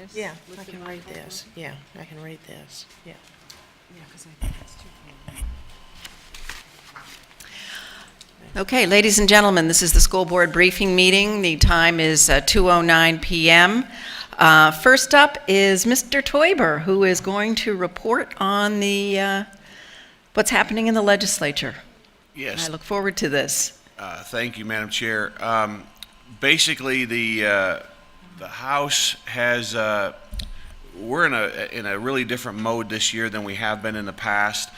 this? Yeah, I listed can by write category? this. Yeah, I can write this. Yeah. Yeah, because I think it's too full. Okay, ladies and gentlemen, this is the school board briefing meeting. The time is 2:09 p.m. First up is Mr. Toiber, who is going to report on the what's happening in the legislature. Yes, I look forward to this. thank you, Madam Chair. Basically, the House has, we're in a really different mode this year than we have been in the past.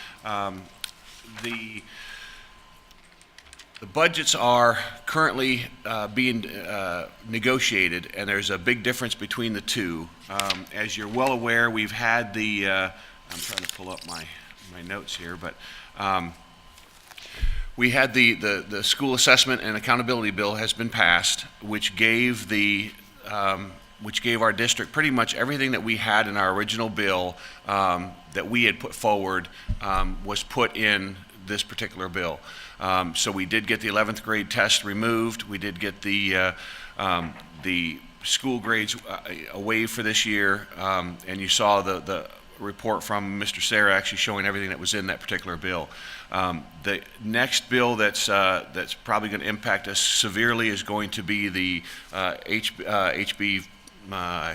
The budgets are currently being negotiated, and there's a big difference between the two. As you're well aware, we've had I'm trying to pull up my notes here, but we had the school assessment and accountability bill has been passed, which gave our district pretty much everything that we had in our original bill that we had put forward was put in this particular bill. So we did get the 11th grade test removed. We did get the school grades waived for this year, and you saw the report from Mr. Sarah actually showing everything that was in that particular bill. The next bill that's probably going to impact us severely is going to be the HB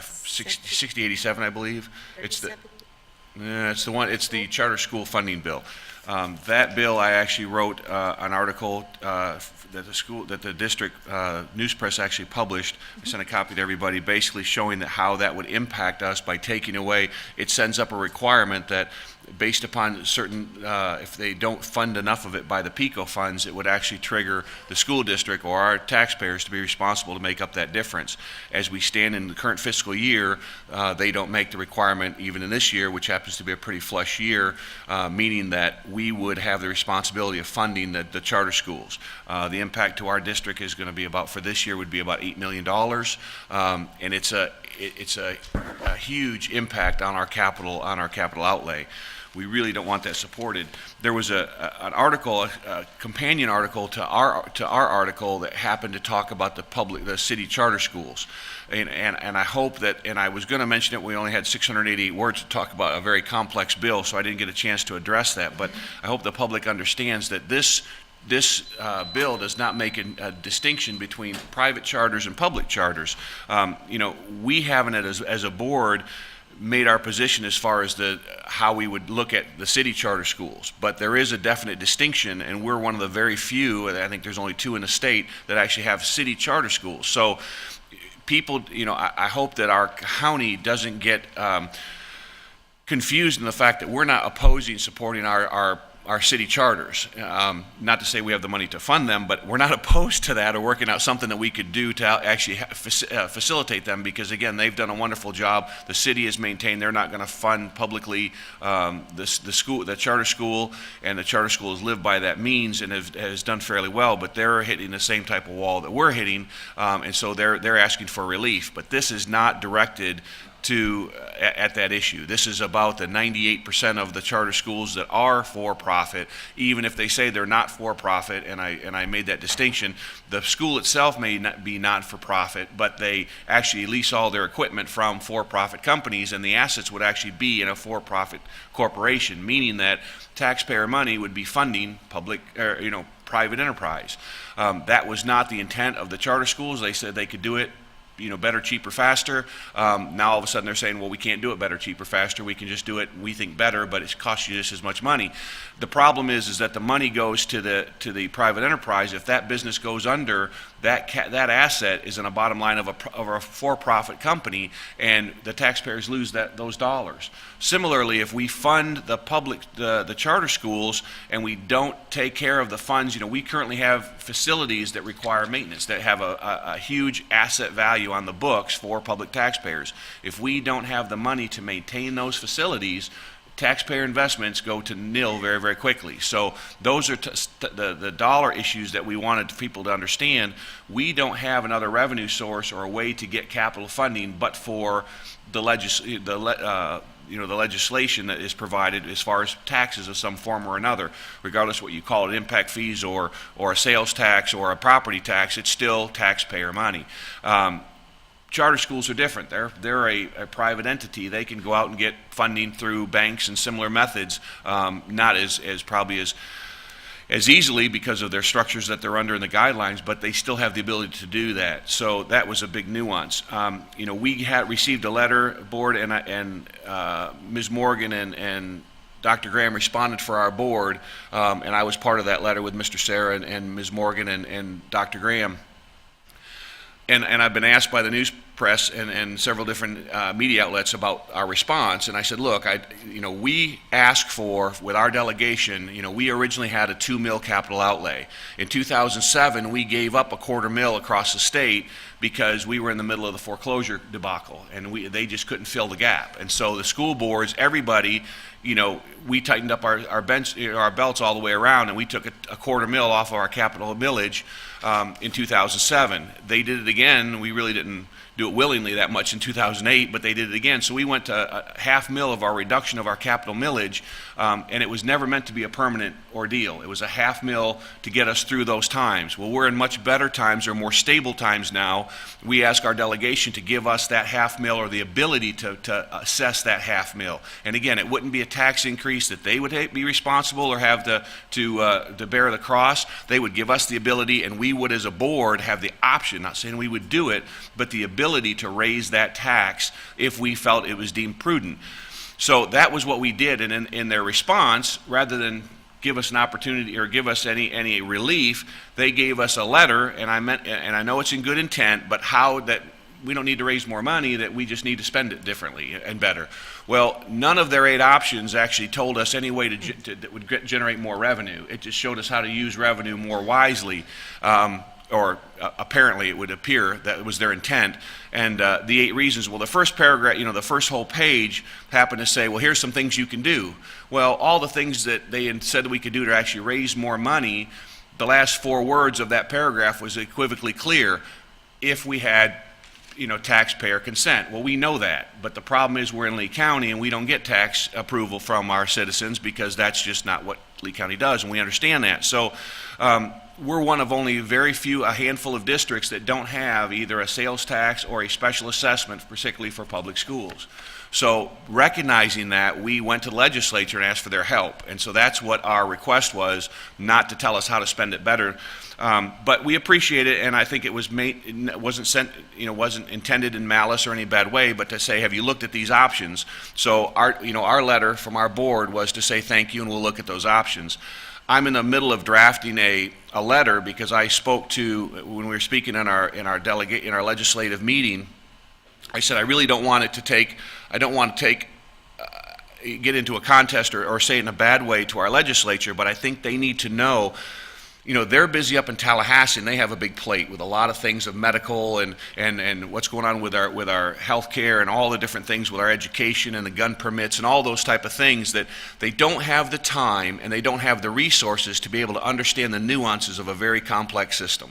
6087, I believe. It's the one. It's the charter school funding bill. That bill, I actually wrote an article that the district news press actually published. I sent a copy to everybody, basically showing that how that would impact us by taking away. It sends up a requirement that, based upon certain, if they don't fund enough of it by the PICO funds, it would actually trigger the school district or our taxpayers to be responsible to make up that difference. As we stand in the current fiscal year, they don't make the requirement even in this year, which happens to be a pretty flush year, meaning that we would have the responsibility of funding the charter schools. The impact to our district is going to be for this year would be about $8 million, and it's a huge impact on our capital outlay. We really don't want that supported. There was an article, a companion article to our article that happened to talk about the city charter schools, and I hope that, and I was going to mention it. We only had 688 words to talk about a very complex bill, so I didn't get a chance to address that. But I hope the public understands that this bill does not make a distinction between private charters and public charters. We haven't, as a board, made our position as far as how we would look at the city charter schools, but there is a definite distinction, and we're one of the very few, and I think there's only 2 in the state, that actually have city charter schools. So people, I hope that our county doesn't get confused in the fact that we're not opposing supporting our city charters. Not to say we have the money to fund them, but we're not opposed to that or working out something that we could do to actually facilitate them, because again, they've done a wonderful job. The city has maintained they're not going to fund publicly the charter school, and the charter school has lived by that means and has done fairly well, but they're hitting the same type of wall that we're hitting, and so they're asking for relief. But this is not directed at that issue. This is about the 98% of the charter schools that are for-profit, even if they say they're not for-profit, and I made that distinction. The school itself may not be not-for-profit, but they actually lease all their equipment from for-profit companies, and the assets would actually be in a for-profit corporation, meaning that taxpayer money would be funding private enterprise. That was not the intent of the charter schools. They said they could do it better, cheaper, faster. Now all of a sudden they're saying, well, we can't do it better, cheaper, faster. We can just do it, we think, better, but it costs you just as much money. The problem is that the money goes to the private enterprise. If that business goes under, that asset is in a bottom line of a for-profit company, and the taxpayers lose those dollars. Similarly, if we fund the charter schools and we don't take care of the funds, we currently have facilities that require maintenance that have a huge asset value on the books for public taxpayers. If we don't have the money to maintain those facilities, taxpayer investments go to nil very, very quickly. So those are the dollar issues that we wanted people to understand. We don't have another revenue source or a way to get capital funding but for the legislation that is provided as far as taxes of some form or another. Regardless of what you call it, impact fees or a sales tax or a property tax, it's still taxpayer money. charter schools are different. They're a private entity. They can go out and get funding through banks and similar methods, not as probably as easily because of their structures that they're under in the guidelines, but they still have the ability to do that. So that was a big nuance. We had received a letter, board, and Ms. Morgan and Dr. Graham responded for our board, and I was part of that letter with Mr. Sarah and Ms. Morgan and Dr. Graham. And I've been asked by the news press and several different media outlets about our response. And I said, look, we asked for, with our delegation, we originally had a $2 million capital outlay. In 2007, we gave up a $250,000 across the state because we were in the middle of the foreclosure debacle, and they just couldn't fill the gap. And so the school boards, everybody, we tightened up our belts all the way around, and we took a $250,000 off of our capital millage in 2007. They did it again. We really didn't do it willingly that much in 2008, but they did it again. So we went to a $500,000 of our reduction of our capital millage, and it was never meant to be a permanent ordeal. It was a $500,000 to get us through those times. Well, we're in much better times or more stable times now. We ask our delegation to give us that $500,000 or the ability to assess that $500,000. And again, it wouldn't be a tax increase that they would be responsible or have to bear the cross. They would give us the ability, and we would as a board have the option, not saying we would do it, but the ability to raise that tax if we felt it was deemed prudent. So that was what we did, and in their response, rather than give us an opportunity or give us any relief, they gave us a letter, and I know it's in good intent, but how that we don't need to raise more money, that we just need to spend it differently and better. Well, none of their 8 options actually told us any way that would generate more revenue. It just showed us how to use revenue more wisely. Apparently it would appear that was their intent. And the 8 reasons, well, the first paragraph, the first whole page happened to say, well, here's some things you can do. Well, all the things that they had said that we could do to actually raise more money, the last 4 words of that paragraph was equivocally clear, if we had taxpayer consent. Well, we know that, but the problem is we're in Lee County and we don't get tax approval from our citizens because that's just not what Lee County does, and we understand that. So we're one of only a handful of districts that don't have either a sales tax or a special assessment, particularly for public schools. So recognizing that, we went to the legislature and asked for their help, and so that's what our request was, not to tell us how to spend it better. But we appreciate it, and I think it wasn't intended in malice or any bad way, but to say, have you looked at these options? So our letter from our board was to say thank you, and we'll look at those options. I'm in the middle of drafting a letter because I spoke to, when we were speaking in our legislative meeting, I said I really don't want it to take, get into a contest or say it in a bad way to our legislature, but I think they need to know, they're busy up in Tallahassee and they have a big plate with a lot of things of medical and what's going on with our health care and all the different things with our education and the gun permits and all those type of things that they don't have the time and they don't have the resources to be able to understand the nuances of a very complex system.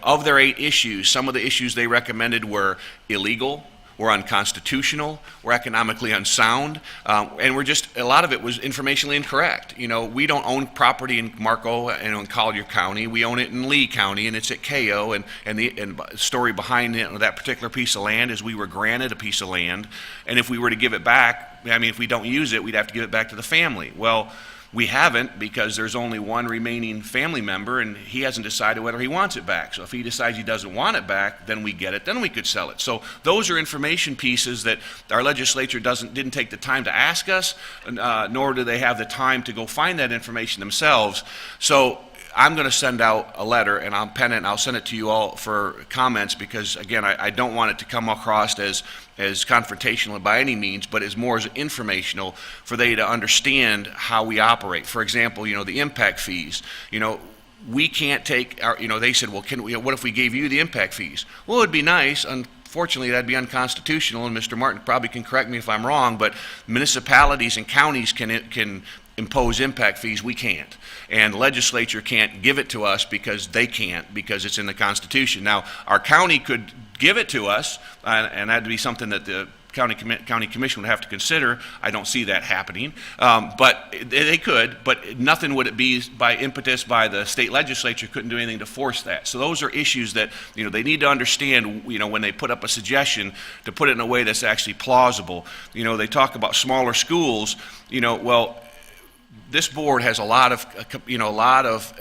Of their 8 issues, some of the issues they recommended were illegal, were unconstitutional, were economically unsound, and a lot of it was informationally incorrect. We don't own property in Marco and in Collier County. We own it in Lee County, and it's at KO, and the story behind that particular piece of land is we were granted a piece of land, and if we were to give it back, if we don't use it, we'd have to give it back to the family. Well, we haven't, because there's only one remaining family member and he hasn't decided whether he wants it back. So if he decides he doesn't want it back, then we get it, then we could sell it. So those are information pieces that our legislature didn't take the time to ask us, nor do they have the time to go find that information themselves. So I'm going to send out a letter, and I'll pen it, and I'll send it to you all for comments, because again, I don't want it to come across as confrontational by any means, but as more as informational for they to understand how we operate. For example, the impact fees. We can't take they said, well, what if we gave you the impact fees? Well, it'd be nice. Unfortunately, that'd be unconstitutional, and Mr. Martin probably can correct me if I'm wrong, but municipalities and counties can impose impact fees. We can't. And the legislature can't give it to us because they can't, because it's in the Constitution. Now, our county could give it to us, and that'd be something that the county commission would have to consider. I don't see that happening, but they could, but nothing would it be by impetus by the state legislature, couldn't do anything to force that. So those are issues that, they need to understand, when they put up a suggestion, to put it in a way that's actually plausible. They talk about smaller schools, well, this board has a lot of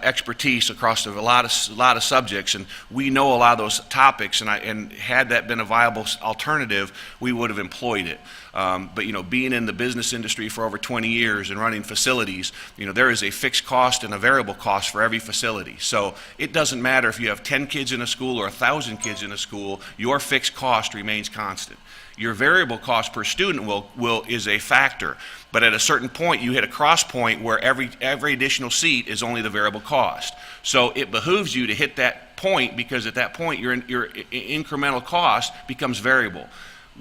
expertise across a lot of subjects, and we know a lot of those topics. And had that been a viable alternative, we would have employed it. But being in the business industry for over 20 years and running facilities, there is a fixed cost and a variable cost for every facility. So it doesn't matter if you have 10 kids in a school or 1,000 kids in a school, your fixed cost remains constant. Your variable cost per student is a factor, but at a certain point you hit a cross point where every additional seat is only the variable cost. So it behooves you to hit that point, because at that point your incremental cost becomes variable.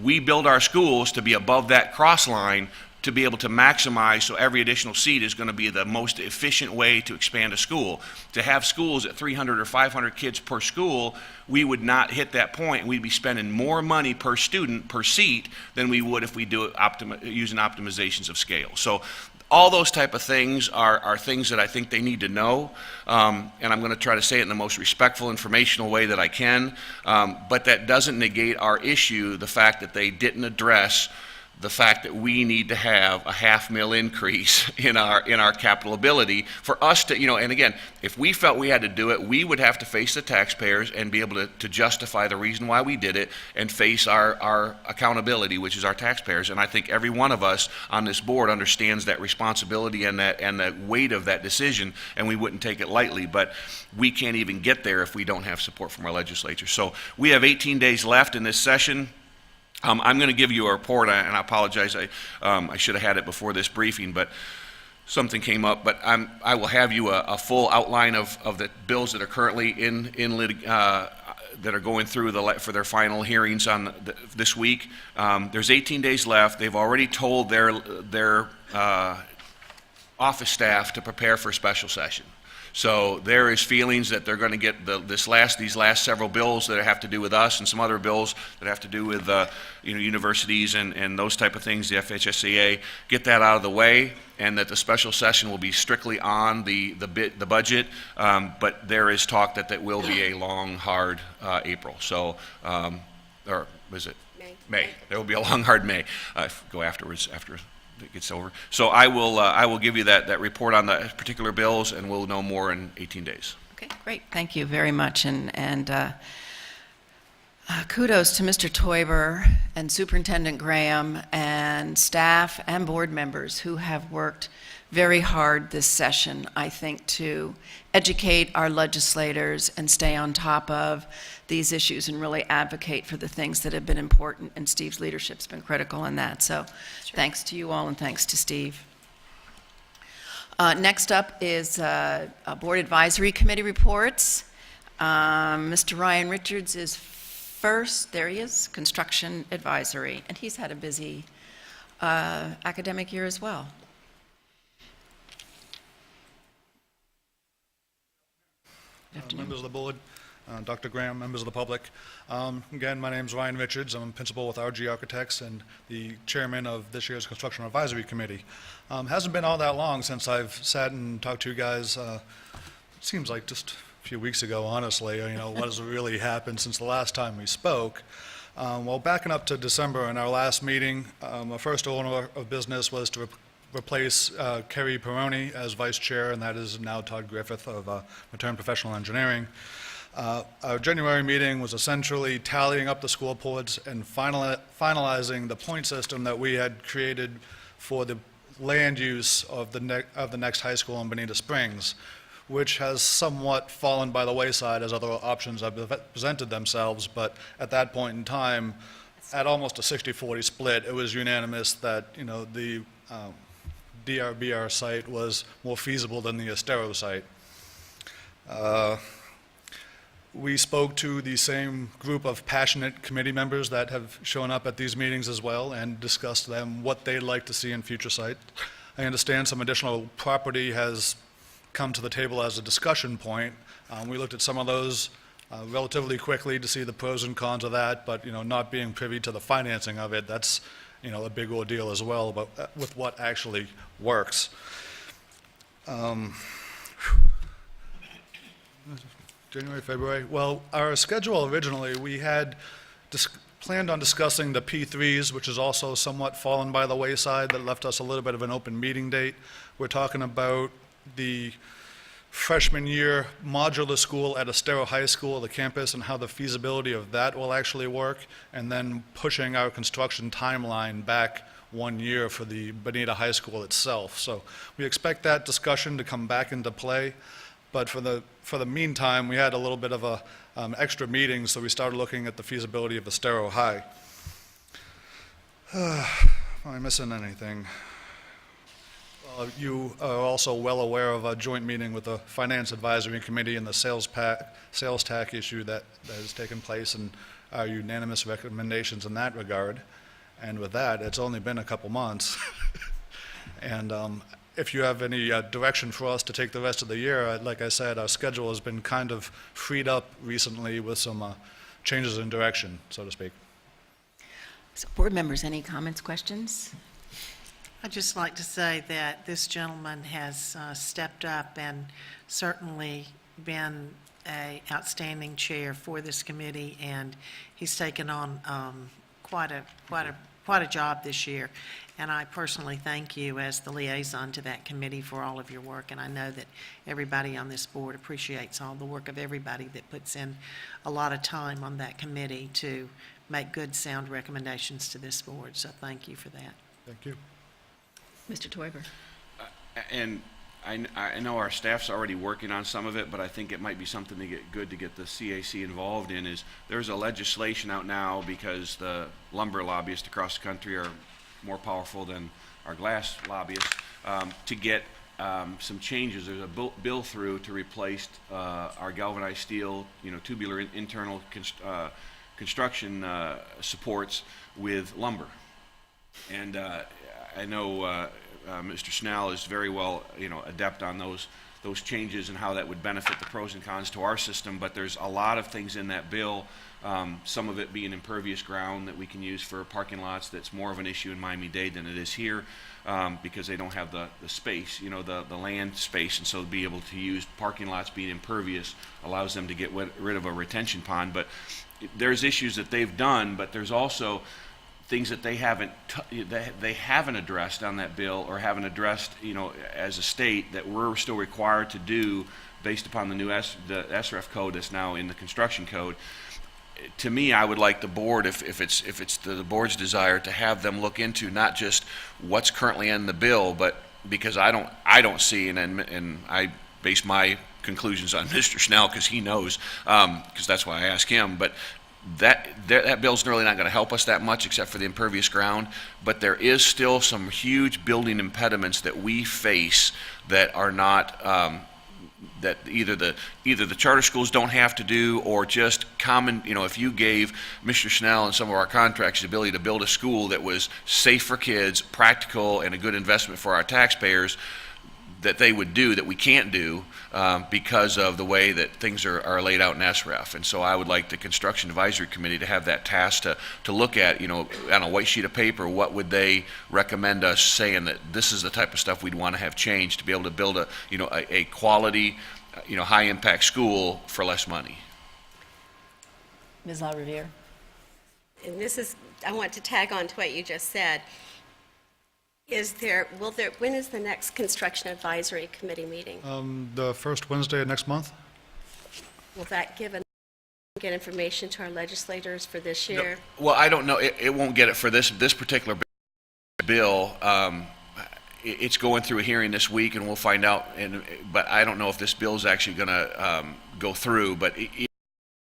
We build our schools to be above that cross line to be able to maximize, so every additional seat is going to be the most efficient way to expand a school. To have schools at 300 or 500 kids per school, we would not hit that point. We'd be spending more money per student, per seat, than we would if we do it using optimizations of scale. So all those type of things are things that I think they need to know, and I'm going to try to say it in the most respectful, informational way that I can, but that doesn't negate our issue, the fact that they didn't address the fact that we need to have a $500,000 increase in our capital ability for us to, and again, if we felt we had to do it, we would have to face the taxpayers and be able to justify the reason why we did it and face our accountability, which is our taxpayers. And I think every one of us on this board understands that responsibility and that weight of that decision, and we wouldn't take it lightly, but we can't even get there if we don't have support from our legislature. So we have 18 days left in this session. I'm going to give you a report, and I apologize. I should have had it before this briefing, but something came up. But I will have you a full outline of the bills that are currently that are going through for their final hearings on this week. There's 18 days left. They've already told their office staff to prepare for a special session. So there is feelings that they're going to get these last several bills that have to do with us, and some other bills that have to do with universities and those type of things, the FHSAA, get that out of the way, and that the special session will be strictly on the budget. But there is talk that will be a long, hard April. So, or is it May? There will be a long, hard May. Go afterwards after it gets over. So I will give you that report on the particular bills, and we'll know more in 18 days. Okay, great. Thank you very much. And kudos to Mr. Teuber and Superintendent Graham and staff and board members who have worked very hard this session, I think, to educate our legislators and stay on top of these issues and really advocate for the things that have been important, and Steve's leadership's been critical in that. So thanks to you all, and thanks to Steve. Next up is Board Advisory Committee reports. Mr. Ryan Richards is first. There he is, Construction Advisory, and he's had a busy academic year as well. Members of the board, Dr. Graham, members of the public. Again, my name is Ryan Richards. I'm a principal with RG Architects and the chairman of this year's Construction Advisory Committee. Hasn't been all that long since I've sat and talked to you guys. It seems like just a few weeks ago, honestly. What has really happened since the last time we spoke? Well, backing up to December in our last meeting, our first order of business was to replace Kerry Peroni as vice chair, and that is now Todd Griffith of Return Professional Engineering. Our January meeting was essentially tallying up the school boards and finalizing the point system that we had created for the land use of the next high school in Bonita Springs, which has somewhat fallen by the wayside as other options have presented themselves. But at that point in time, at almost a 60-40 split, it was unanimous that the DRBR site was more feasible than the Estero site. We spoke to the same group of passionate committee members that have shown up at these meetings as well and discussed them what they'd like to see in future sites. I understand some additional property has come to the table as a discussion point. We looked at some of those relatively quickly to see the pros and cons of that, but, not being privy to the financing of it, that's, a big ordeal as well, but with what actually works. January, February. Well, our schedule originally, we had planned on discussing the P3s, which has also somewhat fallen by the wayside. That left us a little bit of an open meeting date. We're talking about the freshman year modular school at Estero High School, the campus, and how the feasibility of that will actually work, and then pushing our construction timeline back 1 year for the Bonita High School itself. So we expect that discussion to come back into play. But for the meantime, we had a little bit of a extra meeting, so we started looking at the feasibility of Estero High. Am I missing anything? You are also well aware of a joint meeting with the Finance Advisory Committee and the sales tax issue that has taken place, and our unanimous recommendations in that regard. And with that, it's only been a couple months. And if you have any direction for us to take the rest of the year, like I said, our schedule has been kind of freed up recently with some changes in direction, so to speak. So, board members, any comments, questions? I'd just like to say that this gentleman has stepped up and certainly been an outstanding chair for this committee, and he's taken on quite a job this year. And I personally thank you as the liaison to that committee for all of your work, and I know that everybody on this board appreciates all the work of everybody that puts in a lot of time on that committee to make good, sound recommendations to this board, so thank you for that. Thank you. Mr. Toiber? And I know our staff's already working on some of it, but I think it might be something to get the CAC involved in. Is there's a legislation out now because the lumber lobbyists across the country are more powerful than our glass lobbyists, to get some changes. There's a bill through to replace our galvanized steel, tubular internal construction supports with lumber. And I know Mr. Snell is very well, adept on those changes and how that would benefit the pros and cons to our system. But there's a lot of things in that bill. Some of it being impervious ground that we can use for parking lots. That's more of an issue in Miami-Dade than it is here, because they don't have the space, the land space, and so to be able to use parking lots being impervious allows them to get rid of a retention pond. But there's issues that they've done, but there's also things that they haven't addressed on that bill, or haven't addressed, as a state, that we're still required to do based upon the new the SRF code that's now in the construction code. To me, I would like the board, if it's the board's desire, to have them look into not just what's currently in the bill, but because I don't see, and I base my conclusions on Mr. Snell because he knows, because that's why I ask him, but that bill's really not going to help us that much except for the impervious ground. But there is still some huge building impediments that we face that are not, that either the charter schools don't have to do, or just common, if you gave Mr. Snell and some of our contractors the ability to build a school that was safe for kids, practical, and a good investment for our taxpayers, that they would do, that we can't do because of the way that things are laid out in SRF. And so I would like the Construction Advisory Committee to have that task to look at, on a white sheet of paper, what would they recommend us saying that this is the type of stuff we'd want to have changed to be able to build a quality, high impact school for less money. Ms. LaRiviere? And I want to tag on to what you just said. When is the next Construction Advisory Committee meeting? The first Wednesday of next month? Will that get information to our legislators for this year? No, well, I don't know. It won't get it for this particular bill. It's going through a hearing this week, and we'll find out. But I don't know if this bill is actually going to go through. But it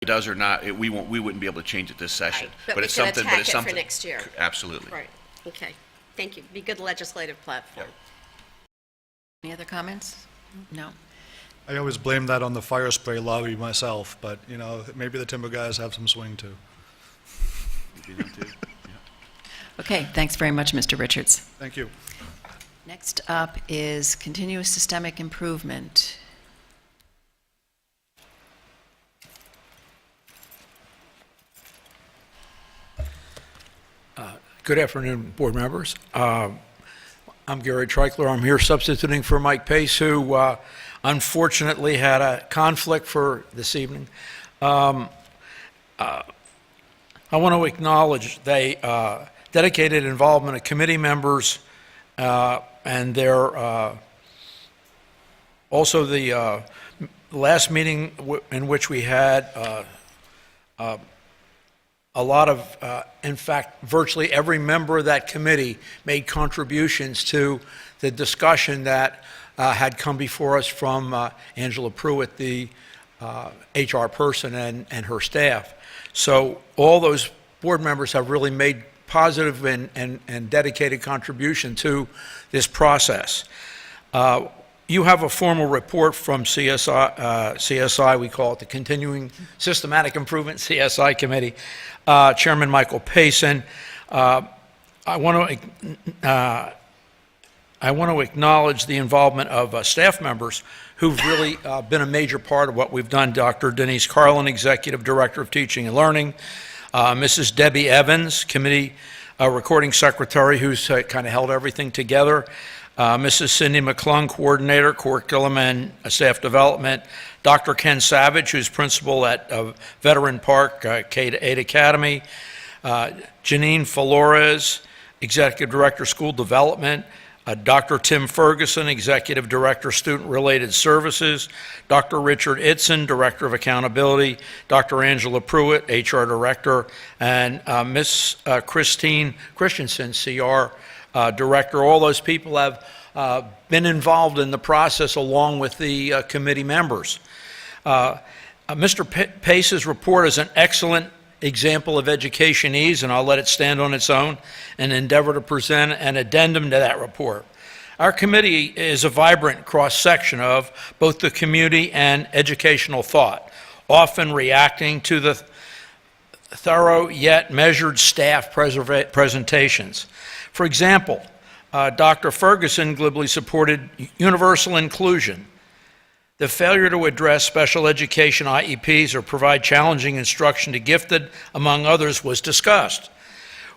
does or not, we wouldn't be able to change it this session. Right. But it's we can something. attack But it's it something for next year. Absolutely. Right. Okay. Thank you. Be a good legislative platform. Any other comments? No? I always blame that on the fire spray lobby myself, but, maybe the timber guys have some swing too. Okay, thanks very much, Mr. Richards. Thank you. Next up is continuous systemic improvement. Good afternoon, board members. I'm Gary Treichler. I'm here substituting for Mike Pace, who unfortunately had a conflict for this evening. I want to acknowledge the dedicated involvement of committee members and their also the last meeting in which we had a lot of, in fact, virtually every member of that committee made contributions to the discussion that had come before us from Angela Pruitt, the HR person, and her staff. So all those board members have really made positive and dedicated contribution to this process. You have a formal report from CSI, we call it the Continuing Systematic Improvement CSI Committee, Chairman Michael Payson. I want to acknowledge the involvement of staff members who've really been a major part of what we've done. Dr. Denise Carlin, Executive Director of Teaching and Learning, Mrs. Debbie Evans, Committee Recording Secretary, who's kind of held everything together, Mrs. Cindy McClung, Coordinator, Curriculum and Staff Development, Dr. Ken Savage, who's Principal at Veteran Park K-8 Academy, Janine Flores, Executive Director, School Development, Dr. Tim Ferguson, Executive Director, Student-Related Services, Dr. Richard Itzen, Director of Accountability, Dr. Angela Pruitt, HR Director, and Ms. Christine Christensen, CR Director. All those people have been involved in the process along with the committee members. Mr. Pace's report is an excellent example of education ease, and I'll let it stand on its own and endeavor to present an addendum to that report. Our committee is a vibrant cross-section of both the community and educational thought, often reacting to the thorough yet measured staff presentations. For example, Dr. Ferguson glibly supported universal inclusion. The failure to address special education IEPs or provide challenging instruction to gifted, among others, was discussed.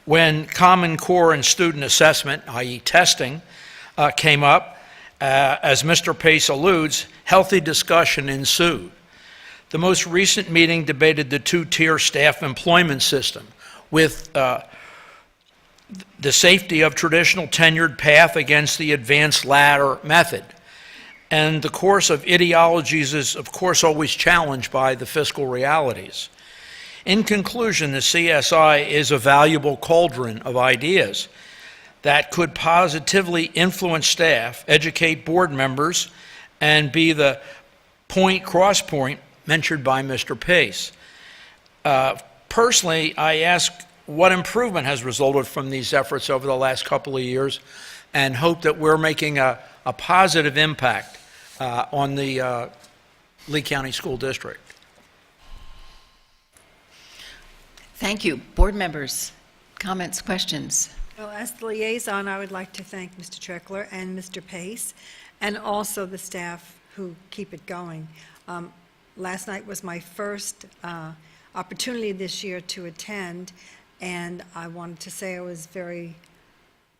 When Common Core and student assessment, i.e. testing, came up, as Mr. Pace alludes, healthy discussion ensued. The most recent meeting debated the two-tier staff employment system with the safety of traditional tenured path against the advanced ladder method. And the course of ideologies is, of course, always challenged by the fiscal realities. In conclusion, the CSI is a valuable cauldron of ideas that could positively influence staff, educate board members, and be the cross point mentioned by Mr. Pace. Personally, I ask what improvement has resulted from these efforts over the last couple of years, and hope that we're making a positive impact on the Lee County School District. Thank you. Board members, comments, questions? Well, as the liaison, I would like to thank Mr. Treichler and Mr. Pace, and also the staff who keep it going. Last night was my first opportunity this year to attend, and I wanted to say I was very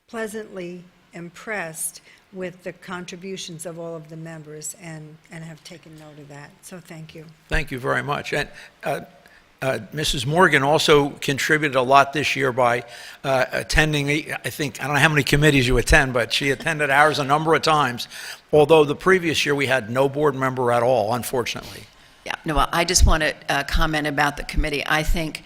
pleasantly impressed with the contributions of all of the members, and have taken note of that. So thank you. Thank you very much. And Mrs. Morgan also contributed a lot this year by attending, I don't know how many committees you attend, but she attended ours a number of times, although the previous year we had no board member at all, unfortunately. Yeah, no, well, I just want to comment about the committee. I think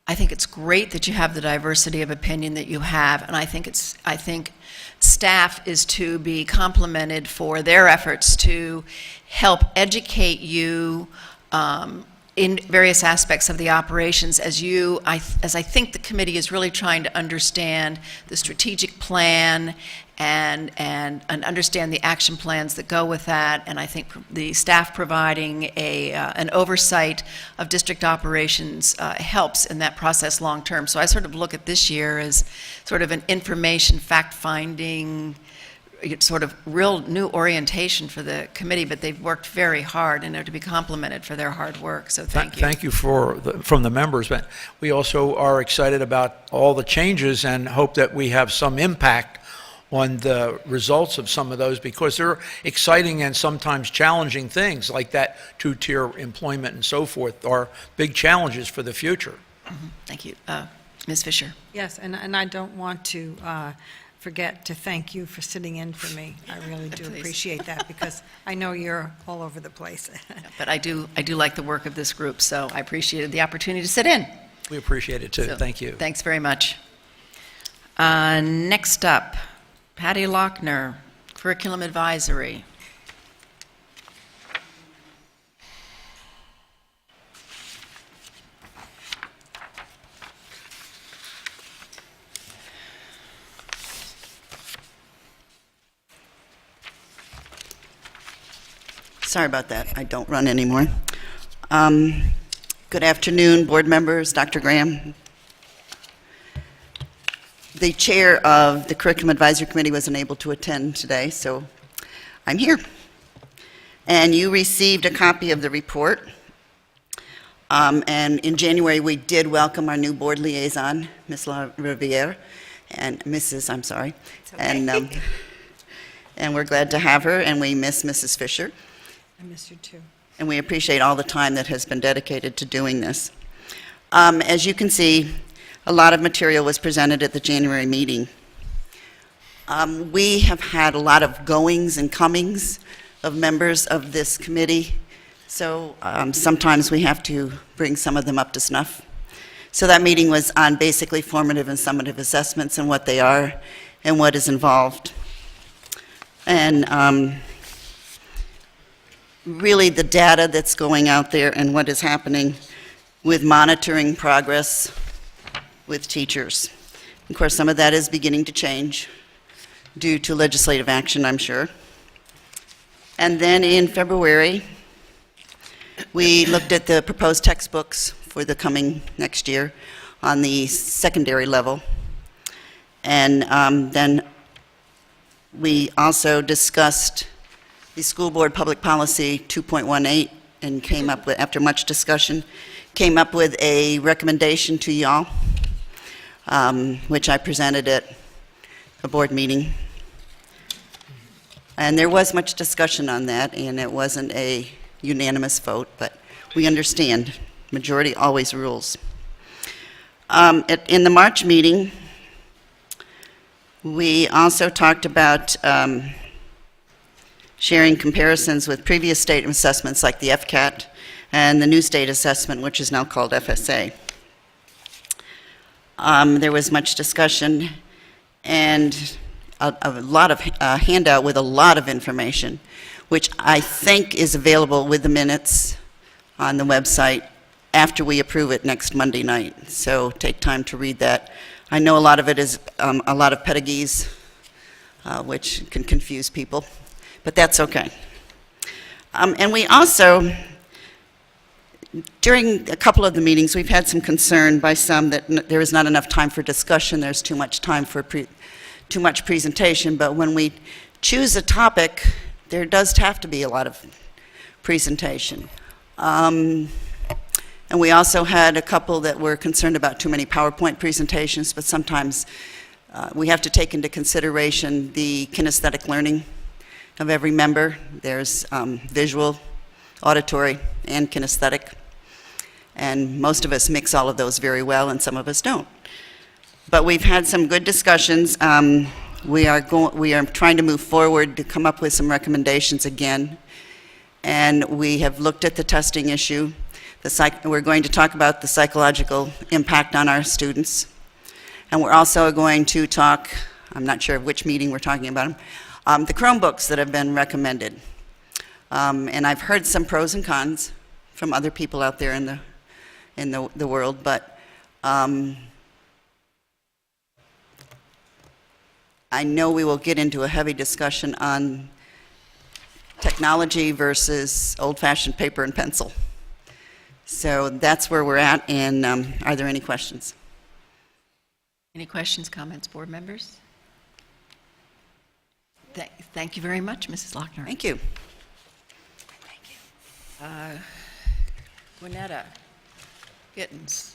it's great that you have the diversity of opinion that you have, and I think staff is to be complimented for their efforts to help educate you in various aspects of the operations as I think the committee is really trying to understand the strategic plan and understand the action plans that go with that. And I think the staff providing an oversight of district operations helps in that process long term. So I sort of look at this year as sort of an information fact-finding sort of real new orientation for the committee, but they've worked very hard and are to be complimented for their hard work, so thank you. Thank you from the members, but we also are excited about all the changes and hope that we have some impact on the results of some of those, because they're exciting and sometimes challenging things, like that two-tier employment and so forth, are big challenges for the future. Thank you. Ms. Fisher? Yes, and I don't want to forget to thank you for sitting in for me. I really do Please. appreciate that, because I know you're all over the place. But I do like the work of this group, so I appreciated the opportunity to sit in. We appreciate it, too. So, Thank you. Thanks very much. Next up, Patty Lochner, Curriculum Advisory. Sorry about that. I don't run anymore. Good afternoon, board members, Dr. Graham. The chair of the Curriculum Advisory Committee was unable to attend today, so I'm here. And you received a copy of the report. And in January, we did welcome our new board liaison, Ms. La Riviere, and Mrs., I'm sorry. And we're glad to have her, and we miss Mrs. Fisher. I miss you too. And we appreciate all the time that has been dedicated to doing this. As you can see, a lot of material was presented at the January meeting. We have had a lot of goings and comings of members of this committee, so sometimes we have to bring some of them up to snuff. So that meeting was on basically formative and summative assessments and what they are and what is involved. And really the data that's going out there and what is happening with monitoring progress with teachers. Of course, some of that is beginning to change due to legislative action, I'm sure. And then in February, we looked at the proposed textbooks for the coming next year on the secondary level. And then we also discussed the School Board Public Policy 2.18 and came up with, after much discussion, came up with a recommendation to y'all, which I presented at a board meeting. And there was much discussion on that, and it wasn't a unanimous vote, but we understand, majority always rules. In the March meeting, we also talked about sharing comparisons with previous state assessments like the FCAT and the new state assessment, which is now called FSA. There was much discussion and a lot of handout with a lot of information, which I think is available with the minutes on the website after we approve it next Monday night. So take time to read that. I know a lot of it is a lot of pedagogies, which can confuse people, but that's okay. And we also, during a couple of the meetings, we've had some concern by some that there is not enough time for discussion, there's too much time for too much presentation, but when we choose a topic, there does have to be a lot of presentation. And we also had a couple that were concerned about too many PowerPoint presentations, but sometimes we have to take into consideration the kinesthetic learning of every member. There's visual, auditory, and kinesthetic. And most of us mix all of those very well, and some of us don't. But we've had some good discussions. We are trying to move forward to come up with some recommendations again. And we have looked at the testing issue. We're going to talk about the psychological impact on our students. And we're also going to talk, I'm not sure which meeting we're talking about them, the Chromebooks that have been recommended. And I've heard some pros and cons from other people out there in the world, but I know we will get into a heavy discussion on technology versus old-fashioned paper and pencil. So that's where we're at, and are there any questions? Any questions, comments, board members? Thank you very much, Mrs. Lochner. Thank you. Gwinnetta Gittens.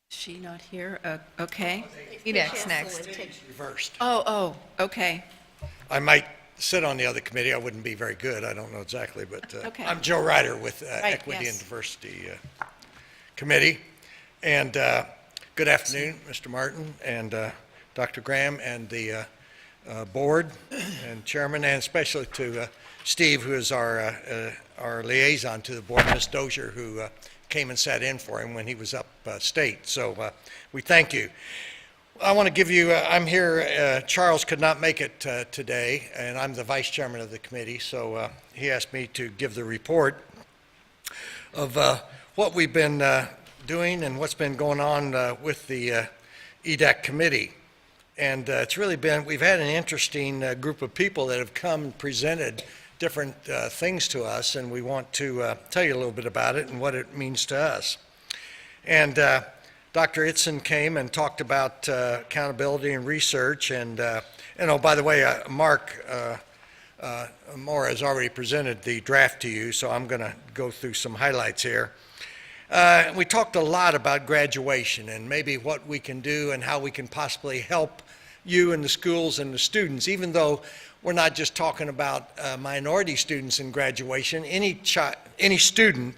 She not here? Okay. EDAC's next. Reversed. Oh, okay. I might sit on the other committee. I wouldn't be very good. I don't know exactly, but Okay. I'm Joe Ryder with Right, Equity and yes. Diversity Committee. And good afternoon, Mr. Martin and Dr. Graham and the board and chairman, and especially to Steve, who is our liaison to the board, Ms. Dozier, who came and sat in for him when he was up state. So we thank you. I want to give you, I'm here, Charles could not make it today, and I'm the vice chairman of the committee, so he asked me to give the report of what we've been doing and what's been going on with the EDAC committee. And it's really been, we've had an interesting group of people that have come and presented different things to us, and we want to tell you a little bit about it and what it means to us. And Dr. Itzen came and talked about accountability and research, and oh, by the way, Mark Moore has already presented the draft to you, so I'm going to go through some highlights here. We talked a lot about graduation and maybe what we can do and how we can possibly help you and the schools and the students, even though we're not just talking about minority students in graduation. Any student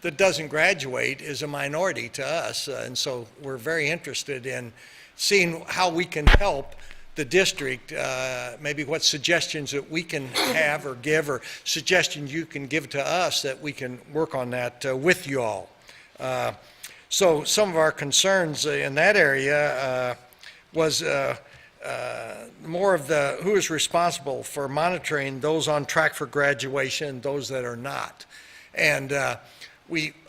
that doesn't graduate is a minority to us, and so we're very interested in seeing how we can help the district, maybe what suggestions that we can have or give, or suggestions you can give to us that we can work on that with you all. So some of our concerns in that area was more of the who is responsible for monitoring those on track for graduation and those that are not. And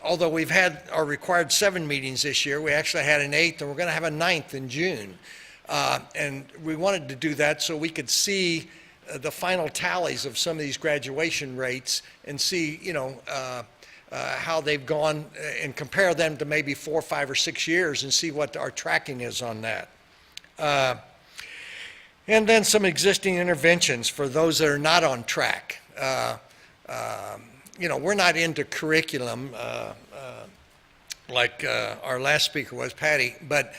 although we've had our required 7 meetings this year, we actually had an 8th, and we're going to have a 9th in June. And we wanted to do that so we could see the final tallies of some of these graduation rates and see, how they've gone and compare them to maybe 4, 5, or 6 years and see what our tracking is on that. And then some existing interventions for those that are not on track. We're not into curriculum like our last speaker was, Patty, but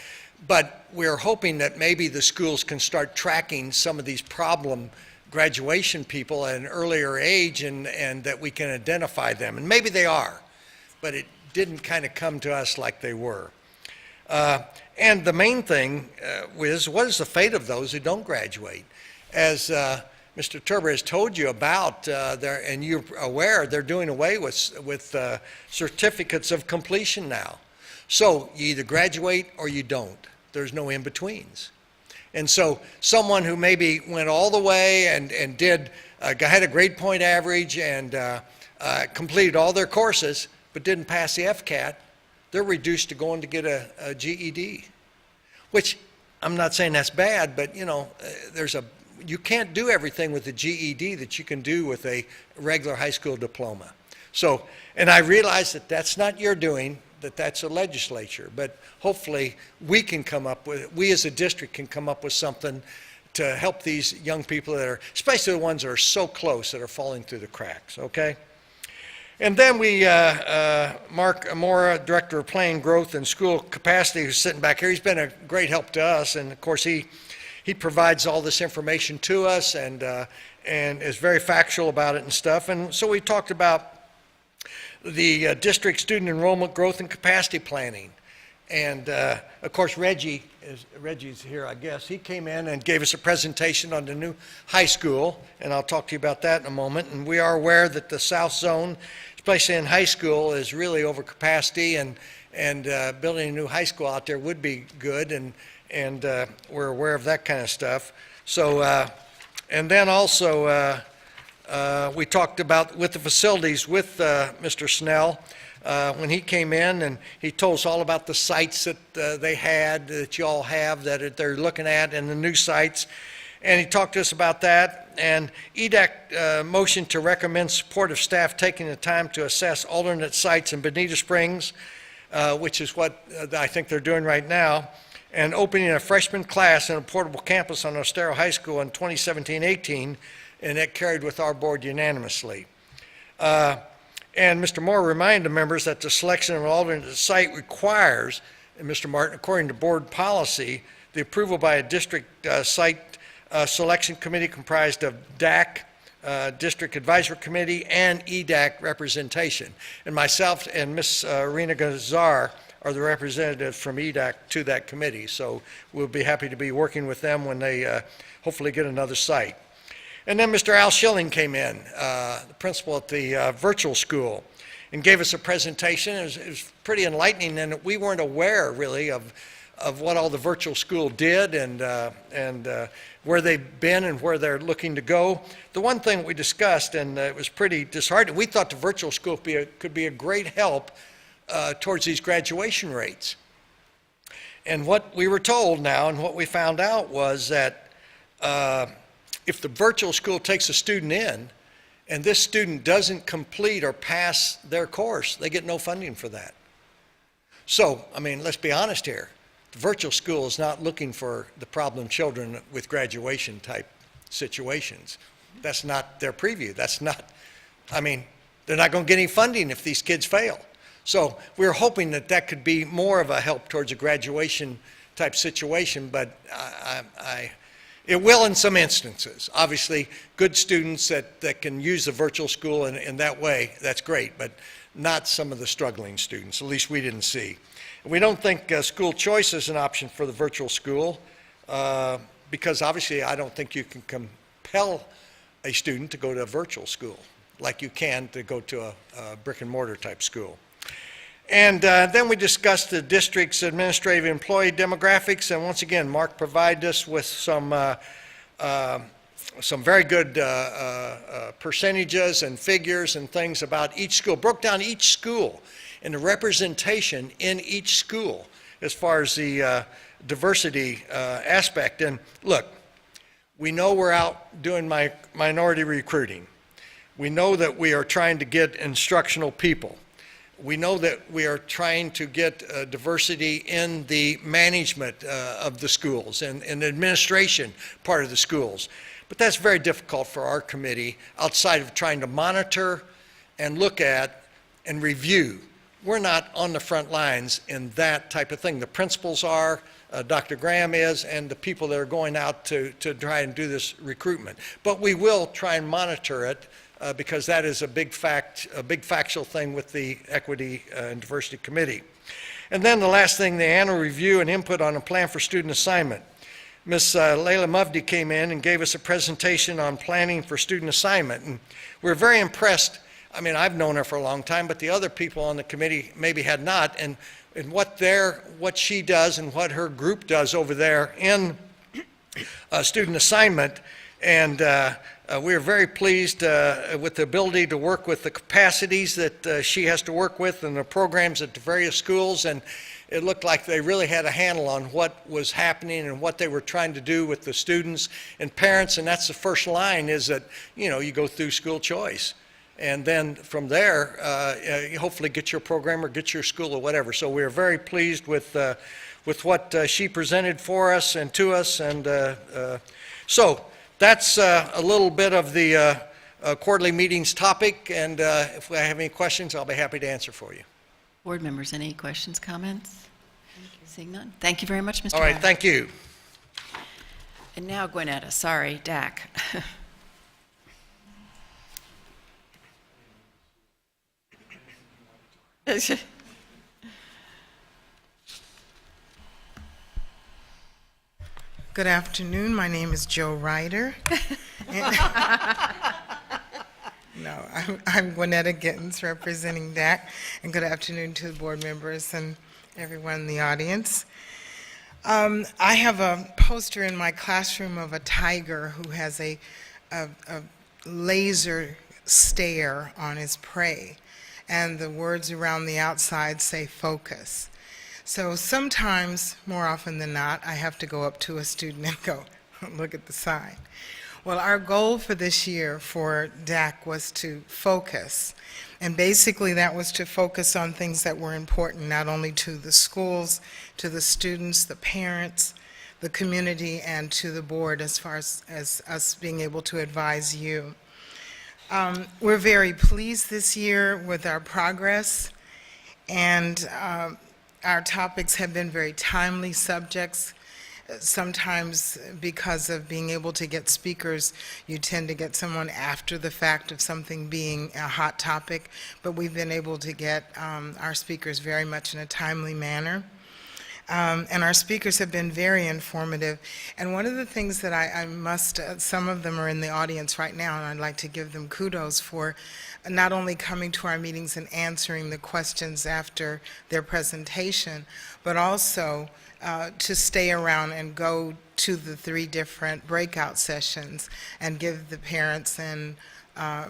we're hoping that maybe the schools can start tracking some of these problem graduation people at an earlier age, and that we can identify them. And maybe they are, but it didn't kind of come to us like they were. And the main thing is, what is the fate of those who don't graduate? As Mr. Turber has told you about, and you're aware, they're doing away with certificates of completion now. So you either graduate or you don't. There's no in-betweens. And so someone who maybe went all the way and had a grade point average and completed all their courses but didn't pass the FCAT, they're reduced to going to get a GED, which I'm not saying that's bad, but you can't do everything with the GED that you can do with a regular high school diploma. So, and I realize that that's not your doing, that's a legislature, but hopefully we as a district can come up with something to help these young people that are, especially the ones that are so close that are falling through the cracks, okay? And then we, Mark Amora, Director of Planning, Growth, and School Capacity, who's sitting back here, he's been a great help to us, and of course he provides all this information to us and is very factual about it and stuff. And so we talked about the district student enrollment growth and capacity planning. And of course Reggie's here, I guess. He came in and gave us a presentation on the new high school, and I'll talk to you about that in a moment. And we are aware that the South Zone, especially in high school, is really over capacity, and building a new high school out there would be good, and we're aware of that kind of stuff. So, and then also we talked about with the facilities with Mr. Snell when he came in, and he told us all about the sites that they had, that you all have, that they're looking at, and the new sites. And he talked to us about that. And EDAC motion to recommend support of staff taking the time to assess alternate sites in Bonita Springs, which is what I think they're doing right now, and opening a freshman class in a portable campus on Ostero High School in 2017-18, and it carried with our board unanimously. And Mr. Moore reminded the members that the selection of an alternate site requires, and Mr. Martin, according to board policy, the approval by a district site selection committee comprised of DAC, District Advisory Committee, and EDAC representation. And myself and Ms. Rena Gazar are the representatives from EDAC to that committee. So we'll be happy to be working with them when they hopefully get another site. And then Mr. Al Schilling came in, the principal at the virtual school, and gave us a presentation. It was pretty enlightening, and we weren't aware really of what all the virtual school did and where they've been and where they're looking to go. The one thing we discussed, and it was pretty disheartening, we thought the virtual school could be a great help towards these graduation rates. And what we were told now and what we found out was that if the virtual school takes a student in and this student doesn't complete or pass their course, they get no funding for that. So, I mean, let's be honest here. The virtual school is not looking for the problem children with graduation type situations. That's not their preview. That's not, I mean, they're not going to get any funding if these kids fail. So we're hoping that that could be more of a help towards a graduation type situation, but it will in some instances. Obviously, good students that can use the virtual school in that way, that's great, but not some of the struggling students, at least we didn't see. We don't think school choice is an option for the virtual school because obviously I don't think you can compel a student to go to a virtual school like you can to go to a brick and mortar type school. And then we discussed the district's administrative employee demographics, and once again, Mark provided us with some very good percentages and figures and things about each school, broke down each school and the representation in each school as far as the diversity aspect. And look, we know we're out doing minority recruiting. We know that we are trying to get instructional people. We know that we are trying to get diversity in the management of the schools and the administration part of the schools. But that's very difficult for our committee outside of trying to monitor and look at and review. We're not on the front lines in that type of thing. The principals are, Dr. Graham is, and the people that are going out to try and do this recruitment. But we will try and monitor it because that is a big factual thing with the Equity and Diversity Committee. And then the last thing, the annual review and input on a plan for student assignment. Ms. Layla Mufdi came in and gave us a presentation on planning for student assignment. And we're very impressed. I mean, I've known her for a long time, but the other people on the committee maybe had not. And what she does and what her group does over there in student assignment. And we are very pleased with the ability to work with the capacities that she has to work with and the programs at the various schools. And it looked like they really had a handle on what was happening and what they were trying to do with the students and parents. And that's the first line is that, you go through school choice. And then from there, you hopefully get your program or get your school or whatever. So we are very pleased with what she presented for us and to us. And so that's a little bit of the quarterly meetings topic. And if I have any questions, I'll be happy to answer for you. Board members, any questions, comments? Seeing none. Thank you very much, Mr. All right, Ryder. thank you. And now Gwinnetta, sorry, DAC. Good afternoon. My name is Joe Ryder. No, I'm Gwinnetta Gittens representing DAC. And good afternoon to the board members and everyone in the audience. I have a poster in my classroom of a tiger who has a laser stare on his prey. And the words around the outside say focus. So sometimes, more often than not, I have to go up to a student and go, look at the sign. Well, our goal for this year for DAC was to focus. And basically, that was to focus on things that were important, not only to the schools, to the students, the parents, the community, and to the board as far as us being able to advise you. We're very pleased this year with our progress, and our topics have been very timely subjects. Sometimes because of being able to get speakers, you tend to get someone after the fact of something being a hot topic, but we've been able to get our speakers very much in a timely manner. And our speakers have been very informative. And one of the things that I must, some of them are in the audience right now, and I'd like to give them kudos for not only coming to our meetings and answering the questions after their presentation, but also to stay around and go to the 3 different breakout sessions and give the parents and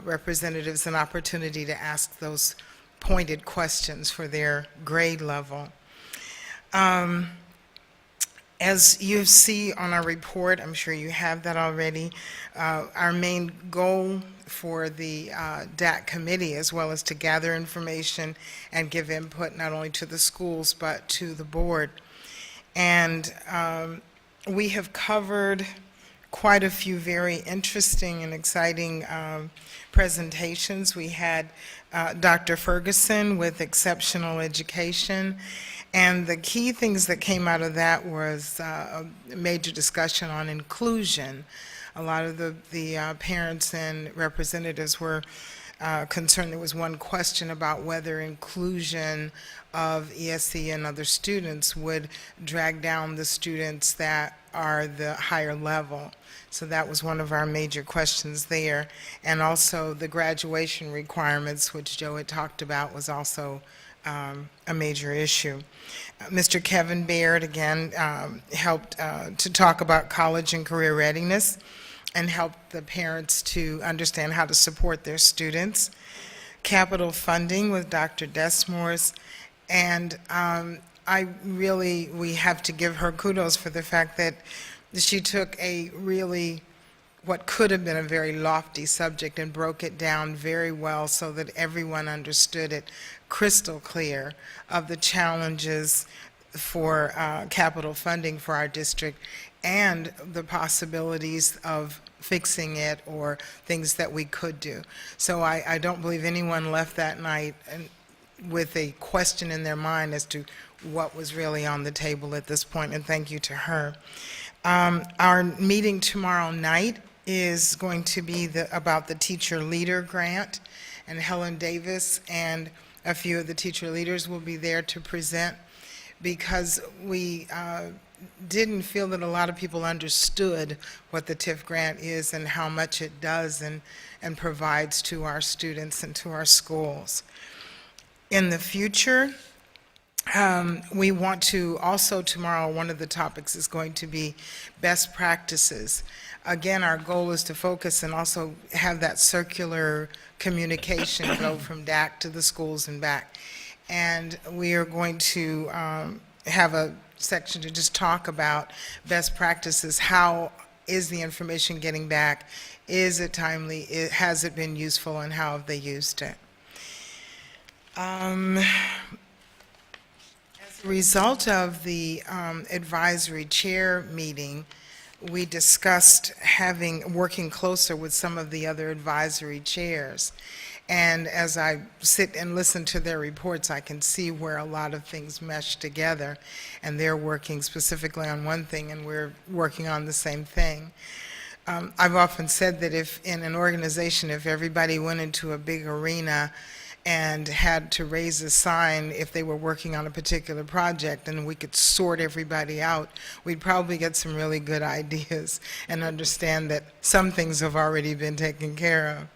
representatives an opportunity to ask those pointed questions for their grade level. As you see on our report, I'm sure you have that already, our main goal for the DAC committee, as well as to gather information and give input not only to the schools but to the board. And we have covered quite a few very interesting and exciting presentations. We had Dr. Ferguson with exceptional education, and the key things that came out of that was a major discussion on inclusion. A lot of the parents and representatives were concerned. There was one question about whether inclusion of ESE and other students would drag down the students that are the higher level. So that was one of our major questions there. And also the graduation requirements, which Joe had talked about, was also a major issue. Mr. Kevin Baird, again, helped to talk about college and career readiness and helped the parents to understand how to support their students. Capital funding with Dr. Desmores. And we have to give her kudos for the fact that she took what could have been a very lofty subject and broke it down very well so that everyone understood it crystal clear of the challenges for capital funding for our district and the possibilities of fixing it or things that we could do. So I don't believe anyone left that night with a question in their mind as to what was really on the table at this point, and thank you to her. Our meeting tomorrow night is going to be about the Teacher Leader Grant, and Helen Davis and a few of the teacher leaders will be there to present, because we didn't feel that a lot of people understood what the TIF grant is and how much it does and provides to our students and to our schools. In the future, we want to also tomorrow, one of the topics is going to be best practices. Again, our goal is to focus and also have that circular communication go from DAC to the schools and back. And we are going to have a section to just talk about best practices. How is the information getting back? Is it timely? Has it been useful, and how have they used it? As a result of the advisory chair meeting, we discussed working closer with some of the other advisory chairs. And as I sit and listen to their reports, I can see where a lot of things mesh together, and they're working specifically on one thing, and we're working on the same thing. I've often said that if in an organization, if everybody went into a big arena and had to raise a sign if they were working on a particular project, and we could sort everybody out, we'd probably get some really good ideas and understand that some things have already been taken care of.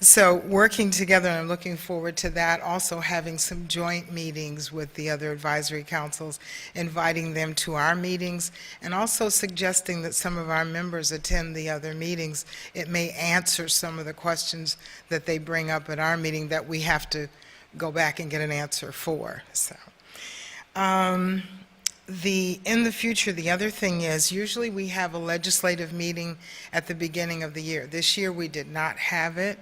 So working together, and I'm looking forward to that, also having some joint meetings with the other advisory councils, inviting them to our meetings, and also suggesting that some of our members attend the other meetings. It may answer some of the questions that they bring up at our meeting that we have to go back and get an answer for. So, in the future, the other thing is, usually we have a legislative meeting at the beginning of the year. This year we did not have it,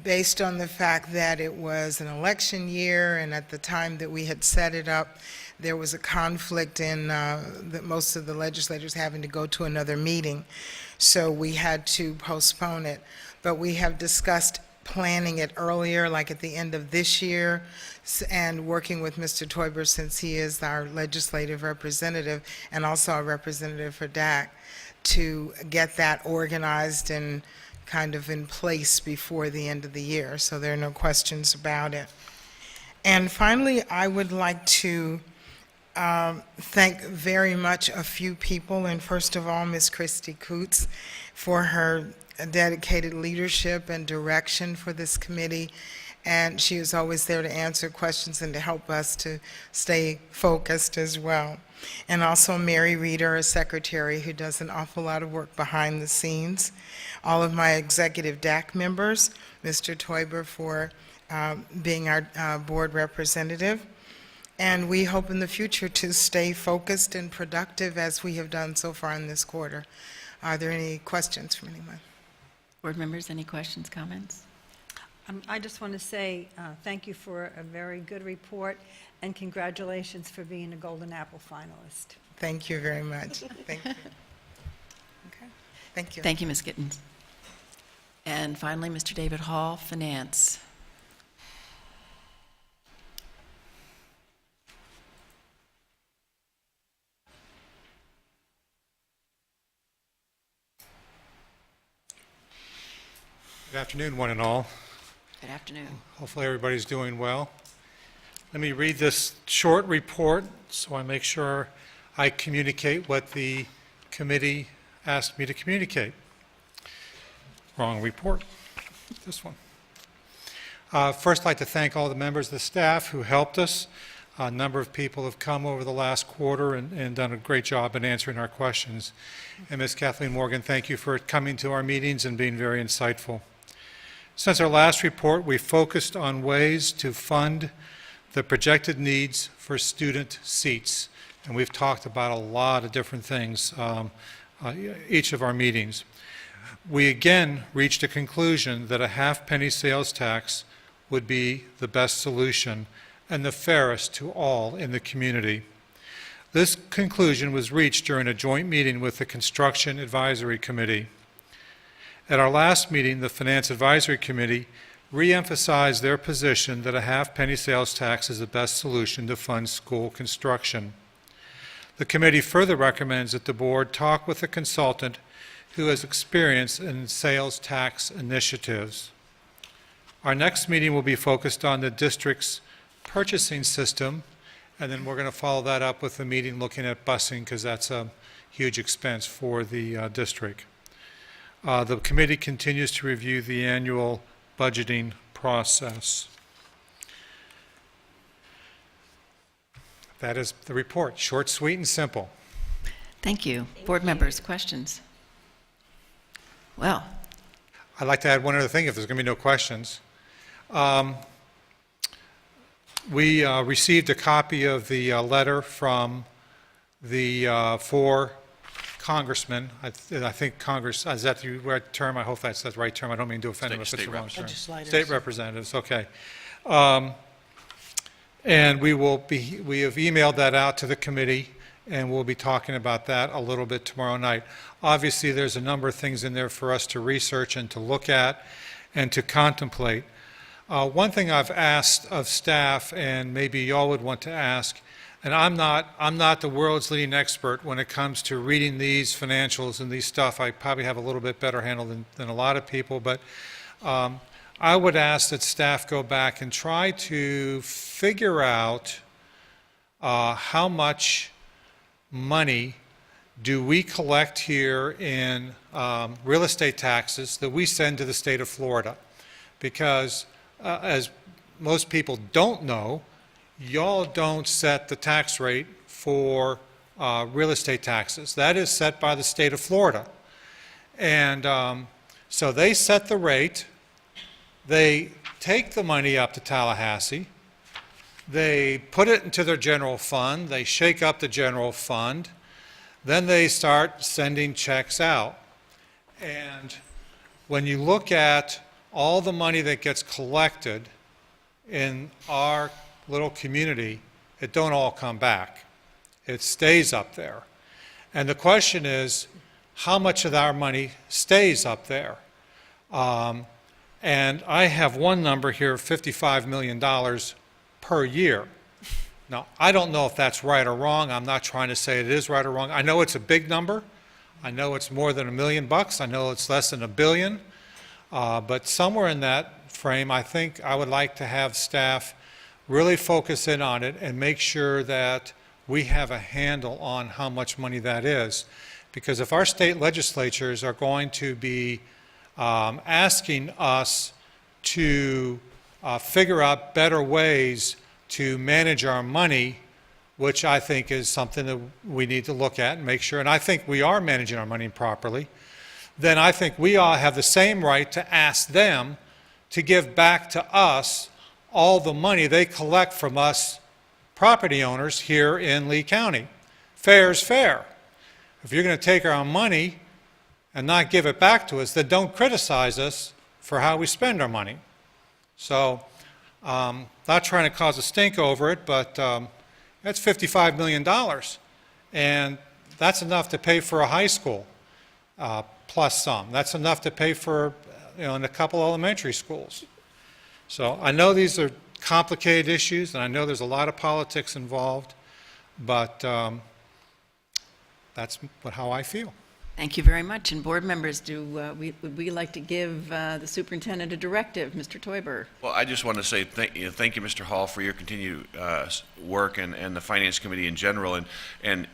based on the fact that it was an election year, and at the time that we had set it up, there was a conflict in that most of the legislators having to go to another meeting, so we had to postpone it. But we have discussed planning it earlier, like at the end of this year, and working with Mr. Toiber, since he is our legislative representative and also our representative for DAC, to get that organized and kind of in place before the end of the year, so there are no questions about it. And finally, I would like to thank very much a few people, and first of all, Ms. Christy Coots for her dedicated leadership and direction for this committee, and she is always there to answer questions and to help us to stay focused as well. And also Mary Reeder, a secretary who does an awful lot of work behind the scenes. All of my executive DAC members, Mr. Toiber for being our board representative. And we hope in the future to stay focused and productive as we have done so far in this quarter. Are there any questions from anyone? Board members, any questions, comments? I just want to say thank you for a very good report, and congratulations for being a Golden Apple finalist. Thank you very much. Thank you. Okay. Thank you. Thank you, Ms. Gittens. And finally, Mr. David Hall, Finance. Good afternoon, one and all. Good afternoon. Hopefully everybody's doing well. Let me read this short report so I make sure I communicate what the committee asked me to communicate. Wrong report. This one. First, I'd like to thank all the members of the staff who helped us. A number of people have come over the last quarter and done a great job in answering our questions. And Ms. Kathleen Morgan, thank you for coming to our meetings and being very insightful. Since our last report, we focused on ways to fund the projected needs for student seats. And we've talked about a lot of different things each of our meetings. We again reached a conclusion that a half-penny sales tax would be the best solution and the fairest to all in the community. This conclusion was reached during a joint meeting with the Construction Advisory Committee. At our last meeting, the Finance Advisory Committee re-emphasized their position that a half-penny sales tax is the best solution to fund school construction. The committee further recommends that the board talk with a consultant who has experience in sales tax initiatives. Our next meeting will be focused on the district's purchasing system, and then we're going to follow that up with a meeting looking at busing, because that's a huge expense for the district. The committee continues to review the annual budgeting process. That is the report, short, sweet, and simple. Thank you. Board members, questions? Well, I'd like to add one other thing if there's going to be no questions. We received a copy of the letter from the four congressmen. I think Congress, is that the right term? I hope that's the right term. I don't mean to offend them if it's the wrong term. State representatives, okay. And we have emailed that out to the committee, and we'll be talking about that a little bit tomorrow night. Obviously, there's a number of things in there for us to research and to look at and to contemplate. One thing I've asked of staff, and maybe y'all would want to ask, and I'm not the world's leading expert when it comes to reading these financials and these stuff. I probably have a little bit better handle than a lot of people, but I would ask that staff go back and try to figure out how much money do we collect here in real estate taxes that we send to the state of Florida. Because as most people don't know, y'all don't set the tax rate for real estate taxes. That is set by the state of Florida. And so they set the rate, they take the money up to Tallahassee, they put it into their general fund, they shake up the general fund, then they start sending checks out. And when you look at all the money that gets collected in our little community, it don't all come back. It stays up there. And the question is, how much of our money stays up there? And I have one number here, $55 million per year. Now, I don't know if that's right or wrong. I'm not trying to say it is right or wrong. I know it's a big number. I know it's more than $1 million. I know it's less than $1 billion. But somewhere in that frame, I think I would like to have staff really focus in on it and make sure that we have a handle on how much money that is. Because if our state legislatures are going to be asking us to figure out better ways to manage our money, which I think is something that we need to look at and make sure, and I think we are managing our money properly, then I think we all have the same right to ask them to give back to us all the money they collect from us property owners here in Lee County. Fair is fair. If you're going to take our money and not give it back to us, then don't criticize us for how we spend our money. So, not trying to cause a stink over it, but that's $55 million. And that's enough to pay for a high school, plus some. That's enough to pay for, in a couple elementary schools. So I know these are complicated issues, and I know there's a lot of politics involved, but that's how I feel. Thank you very much. And board members, would we like to give the superintendent a directive? Mr. Teuber? Well, I just want to say thank you, Mr. Hall, for your continued work and the Finance Committee in general. And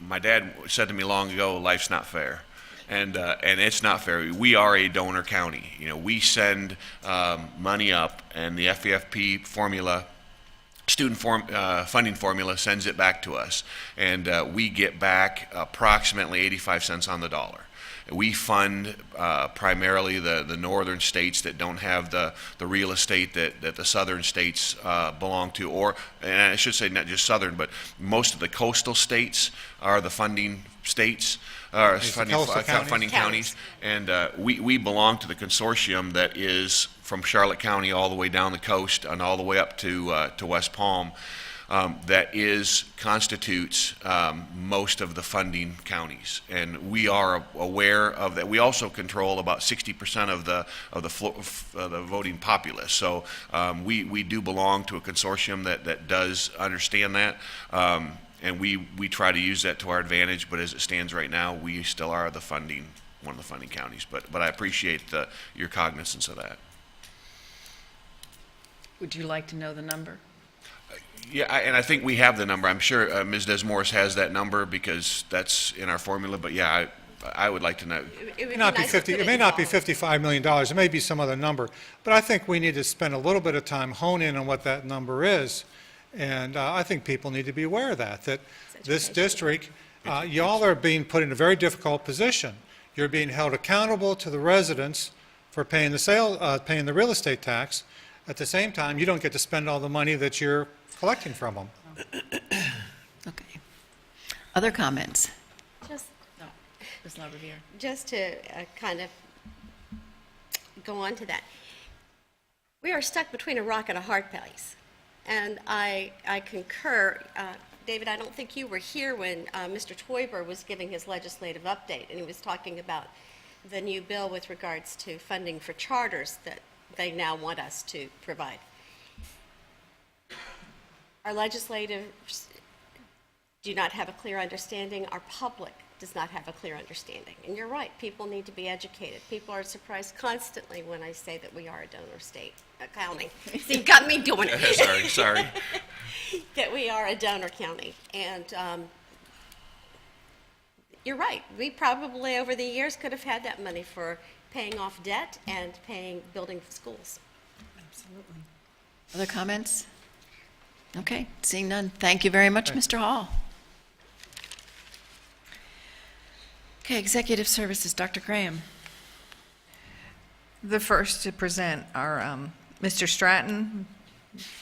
my dad said to me long ago, life's not fair. And it's not fair. We are a donor county. We send money up, and the FEFP formula, student funding formula, sends it back to us, and we get back approximately 85 cents on the dollar. We fund primarily the northern states that don't have the real estate that the southern states belong to, and I should say not just southern, but most of the coastal states are the funding states, funding counties, and we belong to the consortium that is from Charlotte County all the way down the coast and all the way up to West Palm. That constitutes most of the funding counties, and we are aware of that. We also control about 60% of the voting populace. So we do belong to a consortium that does understand that, and we try to use that to our advantage. But as it stands right now, we still are one of the funding counties. But I appreciate your cognizance of that. Would you like to know the number? Yeah, and I think we have the number. I'm sure Ms. Desmorris has that number because that's in our formula. But yeah, I would like to know. It may not be $55 million. It may be some other number. But I think we need to spend a little bit of time hone in on what that number is. And I think people need to be aware of that this district, y'all are being put in a very difficult position. You're being held accountable to the residents for paying the real estate tax. At the same time, you don't get to spend all the money that you're collecting from them. Okay. Other comments? Just to kind of go on to that. We are stuck between a rock and a hard place. And I concur. David, I don't think you were here when Mr. Teuber was giving his legislative update, and he was talking about the new bill with regards to funding for charters that they now want us to provide. Our legislators do not have a clear understanding. Our public does not have a clear understanding. And you're right, people need to be educated. People are surprised constantly when I say that we are a donor state, county. So you got me doing it. Sorry. That we are a donor county. And you're right, we probably over the years could have had that money for paying off debt and building schools. Absolutely. Other comments? Okay, seeing none. Thank you very much, Mr. Hall. Okay, Executive Services, Dr. Graham. The first to present are Mr. Stratton,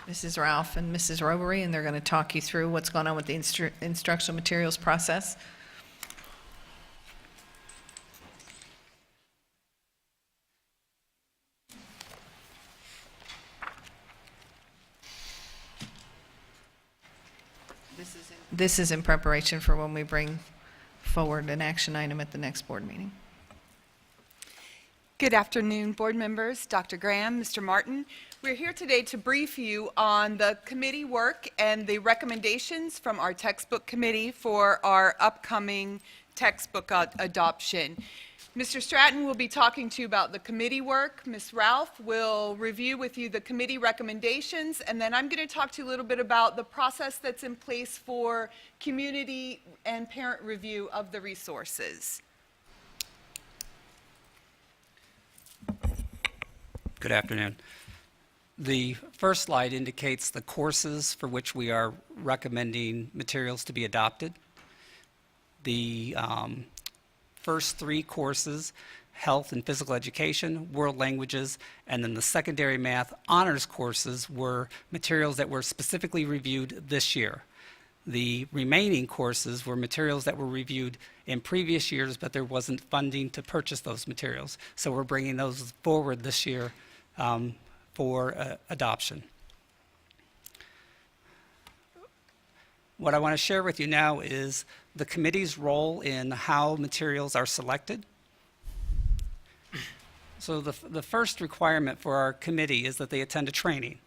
Mrs. Ralph, and Mrs. Robery, and they're going to talk you through what's going on with the instructional materials process. This is in preparation for when we bring forward an action item at the next board meeting. Good afternoon, board members, Dr. Graham, Mr. Martin. We're here today to brief you on the committee work and the recommendations from our textbook committee for our upcoming textbook adoption. Mr. Stratton will be talking to you about the committee work. Ms. Ralph will review with you the committee recommendations, and then I'm going to talk to you a little bit about the process that's in place for community and parent review of the resources. Good afternoon. The first slide indicates the courses for which we are recommending materials to be adopted. The first three courses, health and physical education, world languages, and then the secondary math honors courses were materials that were specifically reviewed this year. The remaining courses were materials that were reviewed in previous years, but there wasn't funding to purchase those materials. So we're bringing those forward this year for adoption. What I want to share with you now is the committee's role in how materials are selected. So the first requirement for our committee is that they attend a training.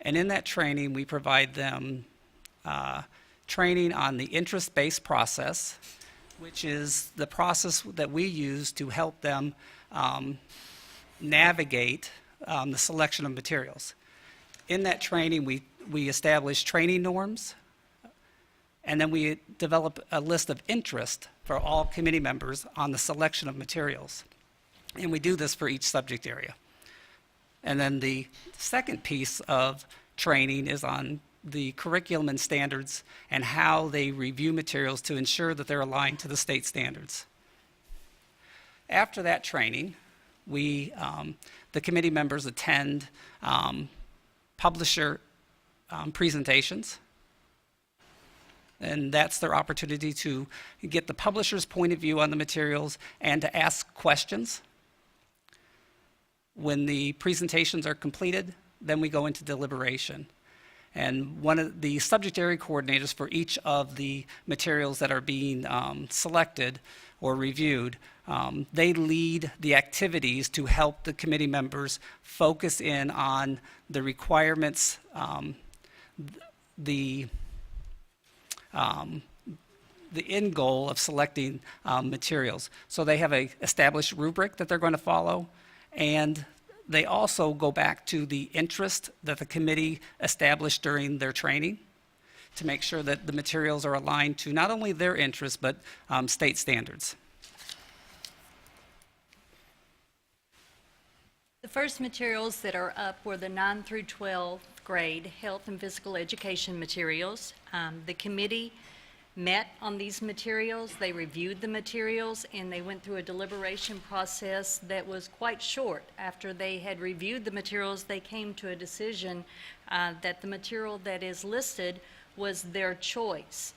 And in that training, we provide them training on the interest-based process, which is the process that we use to help them navigate the selection of materials. In that training, we establish training norms, and then we develop a list of interest for all committee members on the selection of materials. And we do this for each subject area. And then the second piece of training is on the curriculum and standards and how they review materials to ensure that they're aligned to the state standards. After that training, the committee members attend publisher presentations, and that's their opportunity to get the publisher's point of view on the materials and to ask questions. When the presentations are completed, then we go into deliberation. And one of the subject area coordinators for each of the materials that are being selected or reviewed, they lead the activities to help the committee members focus in on the requirements, the end goal of selecting materials. So they have an established rubric that they're going to follow, and they also go back to the interest that the committee established during their training to make sure that the materials are aligned to not only their interests, but state standards. The first materials that are up were the 9 through 12th grade health and physical education materials. The committee met on these materials, they reviewed the materials, and they went through a deliberation process that was quite short. After they had reviewed the materials, they came to a decision that the material that is listed was their choice.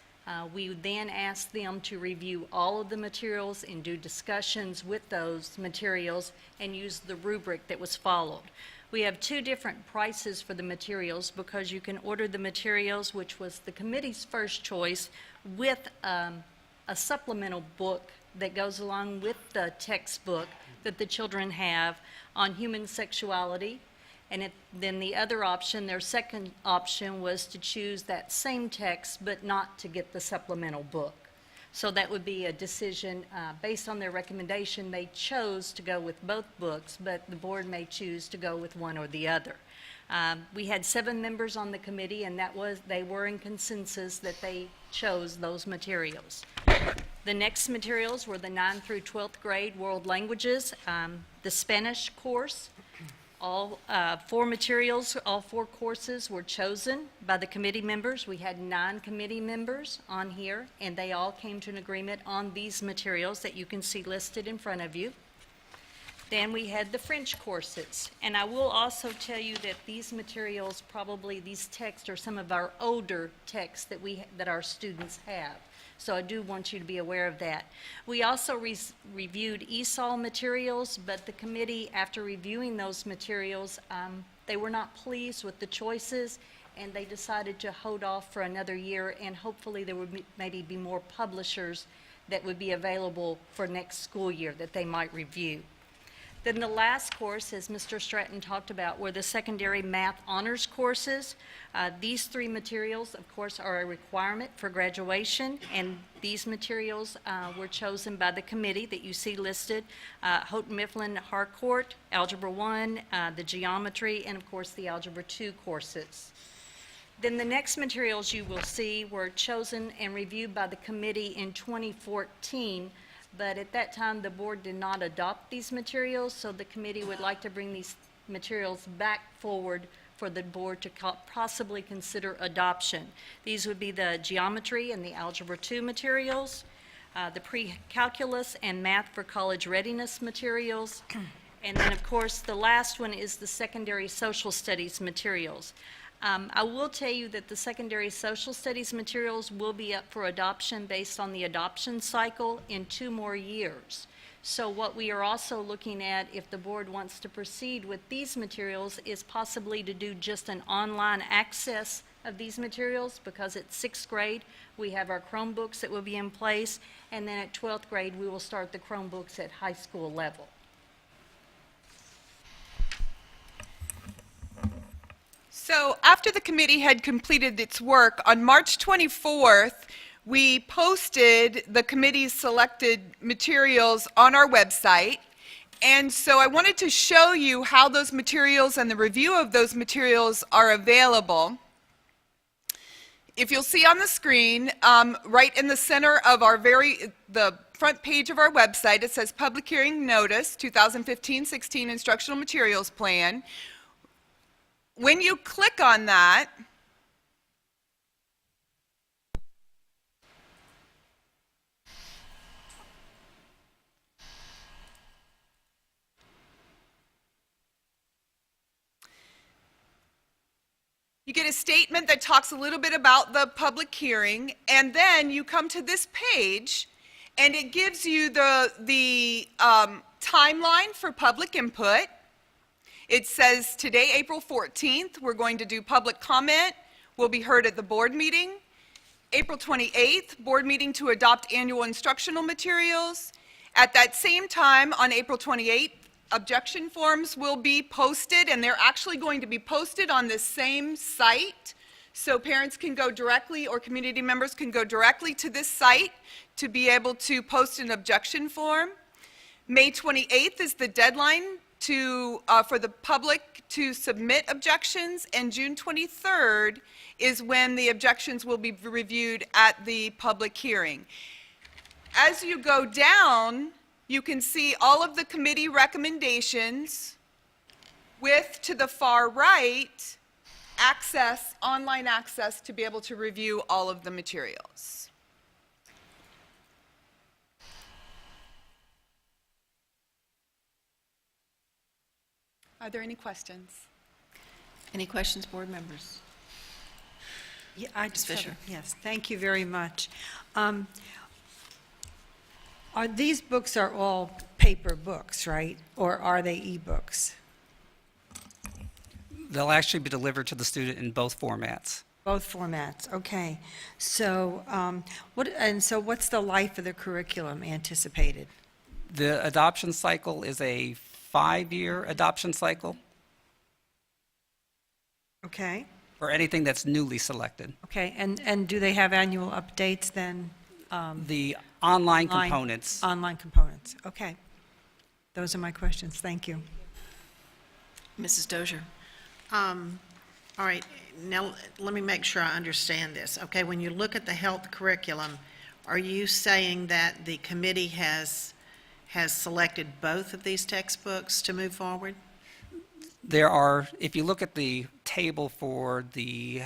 We then asked them to review all of the materials and do discussions with those materials and use the rubric that was followed. We have two different prices for the materials because you can order the materials, which was the committee's first choice, with a supplemental book that goes along with the textbook that the children have on human sexuality. And then the other option, their second option, was to choose that same text but not to get the supplemental book. So that would be a decision based on their recommendation. They chose to go with both books, but the board may choose to go with one or the other. We had 7 members on the committee, and they were in consensus that they chose those materials. The next materials were the 9 through 12th grade world languages, the Spanish course. All 4 materials, all 4 courses were chosen by the committee members. We had 9 committee members on here, and they all came to an agreement on these materials that you can see listed in front of you. Then we had the French courses, and I will also tell you that these materials, probably these texts, are some of our older texts that our students have. So I do want you to be aware of that. We also reviewed ESOL materials, but the committee, after reviewing those materials, they were not pleased with the choices, and they decided to hold off for another year, and hopefully there would maybe be more publishers that would be available for next school year that they might review. Then the last course, as Mr. Stratton talked about, were the secondary math honors courses. These 3 materials, of course, are a requirement for graduation, and these materials were chosen by the committee that you see listed: Houghton Mifflin Harcourt, Algebra 1, the geometry, and of course the Algebra 2 courses. Then the next materials you will see were chosen and reviewed by the committee in 2014, but at that time the board did not adopt these materials, so the committee would like to bring these materials back forward for the board to possibly consider adoption. These would be the geometry and the Algebra 2 materials, the pre-calculus and math for college readiness materials, and then of course the last one is the secondary social studies materials. I will tell you that the secondary social studies materials will be up for adoption based on the adoption cycle in 2 more years. So what we are also looking at, if the board wants to proceed with these materials, is possibly to do just an online access of these materials, because at 6th grade we have our Chromebooks that will be in place, and then at 12th grade we will start the Chromebooks at high school level. So after the committee had completed its work, on March 24th, we posted the committee's selected materials on our website. And so I wanted to show you how those materials and the review of those materials are available. If you'll see on the screen, right in the center of the front page of our website, it says Public Hearing Notice 2015-16 Instructional Materials Plan. When you click on that, you get a statement that talks a little bit about the public hearing, and then you come to this page, and it gives you the timeline for public input. It says today, April 14th, we're going to do public comment, will be heard at the board meeting. April 28th, board meeting to adopt annual instructional materials. At that same time, on April 28th, objection forms will be posted, and they're actually going to be posted on this same site. So parents can go directly, or community members can go directly to this site to be able to post an objection form. May 28th is the deadline for the public to submit objections, and June 23rd is when the objections will be reviewed at the public hearing. As you go down, you can see all of the committee recommendations with, to the far right, online access to be able to review all of the materials. Are there any questions? Any questions, board members? Yeah, I just have- Fisher. Yes, thank you very much. These books are all paper books, right? Or are they e-books? They'll actually be delivered to the student in both formats. Both formats, okay. So, what's the life of the curriculum anticipated? The adoption cycle is a 5-year adoption cycle Okay, for anything that's newly selected. okay, and do they have annual updates then? The online components. Online components, okay. Those are my questions, thank you. Mrs. Dozier? All right, now let me make sure I understand this. Okay, when you look at the health curriculum, are you saying that the committee has selected both of these textbooks to move forward? There are, if you look at the table for the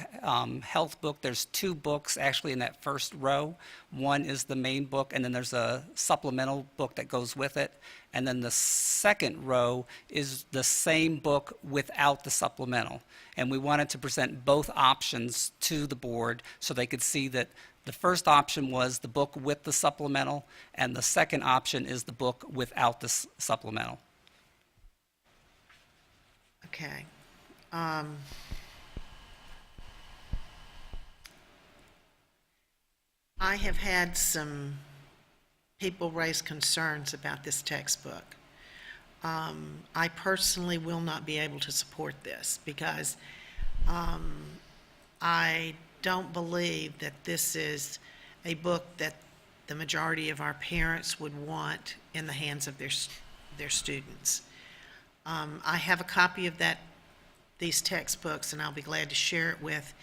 health book, there's 2 books actually in that first row. One is the main book, and then there's a supplemental book that goes with it. And then the second row is the same book without the supplemental. And we wanted to present both options to the board so they could see that the first option was the book with the supplemental, and the second option is the book without the supplemental. Okay. I have had some people raise concerns about this textbook. I personally will not be able to support this because I don't believe that this is a book that the majority of our parents would want in the hands of their students. I have a copy of these textbooks, and I'll be glad to share it with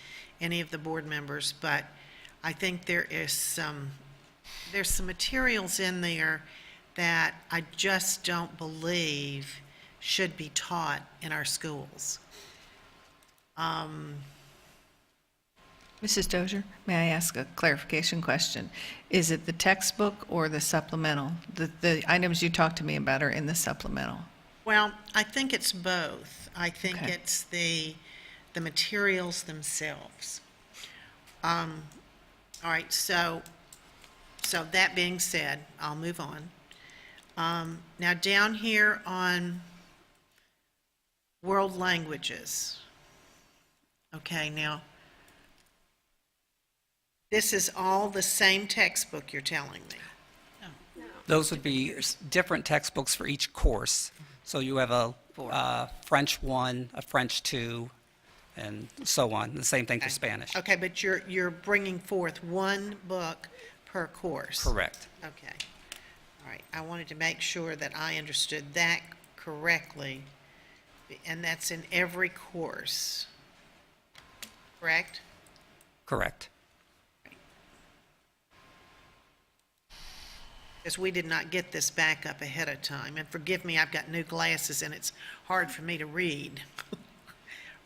any of the board members, but I think there's some materials in there that I just don't believe should be taught in our schools. Mrs. Dozier, may I ask a clarification question? Is it the textbook or the supplemental? The items you talked to me about are in the supplemental. Well, I think it's both. I think Okay. it's the materials themselves. All right, so that being said, I'll move on. Now, down here on world languages, okay, now, this is all the same textbook you're telling me? Those would be different textbooks for each course. So you have a French 1, a French 2, and so on. The same thing for Spanish. Okay, but you're bringing forth one book per course? Correct. Okay. All right, I wanted to make sure that I understood that correctly, and that's in every course, correct? Correct. Because we did not get this back up ahead of time, and forgive me, I've got new glasses and it's hard for me to read.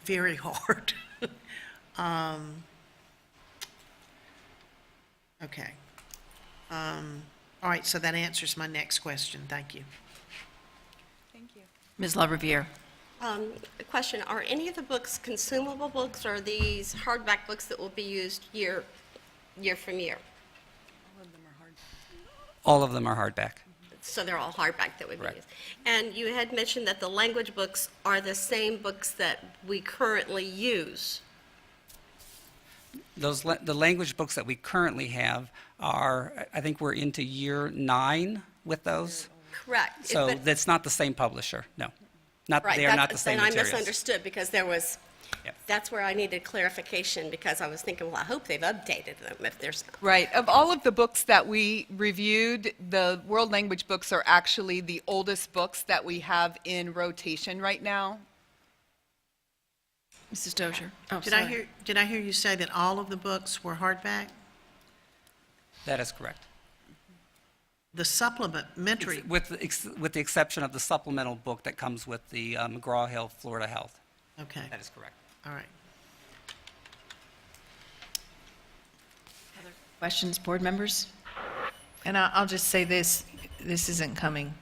Very hard. Okay. All right, so that answers my next question. Thank you. Thank you. Ms. LaRiviere. A question, are any of the books consumable books, or are these hardback books that will be used year from year? All of them are hardback. So they're all hardback that would be Correct. used. And you had mentioned that the language books are the same books that we currently use. The language books that we currently have are, I think we're into year 9 with those. Correct. So But- that's not the same publisher, no. Not, Right, they are not the same and I materials. misunderstood, because there was, Yep. that's where I needed clarification, because I was thinking, well, I hope they've updated them if there's. Right. Of all of the books that we reviewed, the world language books are actually the oldest books that we have in rotation right now. Mrs. Dozier. Oh, Did I sorry. hear you say that all of the books were hardback? That is correct. The supplementary, With the exception of the supplemental book that comes with the McGraw-Hill Florida Health. okay, That is correct. all right. Questions, board members? And I'll just say this isn't coming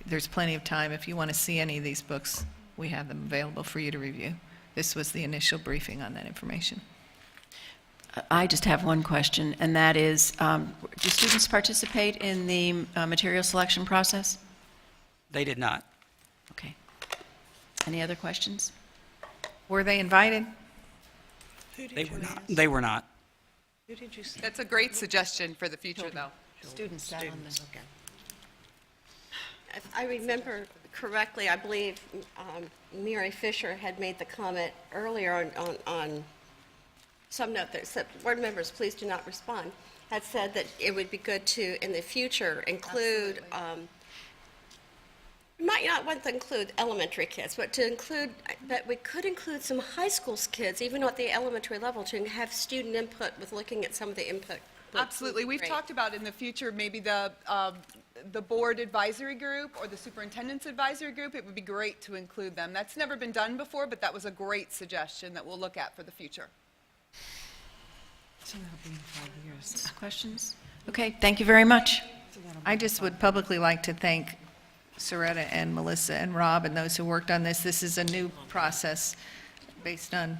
there's plenty of time. If you want to see any of these books, we have them available for you to review. This was the initial briefing on that information. I just have one question, and that is, do students participate in the material selection process? They did not. Okay. Any other questions? Were they invited? They were not. They were not. Who did you say? That's a great suggestion for the future, though. Students sat on this. Okay. If I remember correctly, I believe Mary Fisher had made the comment earlier on some note that said, board members, please do not respond, had said that it would be good to, in the future, include, might not want to include elementary kids, but to include, that we could include some high school kids, even at the elementary level, to have student input with looking at some of the input. books. Absolutely. We've Great. talked about in the future, maybe the board advisory group or the superintendent's advisory group. It would be great to include them. That's never been done before, but that was a great suggestion that we'll look at for the future. Questions? Okay, thank you very much. I just would publicly like to thank Soretta and Melissa and Rob and those who worked on this. This is a new process based on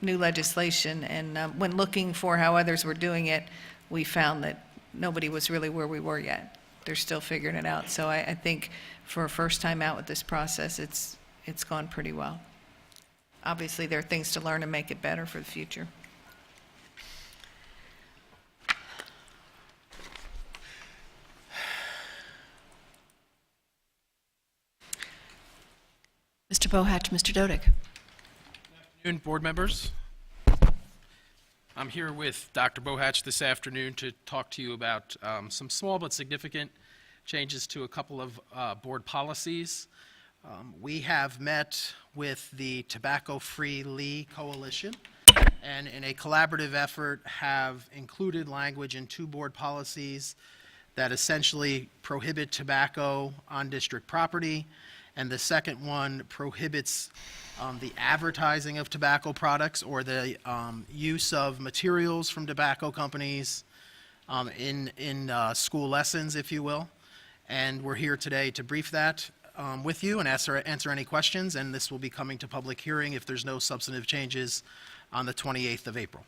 new legislation, and when looking for how others were doing it, we found that nobody was really where we were yet. They're still figuring it out. So I think for a first time out with this process, it's gone pretty well. Obviously, there are things to learn and make it better for the future. Mr. Bohatch, Mr. Dodick. Afternoon, board members. I'm here with Dr. Bohatch this afternoon to talk to you about some small but significant changes to a couple of board policies. We have met with the Tobacco-Free Lee Coalition, and in a collaborative effort have included language in 2 board policies that essentially prohibit tobacco on district property, and the second one prohibits the advertising of tobacco products or the use of materials from tobacco companies in school lessons, if you will. And we're here today to brief that with you and answer any questions, and this will be coming to public hearing if there's no substantive changes on the 28th of April.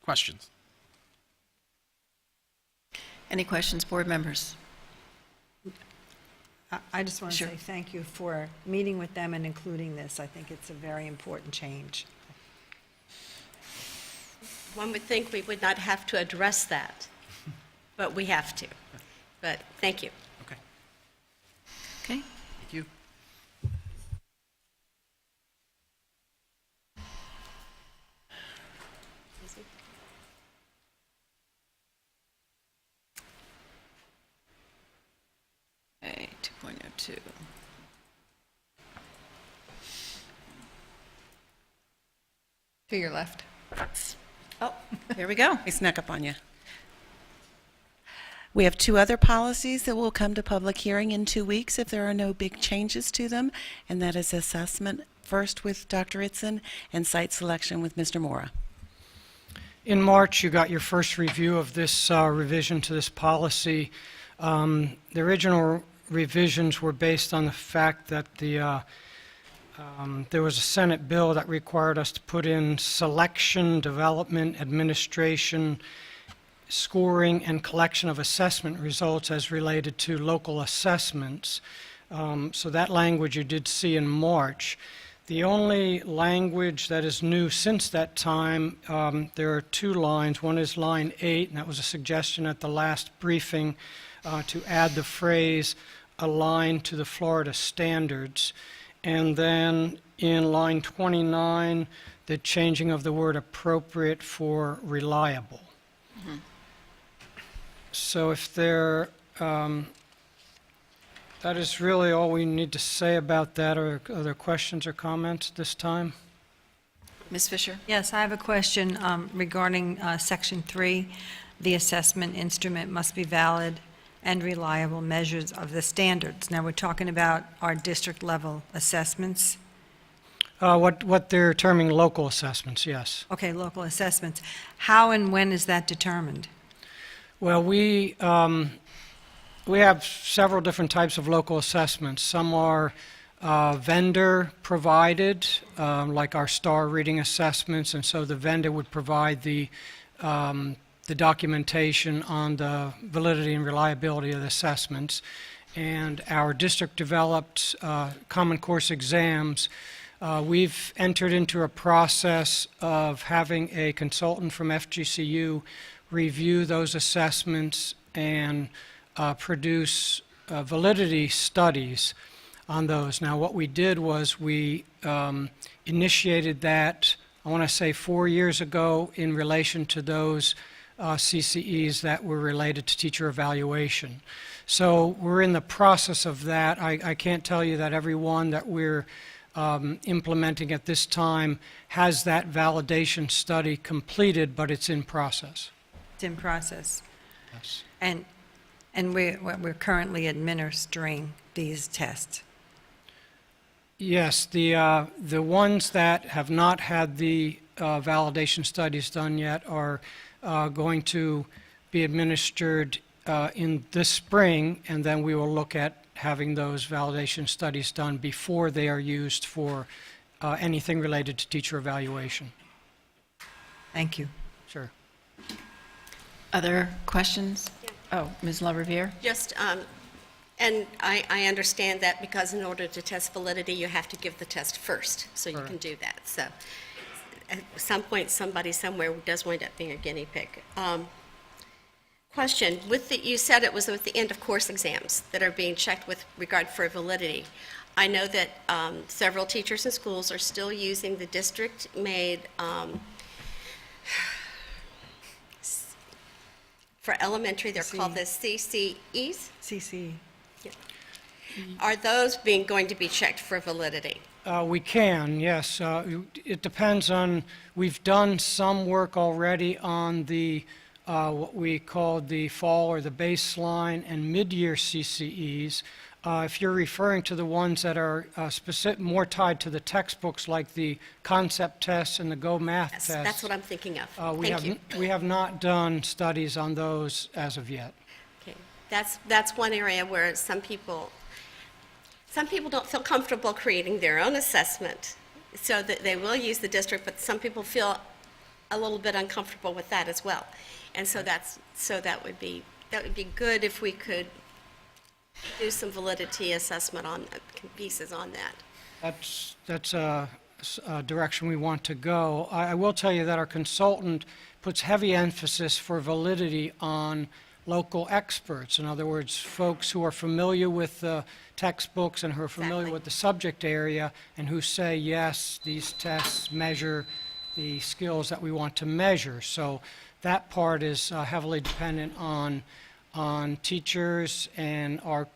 Questions? Any questions, board members? I just want to Sure. say thank you for meeting with them and including this. I think it's a very important change. One would think we would not have to address that, but we have to. But thank you. Okay. Okay. Thank you. Okay, 2.02. To your left. Oh, here we go. I snuck up on you. We have 2 other policies that will come to public hearing in 2 weeks if there are no big changes to them, and that is assessment first with Dr. Itzen and site selection with Mr. Mora. In March, you got your first review of this revision to this policy. The original revisions were based on the fact that there was a Senate bill that required us to put in selection, development, administration, scoring, and collection of assessment results as related to local assessments. So that language you did see in March. The only language that is new since that time, there are 2 lines. One is line 8, and that was a suggestion at the last briefing to add the phrase aligned to the Florida standards. And then in line 29, the changing of the word appropriate for reliable. Mm-hmm. So if there, that is really all we need to say about that. Are there questions or comments at this time? Ms. Fisher? Yes, I have a question regarding Section 3. The assessment instrument must be valid and reliable measures of the standards. Now, we're talking about our district-level assessments. What they're terming local assessments, yes. Okay, local assessments. How and when is that determined? Well, we have several different types of local assessments. Some are vendor-provided, like our star reading assessments, and so the vendor would provide the documentation on the validity and reliability of the assessments. And our district-developed Common Course exams, we've entered into a process of having a consultant from FGCU review those assessments and produce validity studies on those. Now, what we did was we initiated that, I want to say 4 years ago, in relation to those CCEs that were related to teacher evaluation. So we're in the process of that. I can't tell you that every one that we're implementing at this time has that validation study completed, but it's in process. It's in process. Yes. And we're currently administering these tests. Yes, the ones that have not had the validation studies done yet are going to be administered in this spring, and then we will look at having those validation studies done before they are used for anything related to teacher evaluation. Thank you. Sure. Other questions? Oh, Ms. LaRiviere? Just, and I understand that because in order to test validity, you have to give the test first, so you can do that. So at some point, somebody somewhere does wind up being a guinea pig. Question, you said it was with the end of course exams that are being checked with regard for validity. I know that several teachers and schools are still using the district-made, for elementary, they're called the CCEs. CC. Are those going to be checked for validity? We can, yes. It depends on, we've done some work already on the, what we call the fall or the baseline and mid-year CCEs. If you're referring to the ones that are more tied to the textbooks, like the concept tests and the Go Math Yes, tests. that's what I'm thinking of. We Thank you. we have not done studies on those as of yet. Okay. That's one area where some people don't feel comfortable creating their own assessment, so that they will use the district, but some people feel a little bit uncomfortable with that as well. And so that would be good if we could do some validity assessment on pieces on that. That's a direction we want to go. I will tell you that our consultant puts heavy emphasis for validity on local experts. In other words, folks who are familiar with the textbooks and who are familiar with the subject area and who say, yes, these tests measure the skills that we want to measure. So that part is heavily dependent on teachers and our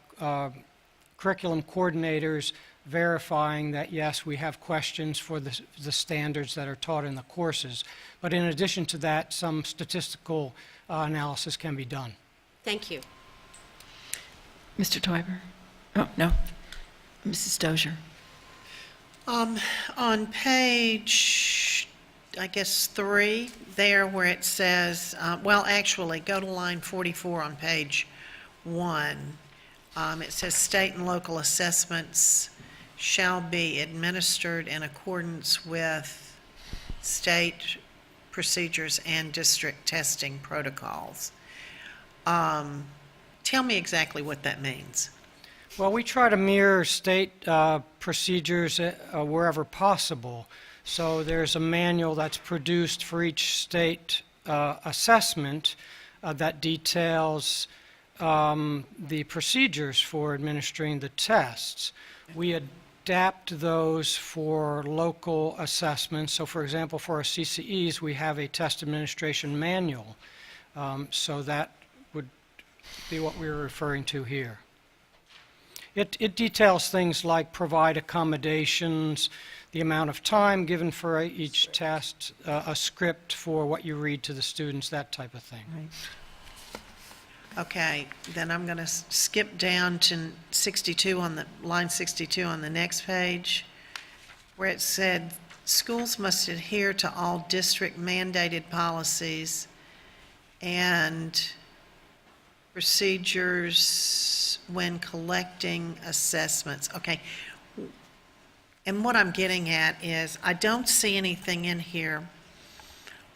curriculum coordinators verifying that, yes, we have questions for the standards that are taught in the courses. But in addition to that, some statistical analysis can be done. Thank you. Mr. Twyber? Oh, no. Mrs. Dozier? On page, I guess, 3, there where it says, well, actually, go to line 44 on page 1. It says state and local assessments shall be administered in accordance with state procedures and district testing protocols. Tell me exactly what that means. Well, we try to mirror state procedures wherever possible. So there's a manual that's produced for each state assessment that details the procedures for administering the tests. We adapt those for local assessments. So, for example, for our CCEs, we have a test administration manual. So that would be what we were referring to here. It details things like provide accommodations, the amount of time given for each test, a script for what you read to the students, that type of thing. Right. Okay, then I'm going to skip down to 62 on the, line 62 on the next page, where it said, schools must adhere to all district mandated policies and procedures when collecting assessments. Okay, and what I'm getting at is, I don't see anything in here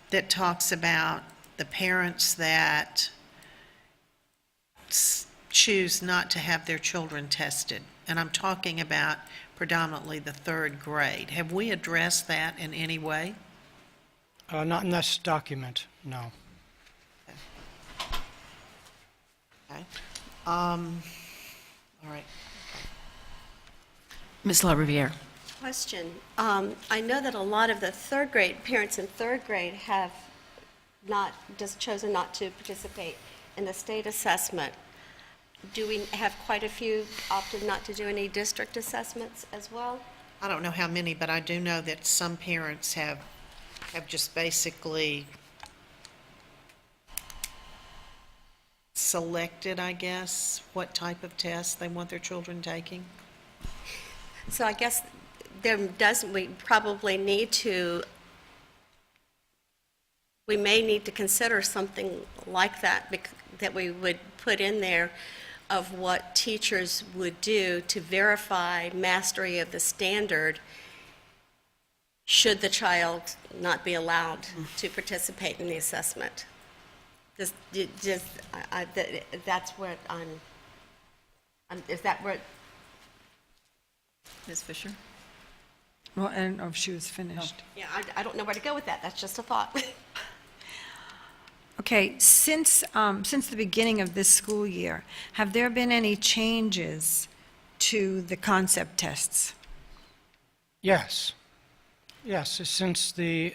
that talks about the parents that choose not to have their children tested. And I'm talking about predominantly the 3rd grade. Have we addressed that in any way? Not in this document, no. Okay. All right. Ms. LaRiviere? Question. I know that a lot of the 3rd grade, parents in 3rd grade have just chosen not to participate in the state assessment. Do we have quite a few opted not to do any district assessments as well? I don't know how many, but I do know that some parents have just basically selected, I guess, what type of test they want their children taking. So I guess we probably need to, we may need to consider something like that, that we would put in there of what teachers would do to verify mastery of the standard should the child not be allowed to participate in the assessment. That's what is that what? Ms. Fisher? Well, I don't know if she was finished. Yeah, I don't know where to go with that. That's just a thought. Okay, since the beginning of this school year, have there been any changes to the concept tests? Yes. Yes, since the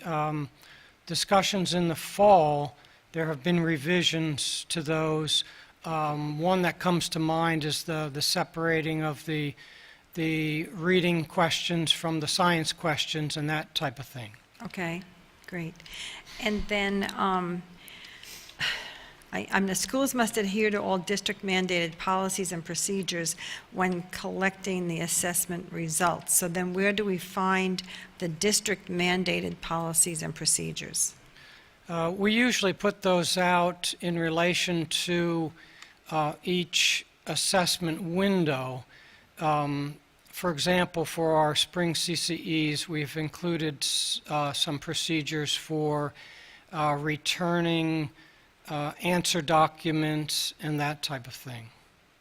discussions in the fall, there have been revisions to those. One that comes to mind is the separating of the reading questions from the science questions and that type of thing. Okay, great. And then, the schools must adhere to all district-mandated policies and procedures when collecting the assessment results. So then where do we find the district-mandated policies and procedures? We usually put those out in relation to each assessment window. For example, for our spring CCEs, we've included some procedures for returning answer documents and that type of thing.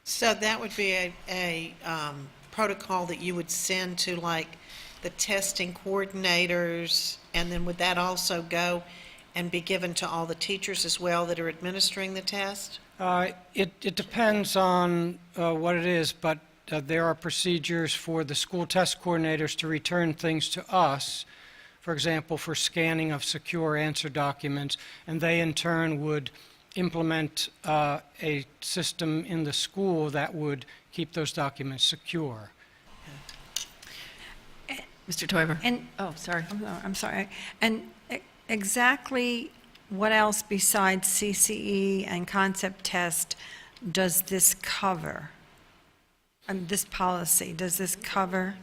So that would be a protocol that you would send to, like, the testing coordinators, and then would that also go and be given to all the teachers as well that are administering the test? It depends on what it is, but there are procedures for the school test coordinators to return things to us, for example, for scanning of secure answer documents, and they in turn would implement a system in the school that would keep those documents secure. Mr. Teuber? And, Oh, sorry. I'm sorry. And exactly what else besides CCE and concept test does this cover? This policy, does this cover?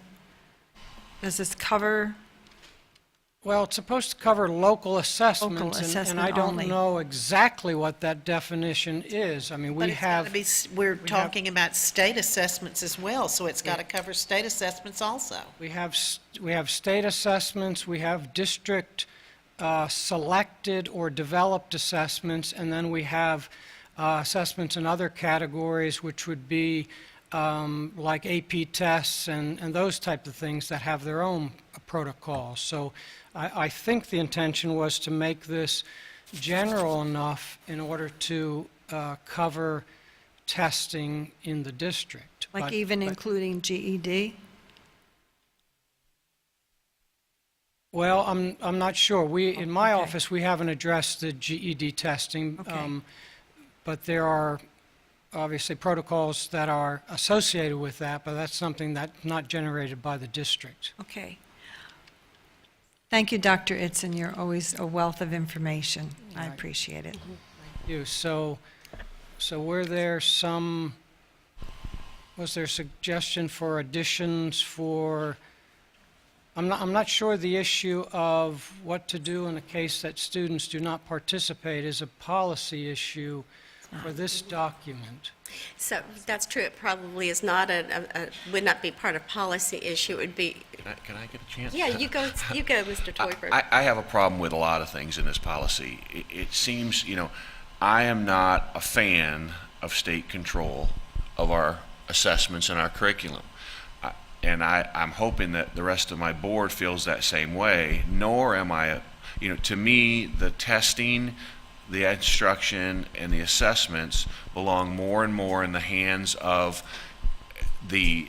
Well, it's supposed to cover local assessments, Local and assessment I don't only. know exactly what that definition is. I mean, we But it's gotta have... be, we're talking about state assessments as well, so it's got to cover state assessments also. We have state assessments, we have district selected or developed assessments, and then we have assessments in other categories, which would be like AP tests and those type of things that have their own protocols. So I think the intention was to make this general enough in order to cover testing in the district. Like But- even but- including GED? Well, I'm not sure. In my okay. office, we haven't addressed the GED testing. Okay. But there are obviously protocols that are associated with that, but that's something that's not generated by the district. Okay. Thank you, Dr. Itzen. You're always a wealth of information. I Right. appreciate it. You, so was there suggestion for additions for, I'm not sure the issue of what to do in the case that students do not participate is a policy issue for this document. So that's true. It probably is not would not be part of policy issue. It would be, Can I get a chance? yeah, you go, Mr. Toiber. I have a problem with a lot of things in this policy. It seems, I am not a fan of state control of our assessments and our curriculum. And I'm hoping that the rest of my board feels that same way, nor am I, to me, the testing, the instruction, and the assessments belong more and more in the hands of the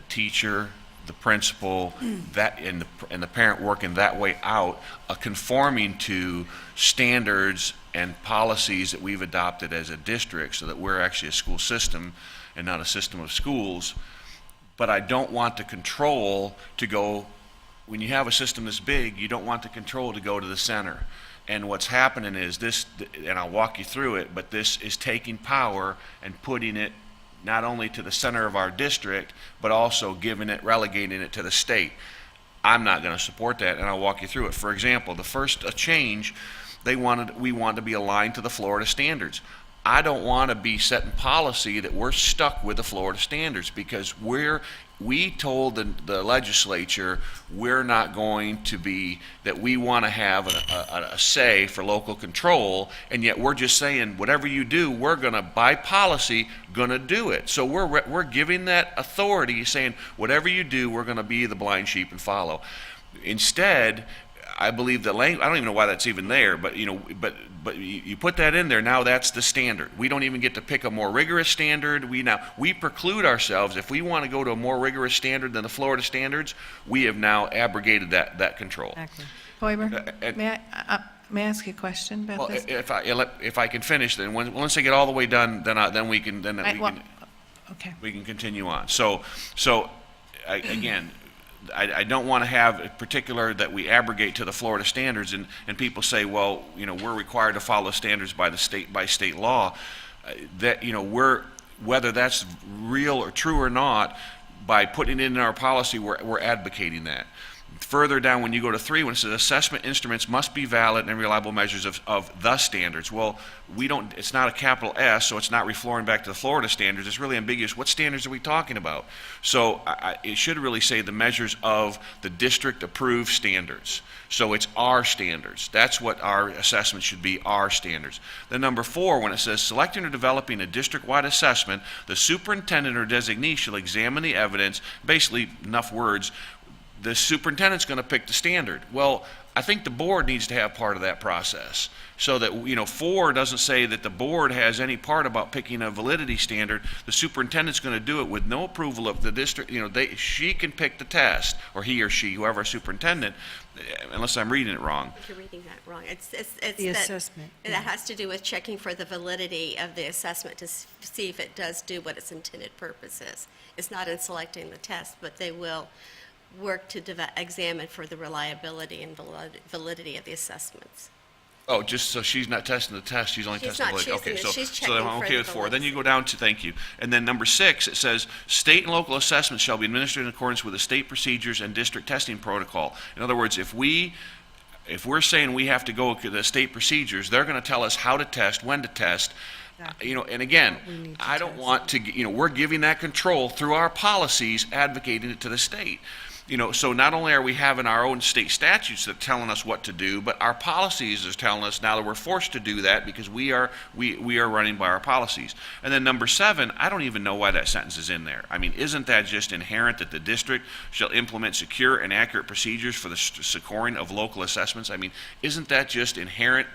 teacher, the principal, that and the parent working that way out, conforming to standards and policies that we've adopted as a district, so that we're actually a school system and not a system of schools. But I don't want the control to go, when you have a system this big, you don't want the control to go to the center. And what's happening is this, and I'll walk you through it, but this is taking power and putting it not only to the center of our district, but also relegating it to the state. I'm not going to support that, and I'll walk you through it. For example, the first change, we wanted to be aligned to the Florida standards. I don't want to be setting policy that we're stuck with the Florida standards, because we told the legislature we're not going to be, that we want to have a say for local control, and yet we're just saying whatever you do, we're going to, by policy, going to do it. So we're giving that authority, saying whatever you do, we're going to be the blind sheep and follow. Instead, I believe that I don't even know why that's even there, but, but you put that in there, now that's the standard. We don't even get to pick a more rigorous standard. We preclude ourselves, if we want to go to a more rigorous standard than the Florida standards, we have now abrogated that control. Exactly. Hoiber, and- may I ask you a question about Well, this? if I can finish, then once I get all the way done, then we can, Okay. we can continue on. Again, I don't want to have a particular that we abrogate to the Florida standards, and people say, well, we're required to follow standards by state law. Whether that's real or true or not, by putting it in our policy, we're advocating that. Further down, when you go to 3, when it says assessment instruments must be valid and reliable measures of the standards. Well, it's not a capital S, so it's not referring back to the Florida standards. It's really ambiguous. What standards are we talking about? So it should really say the measures of the district approved standards. So it's our standards. That's what our assessment should be, our standards. Then number 4, when it says selecting or developing a district-wide assessment, the superintendent or designee shall examine the evidence, basically enough words, the superintendent's going to pick the standard. Well, I think the board needs to have part of that process, so that 4 doesn't say that the board has any part about picking a validity standard. The superintendent's going to do it with no approval of the district. She can pick the test, or he or she, whoever superintendent, unless I'm reading it wrong. You're reading that wrong. It's The assessment. That has to do with checking for the validity of the assessment to see if it does do what its intended purpose is. It's not in selecting the test, but they will work to examine for the reliability and validity of the assessments. Oh, just so she's not testing the test, she's only She's testing not validity. Okay, choosing it, she's so checking I'm for okay the with 4. Then you validity. go down to, thank you. And then number 6, it says, state and local assessments shall be administered in accordance with the state procedures and district testing protocol. In other words, if we're saying we have to go to the state procedures, they're going to tell us how to test, when to test. And again, I don't want to, we're giving that control through our policies, advocating it to the state. So not only are we having our own state statutes that are telling us what to do, but our policies is telling us now that we're forced to do that because we are running by our policies. And then number 7, I don't even know why that sentence is in there. I mean, isn't that just inherent that the district shall implement secure and accurate procedures for the scoring of local assessments? I mean, isn't that just inherent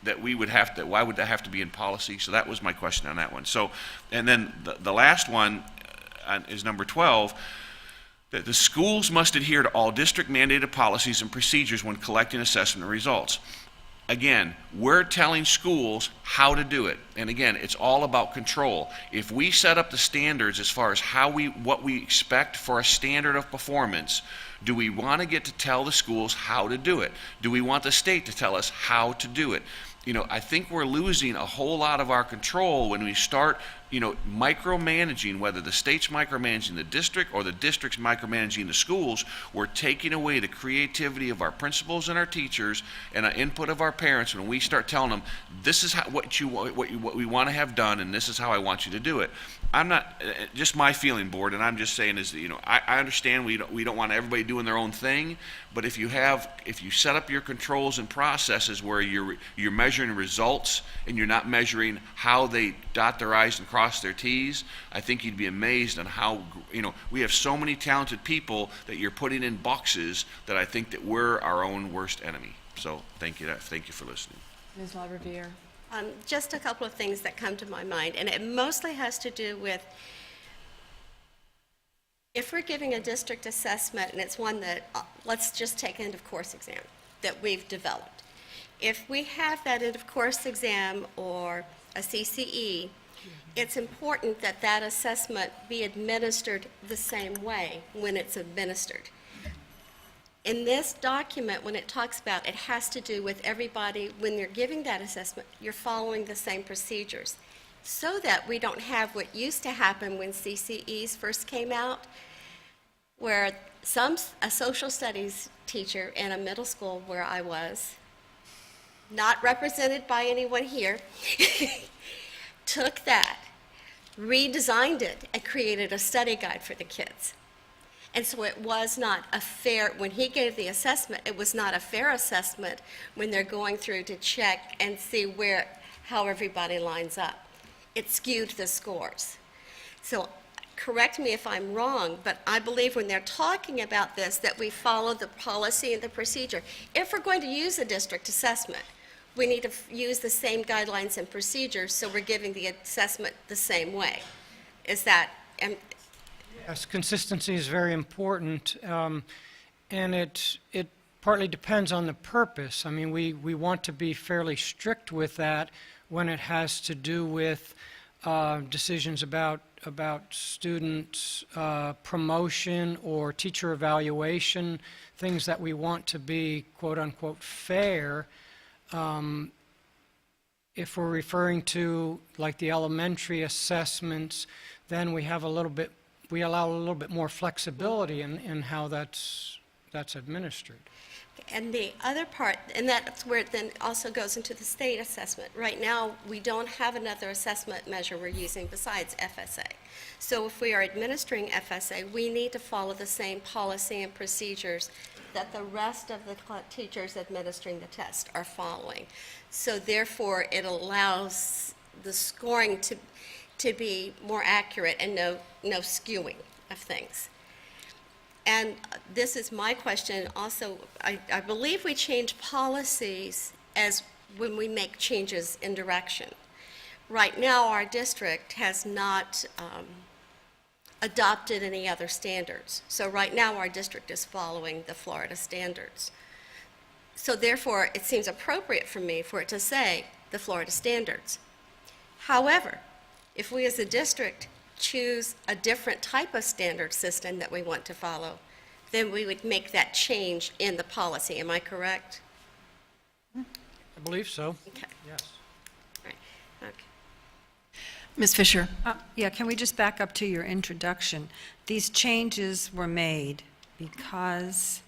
that we would have to, why would that have to be in policy? So that was my question on that one. So, and then the last one is number 12, that the schools must adhere to all district mandated policies and procedures when collecting assessment results. Again, we're telling schools how to do it. And again, it's all about control. If we set up the standards as far as what we expect for a standard of performance, do we want to get to tell the schools how to do it? Do we want the state to tell us how to do it? I think we're losing a whole lot of our control when we start micromanaging, whether the state's micromanaging the district or the district's micromanaging the schools. We're taking away the creativity of our principals and our teachers and our input of our parents when we start telling them, this is what we want to have done, and this is how I want you to do it. I'm not, just my feeling, board, and I'm just saying is, I understand we don't want everybody doing their own thing, but if you set up your controls and processes where you're measuring results and you're not measuring how they dot their I's and cross their T's, I think you'd be amazed on how, we have so many talented people that you're putting in boxes that I think that we're our own worst enemy. So thank you for listening. Ms. LaRiviere. Just a couple of things that come to my mind, and it mostly has to do with if we're giving a district assessment, and it's one that, let's just take end of course exam that we've developed. If we have that end of course exam or a CCE, it's important that that assessment be administered the same way when it's administered. In this document, when it talks about it has to do with everybody, when you're giving that assessment, you're following the same procedures, so that we don't have what used to happen when CCEs first came out, where a social studies teacher in a middle school where I was, not represented by anyone here, took that, redesigned it, and created a study guide for the kids. And so it was not a fair, when he gave the assessment, it was not a fair assessment when they're going through to check and see how everybody lines up. It skewed the scores. So correct me if I'm wrong, but I believe when they're talking about this, that we follow the policy and the procedure. If we're going to use a district assessment, we need to use the same guidelines and procedures, so we're giving the assessment the same way. Is that, Yes, consistency is very important, and it partly depends on the purpose. I mean, we want to be fairly strict with that when it has to do with decisions about student promotion or teacher evaluation, things that we want to be quote-unquote fair. If we're referring to like the elementary assessments, then we allow a little bit more flexibility in how that's administered. and the other part, and that's where it then also goes into the state assessment. Right now, we don't have another assessment measure we're using besides FSA. So if we are administering FSA, we need to follow the same policy and procedures that the rest of the teachers administering the test are following. So therefore, it allows the scoring to be more accurate and no skewing of things. And this is my question also. I believe we change policies as when we make changes in direction. Right now, our district has not adopted any other standards. So right now, our district is following the Florida standards. So therefore, it seems appropriate for me for it to say the Florida standards. However, if we as a district choose a different type of standard system that we want to follow, then we would make that change in the policy. Am I correct? I believe so. Okay. Yes. Right. Okay. Ms. Fisher? Yeah, can we just back up to your introduction? These changes were made because,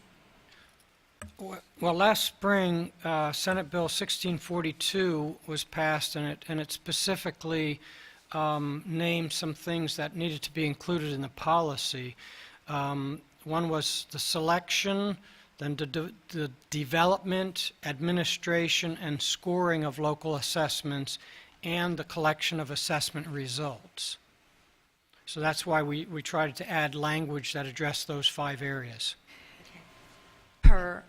Well, last spring, Senate Bill 1642 was passed, and it specifically named some things that needed to be included in the policy. One was the selection, then the development, administration, and scoring of local assessments, and the collection of assessment results. So that's why we tried to add language that addressed those 5 areas. per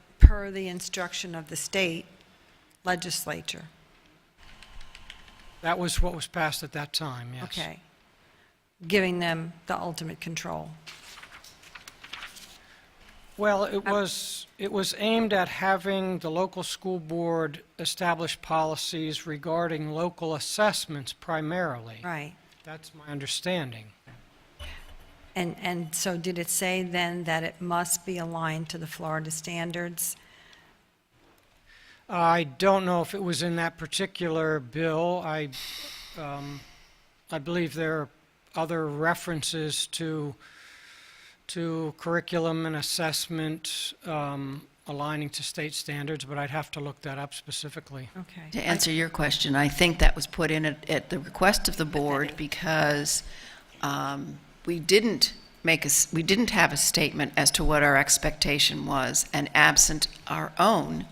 the instruction of the state legislature. That was what was passed at that time, yes. Okay. Giving them the ultimate control. Well, it was aimed at having the local school board establish policies regarding local assessments primarily. Right. That's my understanding. And so did it say then that it must be aligned to the Florida standards? I don't know if it was in that particular bill. I believe there are other references to curriculum and assessment aligning to state standards, but I'd have to look that up specifically. Okay. To answer your question, I think that was put in at the request of the board because we didn't have a statement as to what our expectation was, and absent our own,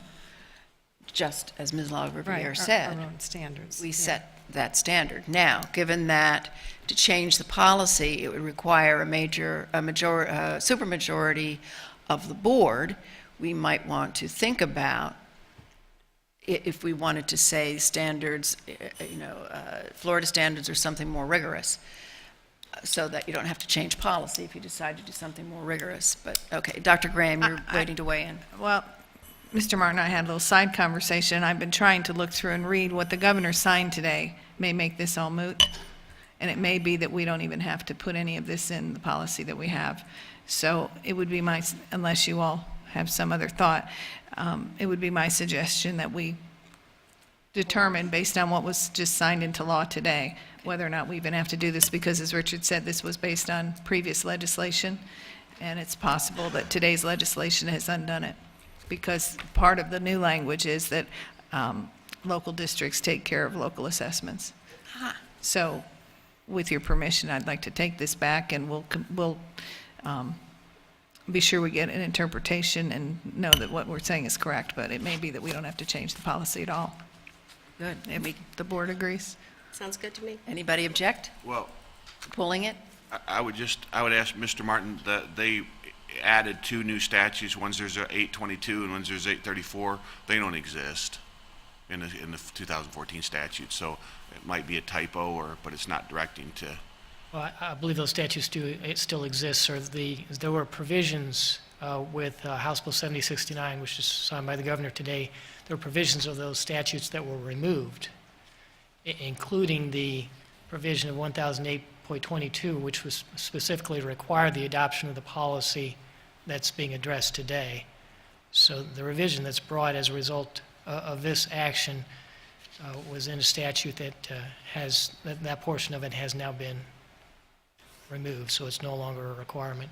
just as Ms. LaRiviere said, Our own standards. we yeah. set that standard. Now, given that to change the policy, it would require a supermajority of the board, we might want to think about if we wanted to say standards, Florida standards or something more rigorous, so that you don't have to change policy if you decide to do something more rigorous. But, okay, Dr. Graham, you're waiting to weigh in. Well, Mr. Martin and I had a little side conversation. I've been trying to look through and read what the governor signed today. May make this all moot, and it may be that we don't even have to put any of this in the policy that we have. So it would be unless you all have some other thought, it would be my suggestion that we determine, based on what was just signed into law today, whether or not we even have to do this, because as Richard said, this was based on previous legislation, and it's possible that today's legislation has undone it, because part of the new language is that local districts take care of local assessments. So, with your permission, I'd like to take this back, and we'll be sure we get an interpretation and know that what we're saying is correct, but it may be that we don't have to change the policy at all. Good. If the board agrees. Sounds good to me. Anybody object? Well, Pulling it? I would ask Mr. Martin that they added 2 new statutes. One's there's a 822 and one's there's 834. They don't exist in the 2014 statute, so it might be a typo, but it's not directing to. Well, I believe those statutes still exist, sir. There were provisions with House Bill 7069, which is signed by the governor today. There were provisions of those statutes that were removed, including the provision of 1008.22, which was specifically required the adoption of the policy that's being addressed today. So the revision that's brought as a result of this action was in a statute that that portion of it has now been removed, so it's no longer a requirement.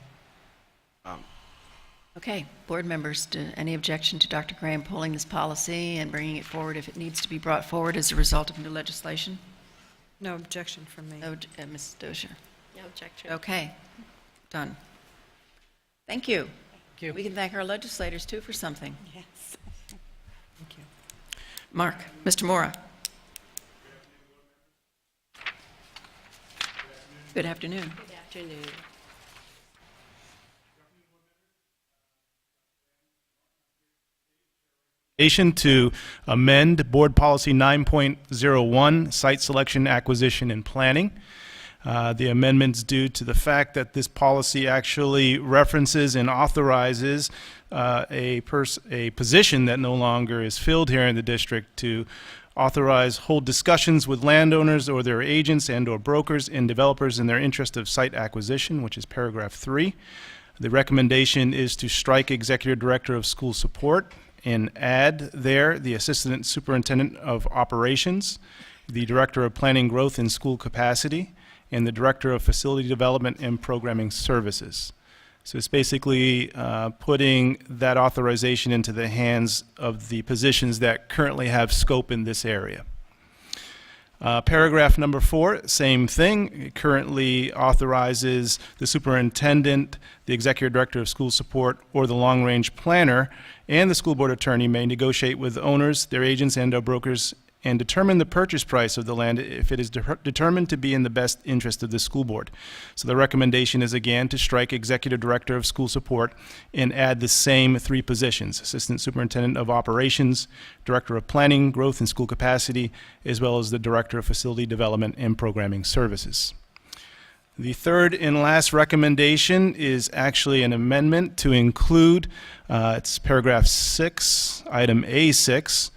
Okay, board members, any objection to Dr. Graham pulling this policy and bringing it forward if it needs to be brought forward as a result of new legislation? No objection from me. No, Ms. Dozier? No objection. Okay, done. Thank you. Thank you. We can thank our legislators, too, for something. Yes. Thank you. Mark, Mr. Mora. Good afternoon. Good afternoon. To amend Board Policy 9.01, Site Selection, Acquisition, and Planning. The amendment's due to the fact that this policy actually references and authorizes a position that no longer is filled here in the district to hold discussions with landowners or their agents and/or brokers and developers in their interest of site acquisition, which is paragraph 3. The recommendation is to strike Executive Director of School Support and add there the Assistant Superintendent of Operations, the Director of Planning, Growth, and School Capacity, and the Director of Facility Development and Programming Services. So it's basically putting that authorization into the hands of the positions that currently have scope in this area. Paragraph number 4, same thing. It currently authorizes the superintendent, the executive director of school support, or the long-range planner, and the school board attorney may negotiate with owners, their agents, and/or brokers, and determine the purchase price of the land if it is determined to be in the best interest of the school board. So the recommendation is again to strike executive director of school support and add the same 3 positions: assistant superintendent of operations, director of planning, growth, and school capacity, as well as the director of facility development and programming services. The third and last recommendation is actually an amendment to include, it's paragraph 6, item A6,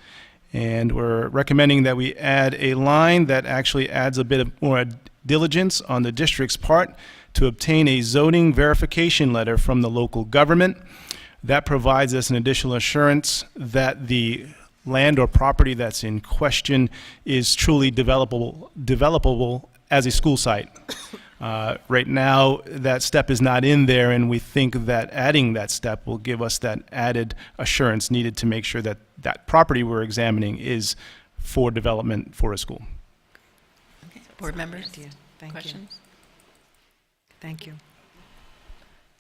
and we're recommending that we add a line that actually adds a bit of more diligence on the district's part to obtain a zoning verification letter from the local government. That provides us an additional assurance that the land or property that's in question is truly developable as a school site. Right now, that step is not in there, and we think that adding that step will give us that added assurance needed to make sure that that property we're examining is for development for a school. Okay. Board members, Thank questions? you. Thank you.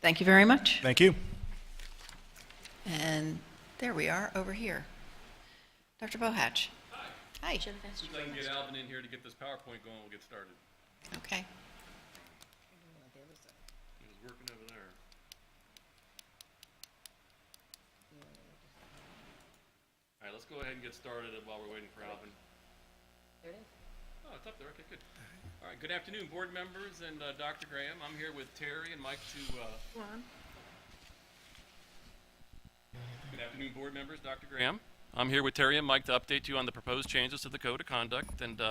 Thank you very much. Thank you. And there we are over here. Dr. Bohatch. Hi. Since I can get Alvin in here to get this PowerPoint going, we'll get started. Okay. He was working over there. All right, let's go ahead and get started while we're waiting for Alvin. There it is. Oh, it's up there. Okay, good. All right, good afternoon, board members and Dr. Graham. I'm here with Terry and Mike Good afternoon, board members, Dr. Graham. I'm here with Terry and Mike to update you on the proposed changes to the Code of Conduct. And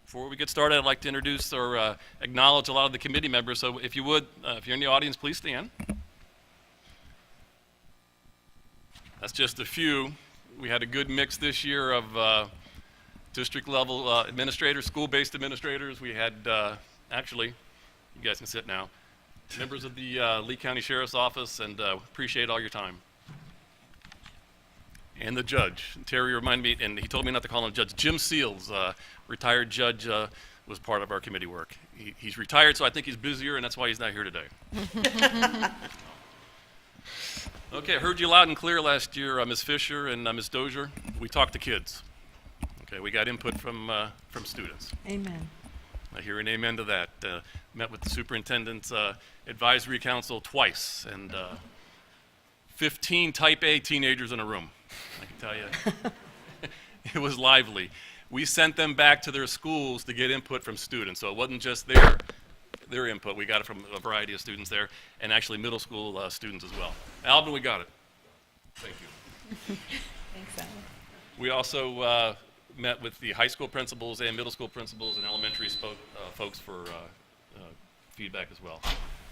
before we get started, I'd like to introduce or acknowledge a lot of the committee members. So if you would, if you're in the audience, please stand. That's just a few. We had a good mix this year of district-level administrators, school-based administrators. We had, actually, you guys can sit now, members of the Lee County Sheriff's Office, and appreciate all your time. And the judge. Terry reminded me, and he told me not to call him Judge. Jim Seals, retired judge, was part of our committee work. He's retired, so I think he's busier, and that's why he's not here today. Okay, I heard you loud and clear last year, Ms. Fisher and Ms. Dozier. We talked to kids. Okay, we got input from students. Amen. I hear an amen to that. Met with the superintendent's advisory council twice, and 15 type A teenagers in a room. I can tell you, it was lively. We sent them back to their schools to get input from students, so it wasn't just their input. We got it from a variety of students there, and actually middle school students as well. Alvin, we got it. Thank you. Thanks, Alan. We also met with the high school principals and middle school principals and elementary folks for feedback as well.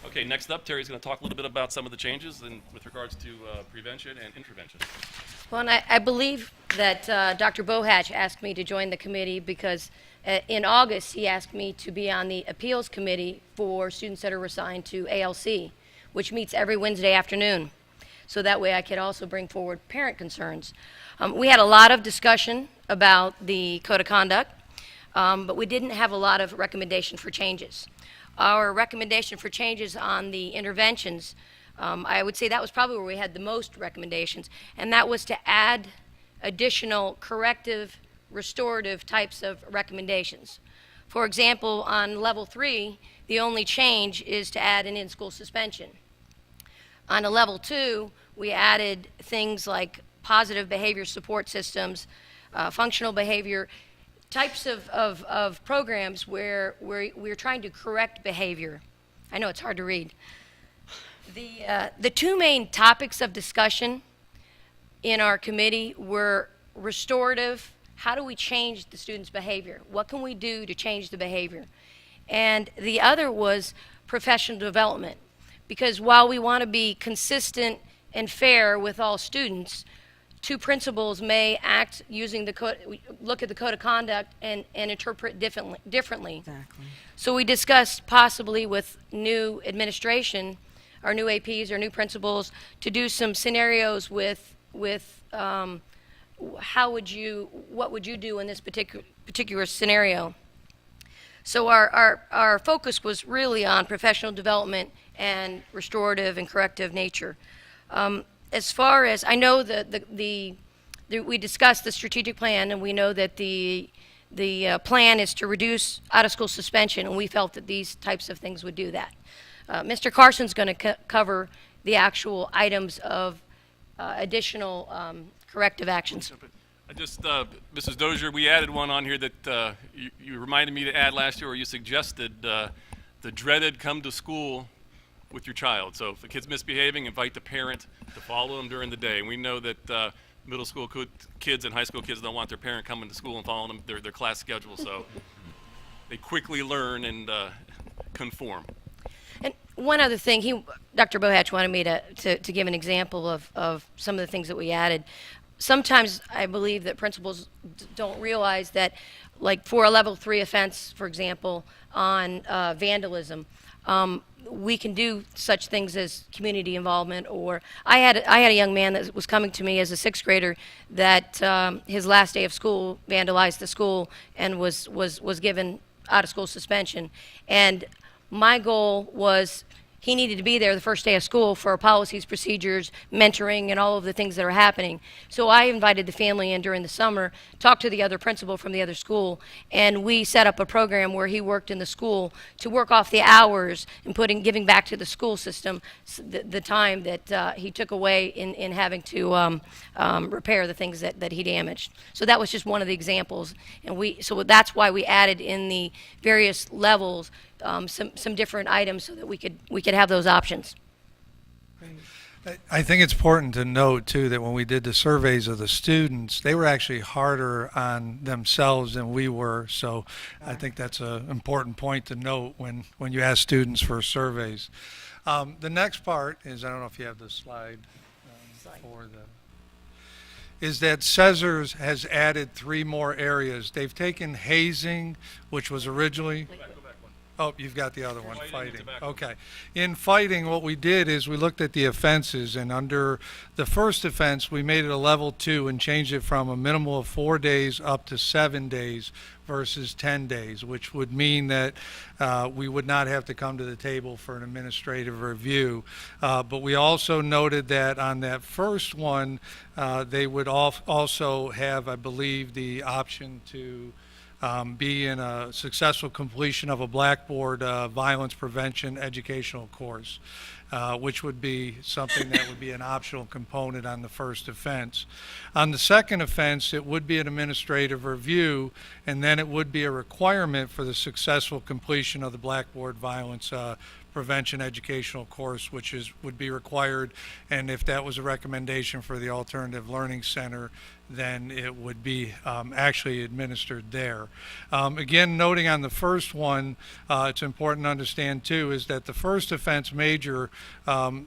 Okay, next up, Terry's going to talk a little bit about some of the changes with regards to prevention and intervention. Well, and I believe that Dr. Bohatch asked me to join the committee because in August he asked me to be on the appeals committee for students that are assigned to ALC, which meets every Wednesday afternoon. So that way I could also bring forward parent concerns. We had a lot of discussion about the code of conduct, but we didn't have a lot of recommendation for changes. Our recommendation for changes on the interventions, I would say that was probably where we had the most recommendations, and that was to add additional corrective, restorative types of recommendations. For example, on level 3, the only change is to add an in-school suspension. On a level 2, we added things like positive behavior support systems, functional behavior, types of programs where we're trying to correct behavior. I know it's hard to read. The two main topics of discussion in our committee were restorative. How do we change the student's behavior? What can we do to change the behavior? And the other was professional development. Because while we want to be consistent and fair with all students, two principals may act using the code, look at the code of conduct and interpret differently. Exactly. So we discussed possibly with new administration, our new APs, our new principals, to do some scenarios with what would you do in this particular scenario. So our focus was really on professional development and restorative and corrective nature. As far as, I know we discussed the strategic plan, and we know that the plan is to reduce out-of-school suspension, and we felt that these types of things would do that. Mr. Carson's going to cover the actual items of additional corrective actions. Mrs. Dozier, we added one on here that you reminded me to add last year, or you suggested the dreaded come to school with your child. So if the kid's misbehaving, invite the parent to follow them during the day. And we know that middle school kids and high school kids don't want their parent coming to school and following them their class schedule, so they quickly learn and conform. And one other thing, Dr. Bohatch wanted me to give an example of some of the things that we added. Sometimes I believe that principals don't realize that, like for a level 3 offense, for example, on vandalism, we can do such things as community involvement. Or I had a young man that was coming to me as a 6th grader that his last day of school vandalized the school and was given out-of-school suspension. And my goal was he needed to be there the first day of school for policies, procedures, mentoring, and all of the things that are happening. So I invited the family in during the summer, talked to the other principal from the other school, and we set up a program where he worked in the school to work off the hours and giving back to the school system the time that he took away in having to repair the things that he damaged. So that was just one of the examples, and so that's why we added in the various levels some different items so that we could have those options. I think it's important to note too that when we did the surveys of the students, they were actually harder on themselves than we were. So I think that's an important point to note when you ask students for surveys. The next part is, I don't know if you have the slide is that CESARS has added 3 more areas. They've taken hazing, which was originally... Oh, you've got the other one, fighting. Okay. In fighting, what we did is we looked at the offenses, and under the first offense, we made it a level 2 and changed it from a minimal of 4 days up to 7 days versus 10 days, which would mean that we would not have to come to the table for an administrative review. But we also noted that on that first one, they would also have, I believe, the option to be in a successful completion of a Blackboard violence prevention educational course, which would be something that would be an optional component on the first offense. On the second offense, it would be an administrative review, and then it would be a requirement for the successful completion of the Blackboard violence prevention educational course, which would be required, and if that was a recommendation for the Alternative Learning Center, then it would be actually administered there. Again, noting on the first one, it's important to understand too, is that the first offense major,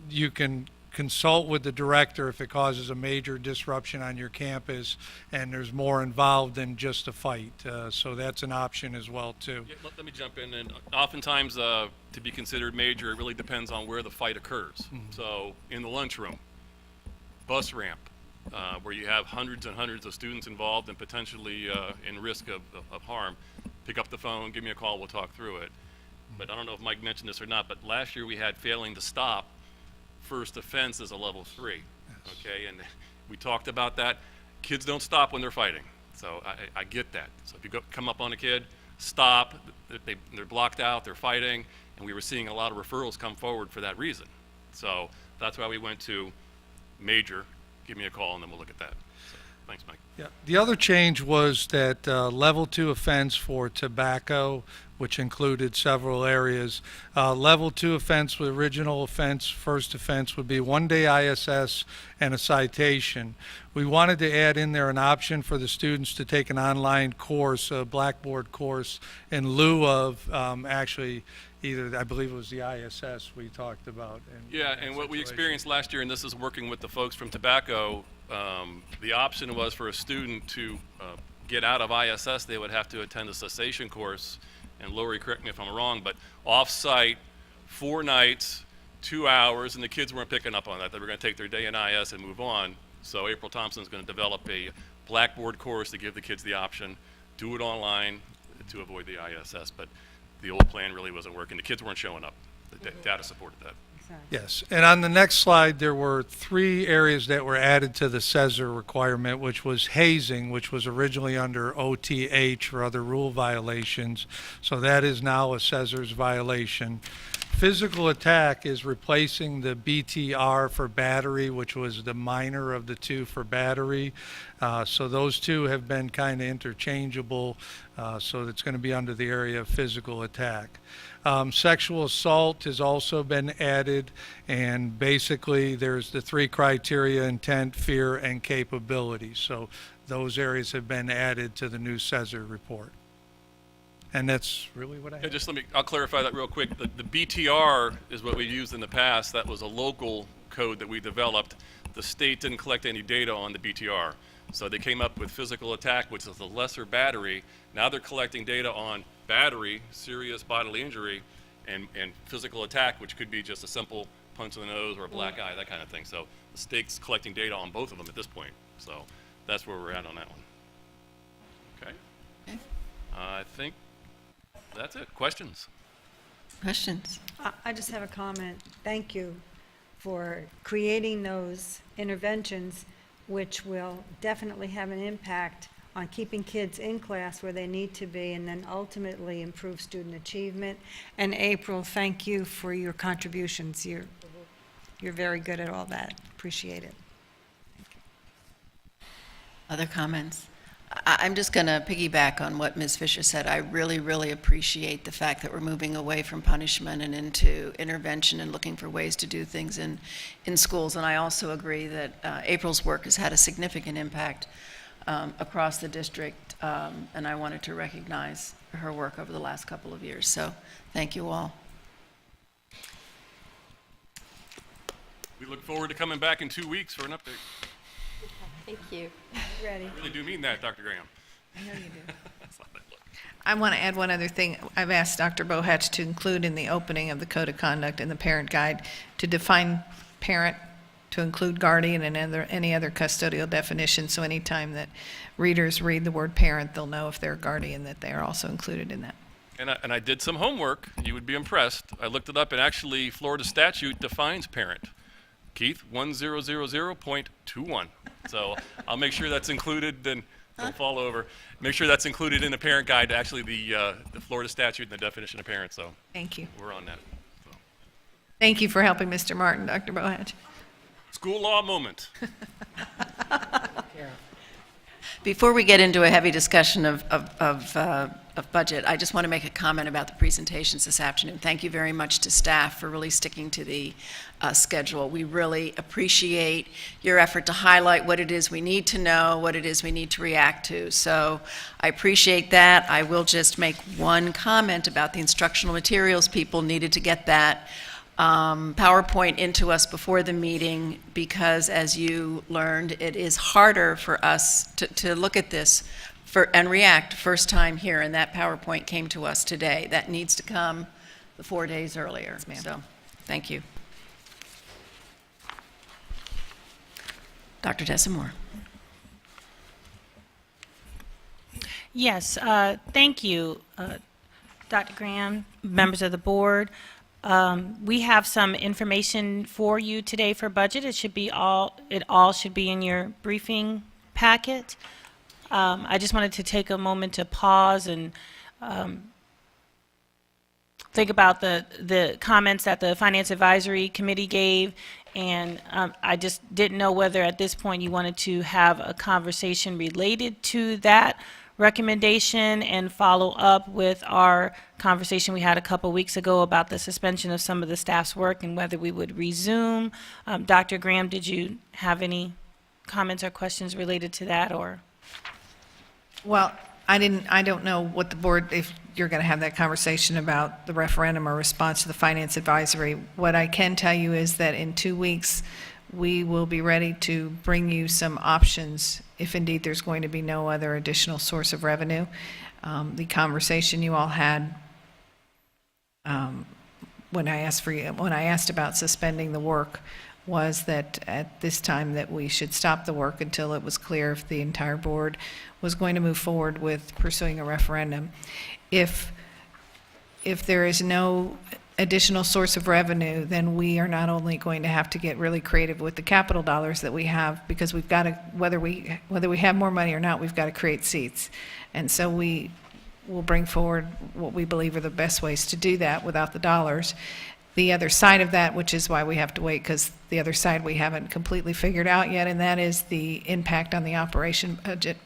you can consult with the director if it causes a major disruption on your campus and there's more involved than just a fight. So that's an option as well too. Yeah, let me jump in. And oftentimes, to be considered major, it really depends on where the fight occurs. So in the lunchroom, bus ramp, where you have hundreds and hundreds of students involved and potentially in risk of harm, pick up the phone, give me a call, we'll talk through it. But I don't know if Mike mentioned this or not, but last year we had failing to stop first offense as a level 3. Okay, and we talked about that. Kids don't stop when they're fighting, so I get that. So if you come up on a kid, stop, they're blocked out, they're fighting, and we were seeing a lot of referrals come forward for that reason. So that's why we went to major, give me a call, and then we'll look at that. So, thanks, Mike. Yeah. The other change was that level 2 offense for tobacco, which included several areas. Level 2 offense with original offense, first offense would be 1-day ISS and a citation. We wanted to add in there an option for the students to take an online course, a Blackboard course, in lieu of actually either, I believe it was the ISS we talked about. Yeah, and what we experienced last year, and this is working with the folks from tobacco, the option was for a student to get out of ISS, they would have to attend a cessation course. And Lori, correct me if I'm wrong, but off-site, 4 nights, 2 hours, and the kids weren't picking up on that. They were going to take their day in IS and move on. So April Thompson's going to develop a Blackboard course to give the kids the option, do it online to avoid the ISS. But the old plan really wasn't working. The kids weren't showing up. The data supported that. Yes, and on the next slide, there were 3 areas that were added to the CESAR requirement, which was hazing, which was originally under OTH or other rule violations. So that is now a CESAR's violation. Physical attack is replacing the BTR for battery, which was the minor of the 2 for battery. So those 2 have been kind of interchangeable, so it's going to be under the area of physical attack. Sexual assault has also been added, and basically there's the 3 criteria: intent, fear, and capability. So those areas have been added to the new CESAR report. And that's really what I have. Yeah, I'll clarify that real quick. The BTR is what we used in the past. That was a local code that we developed. The state didn't collect any data on the BTR. So they came up with physical attack, which is a lesser battery. Now they're collecting data on battery, serious bodily injury, and physical attack, which could be just a simple punch in the nose or a black eye, that kind of thing. So the state's collecting data on both of them at this point. So that's where we're at on that one. Okay. I think that's it. Questions? Questions? I just have a comment. Thank you for creating those interventions, which will definitely have an impact on keeping kids in class where they need to be, and then ultimately improve student achievement. And April, thank you for your contributions. You're very good at all that. Appreciate it. Other comments? I'm just going to piggyback on what Ms. Fisher said. I really, really appreciate the fact that we're moving away from punishment and into intervention and looking for ways to do things in schools. And I also agree that April's work has had a significant impact across the district, and I wanted to recognize her work over the last couple of years. So thank you all. We look forward to coming back in 2 weeks for an update. Thank you. Ready. I really do mean that, Dr. Graham. I know you do. I want to add one other thing. I've asked Dr. Bohatch to include in the opening of the Code of Conduct and the Parent Guide to define parent, to include guardian and any other custodial definition. So anytime that readers read the word parent, they'll know if they're a guardian, that they are also included in that. And I did some homework. You would be impressed. I looked it up, and actually Florida statute defines parent. Keith, 1000.21. So I'll make sure that's included. And don't fall over. Make sure that's included in the parent guide, actually the Florida statute and the definition of parent, so. Thank you. We're on that. Thank you for helping Mr. Martin, Dr. Bohatch. School law moment. Before we get into a heavy discussion of budget, I just want to make a comment about the presentations this afternoon. Thank you very much to staff for really sticking to the schedule. We really appreciate your effort to highlight what it is we need to know, what it is we need to react to. So I appreciate that. I will just make one comment about the instructional materials. People needed to get that PowerPoint into us before the meeting because, as you learned, it is harder for us to look at this and react first time here, and that PowerPoint came to us today. That needs to come the 4 days earlier. So, thank you. Dr. Desamore. Yes, thank you, Dr. Graham, members of the board. We have some information for you today for budget. It all should be in your briefing packet. I just wanted to take a moment to pause and think about the comments that the Finance Advisory Committee gave, and I just didn't know whether at this point you wanted to have a conversation related to that recommendation and follow up with our conversation we had a couple weeks ago about the suspension of some of the staff's work and whether we would resume. Dr. Graham, did you have any comments or questions related to that, or? Well, I don't know what the board, if you're going to have that conversation about the referendum or response to the Finance Advisory. What I can tell you is that in 2 weeks, we will be ready to bring you some options if indeed there's going to be no other additional source of revenue. The conversation you all had when I asked about suspending the work was that at this time that we should stop the work until it was clear if the entire board was going to move forward with pursuing a referendum. If there is no additional source of revenue, then we are not only going to have to get really creative with the capital dollars that we have, because we've got to, whether we have more money or not, we've got to create seats. And so we will bring forward what we believe are the best ways to do that without the dollars. The other side of that, which is why we have to wait, because the other side we haven't completely figured out yet, and that is the impact on the operation budget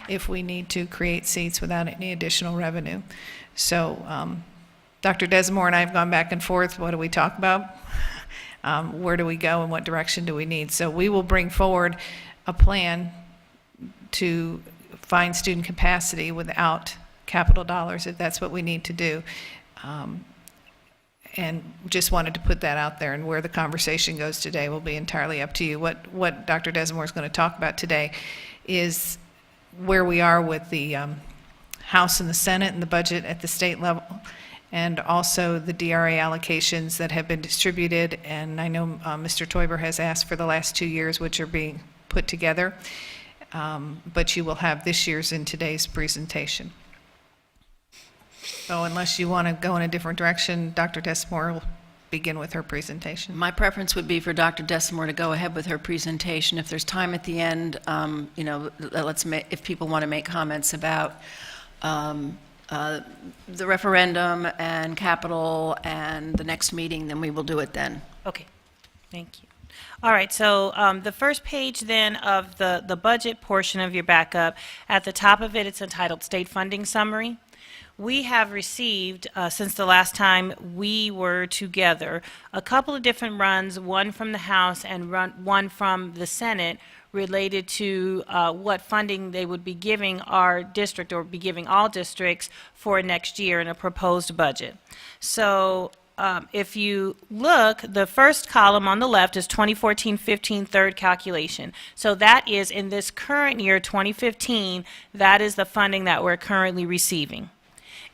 if we need to create seats without any additional revenue. So Dr. Desamore and I have gone back and forth. What do we talk about? Where do we go and what direction do we need? So we will bring forward a plan to find student capacity without capital dollars if that's what we need to do. And just wanted to put that out there, and where the conversation goes today will be entirely up to you. What Dr. Desamore is going to talk about today is where we are with the House and the Senate and the budget at the state level, and also the DRA allocations that have been distributed. And I know Mr. Teuber has asked for the last 2 years, which are being put together, but you will have this year's in today's presentation. So unless you want to go in a different direction, Dr. Desamore will begin with her presentation. My preference would be for Dr. Desamore to go ahead with her presentation. If there's time at the end, if people want to make comments about the referendum and capital and the next meeting, then we will do it then. Okay, thank you. All right, so the first page then of the budget portion of your backup, at the top of it, it's entitled State Funding Summary. We have received, since the last time we were together, a couple of different runs, one from the House and one from the Senate, related to what funding they would be giving our district, or be giving all districts, for next year in a proposed budget. So if you look, the first column on the left is 2014-15 third calculation. So that is, in this current year, 2015, that is the funding that we're currently receiving.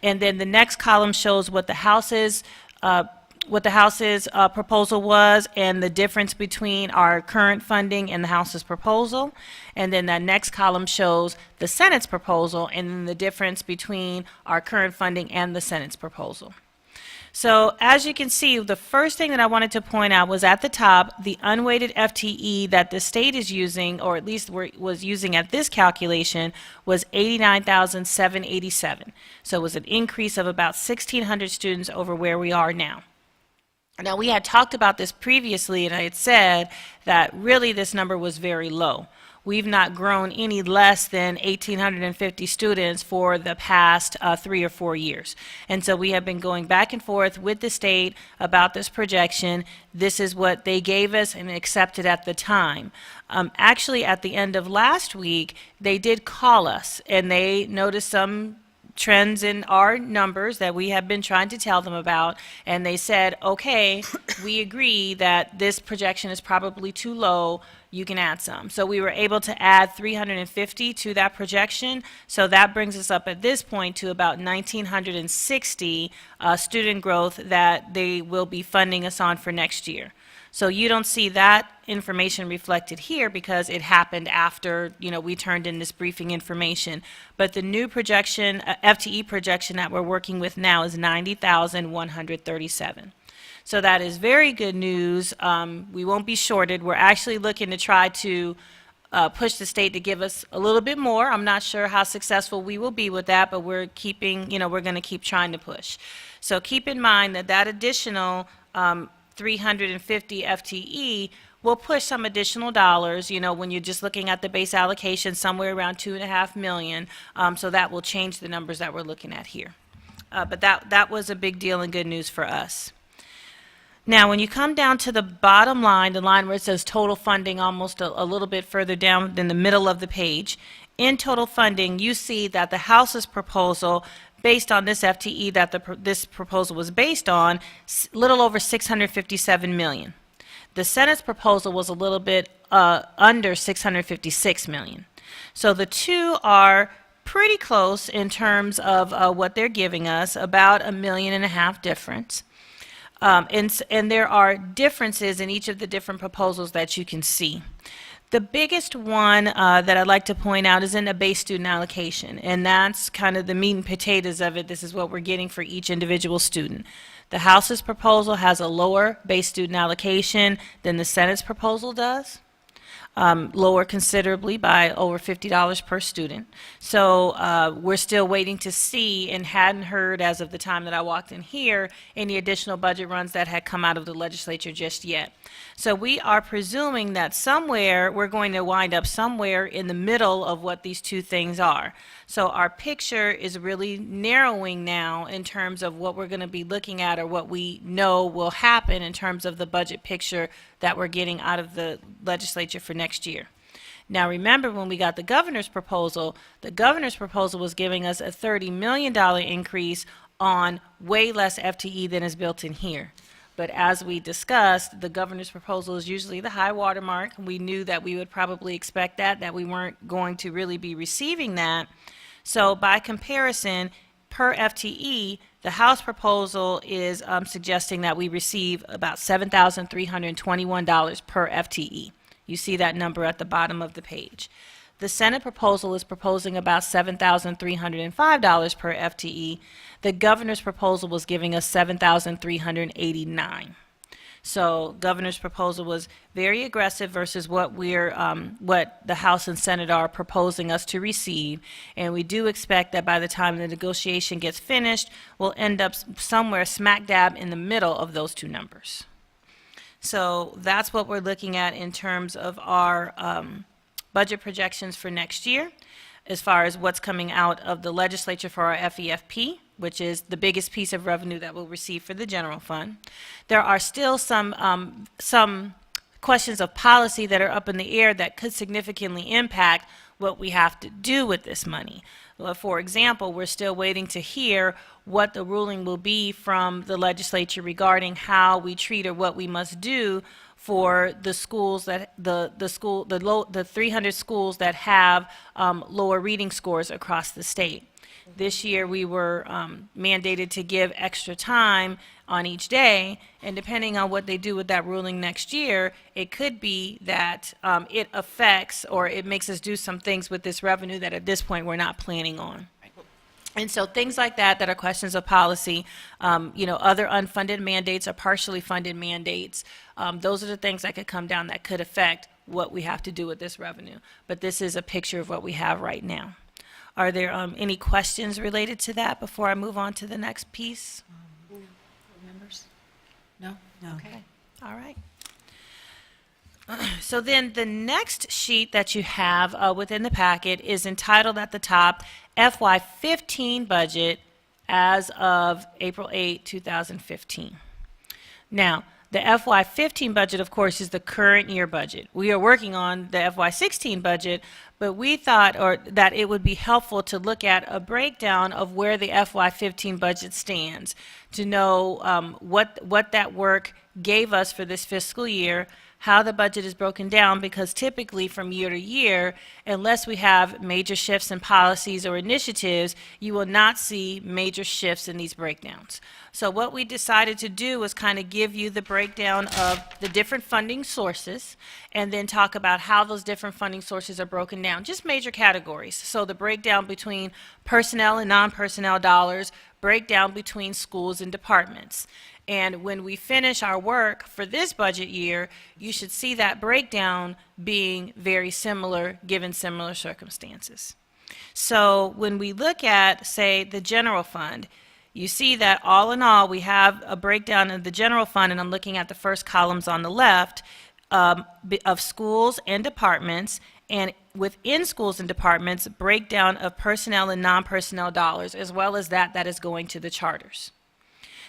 And then the next column shows what the House's proposal was, and the difference between our current funding and the House's proposal. And then that next column shows the Senate's proposal, and then the difference between our current funding and the Senate's proposal. So as you can see, the first thing that I wanted to point out was at the top, the unweighted FTE that the state is using, or at least was using at this calculation, was 89,787. So it was an increase of about 1,600 students over where we are now. Now, we had talked about this previously, and I had said that really this number was very low. We've not grown any less than 1,850 students for the past 3 or 4 years. And so we have been going back and forth with the state about this projection. This is what they gave us and accepted at the time. Actually, at the end of last week, they did call us, and they noticed some trends in our numbers that we have been trying to tell them about, and they said, okay, we agree that this projection is probably too low, you can add some. So we were able to add 350 to that projection, so that brings us up at this point to about 1,960 student growth that they will be funding us on for next year. So you don't see that information reflected here because it happened after, we turned in this briefing information. But the new projection, FTE projection that we're working with now is 90,137. So that is very good news. We won't be shorted. We're actually looking to try to push the state to give us a little bit more. I'm not sure how successful we will be with that, but we're keeping, we're going to keep trying to push. So keep in mind that that additional 350 FTE will push some additional dollars, when you're just looking at the base allocation, somewhere around $2.5 million. So that will change the numbers that we're looking at here. But that was a big deal and good news for us. Now, when you come down to the bottom line, the line where it says total funding almost a little bit further down in the middle of the page, in total funding, you see that the House's proposal, based on this FTE that this proposal was based on, little over $657 million. The Senate's proposal was a little bit under $656 million. So the two are pretty close in terms of what they're giving us, about $1.5 million difference. And there are differences in each of the different proposals that you can see. The biggest one that I'd like to point out is in the base student allocation, and that's kind of the meat and potatoes of it. This is what we're getting for each individual student. The House's proposal has a lower base student allocation than the Senate's proposal does. Lower considerably by over $50 per student. So we're still waiting to see, and hadn't heard as of the time that I walked in here, any additional budget runs that had come out of the legislature just yet. So we are presuming that somewhere, we're going to wind up somewhere in the middle of what these two things are. So our picture is really narrowing now in terms of what we're going to be looking at, or what we know will happen in terms of the budget picture that we're getting out of the legislature for next year. Now remember, when we got the governor's proposal was giving us a $30 million increase on way less FTE than is built in here. But as we discussed, the governor's proposal is usually the high water mark. We knew that we would probably expect that we weren't going to really be receiving that. So by comparison, per FTE, the House proposal is suggesting that we receive about $7,321 per FTE. You see that number at the bottom of the page. The Senate proposal is proposing about $7,305 per FTE. The governor's proposal was giving us $7,389. So governor's proposal was very aggressive versus what what the House and Senate are proposing us to receive, and we do expect that by the time the negotiation gets finished, we'll end up somewhere smack dab in the middle of those two numbers. So that's what we're looking at in terms of our budget projections for next year, as far as what's coming out of the legislature for our FEFP, which is the biggest piece of revenue that we'll receive for the general fund. There are still some questions of policy that are up in the air that could significantly impact what we have to do with this money. Well, for example, we're still waiting to hear what the ruling will be from the legislature regarding how we treat, or what we must do for the schools that the 300 schools that have lower reading scores across the state. This year we were mandated to give extra time on each day, and depending on what they do with that ruling next year, it could be that it affects, or it makes us do some things with this revenue that at this point we're not planning on. And so things like that are questions of policy, other unfunded mandates or partially funded mandates, those are the things that could come down that could affect what we have to do with this revenue. But this is a picture of what we have right now. Are there any questions related to that before I move on to the next piece? Members? No? No. Okay, all right. So then the next sheet that you have within the packet is entitled at the top, FY15 budget as of April 8, 2015. Now, the FY15 budget, of course, is the current year budget. We are working on the FY16 budget, but we thought that it would be helpful to look at a breakdown of where the FY15 budget stands, to know what that work gave us for this fiscal year, how the budget is broken down, because typically from year to year, unless we have major shifts in policies or initiatives, you will not see major shifts in these breakdowns. So what we decided to do was kind of give you the breakdown of the different funding sources and then talk about how those different funding sources are broken down, just major categories. So the breakdown between personnel and non-personnel dollars, breakdown between schools and departments. And when we finish our work for this budget year, you should see that breakdown being very similar given similar circumstances. So when we look at, say, the general fund, you see that all in all, we have a breakdown of the general fund, and I'm looking at the first columns on the left, of schools and departments, and within schools and departments, breakdown of personnel and non-personnel dollars, as well as that is going to the charters.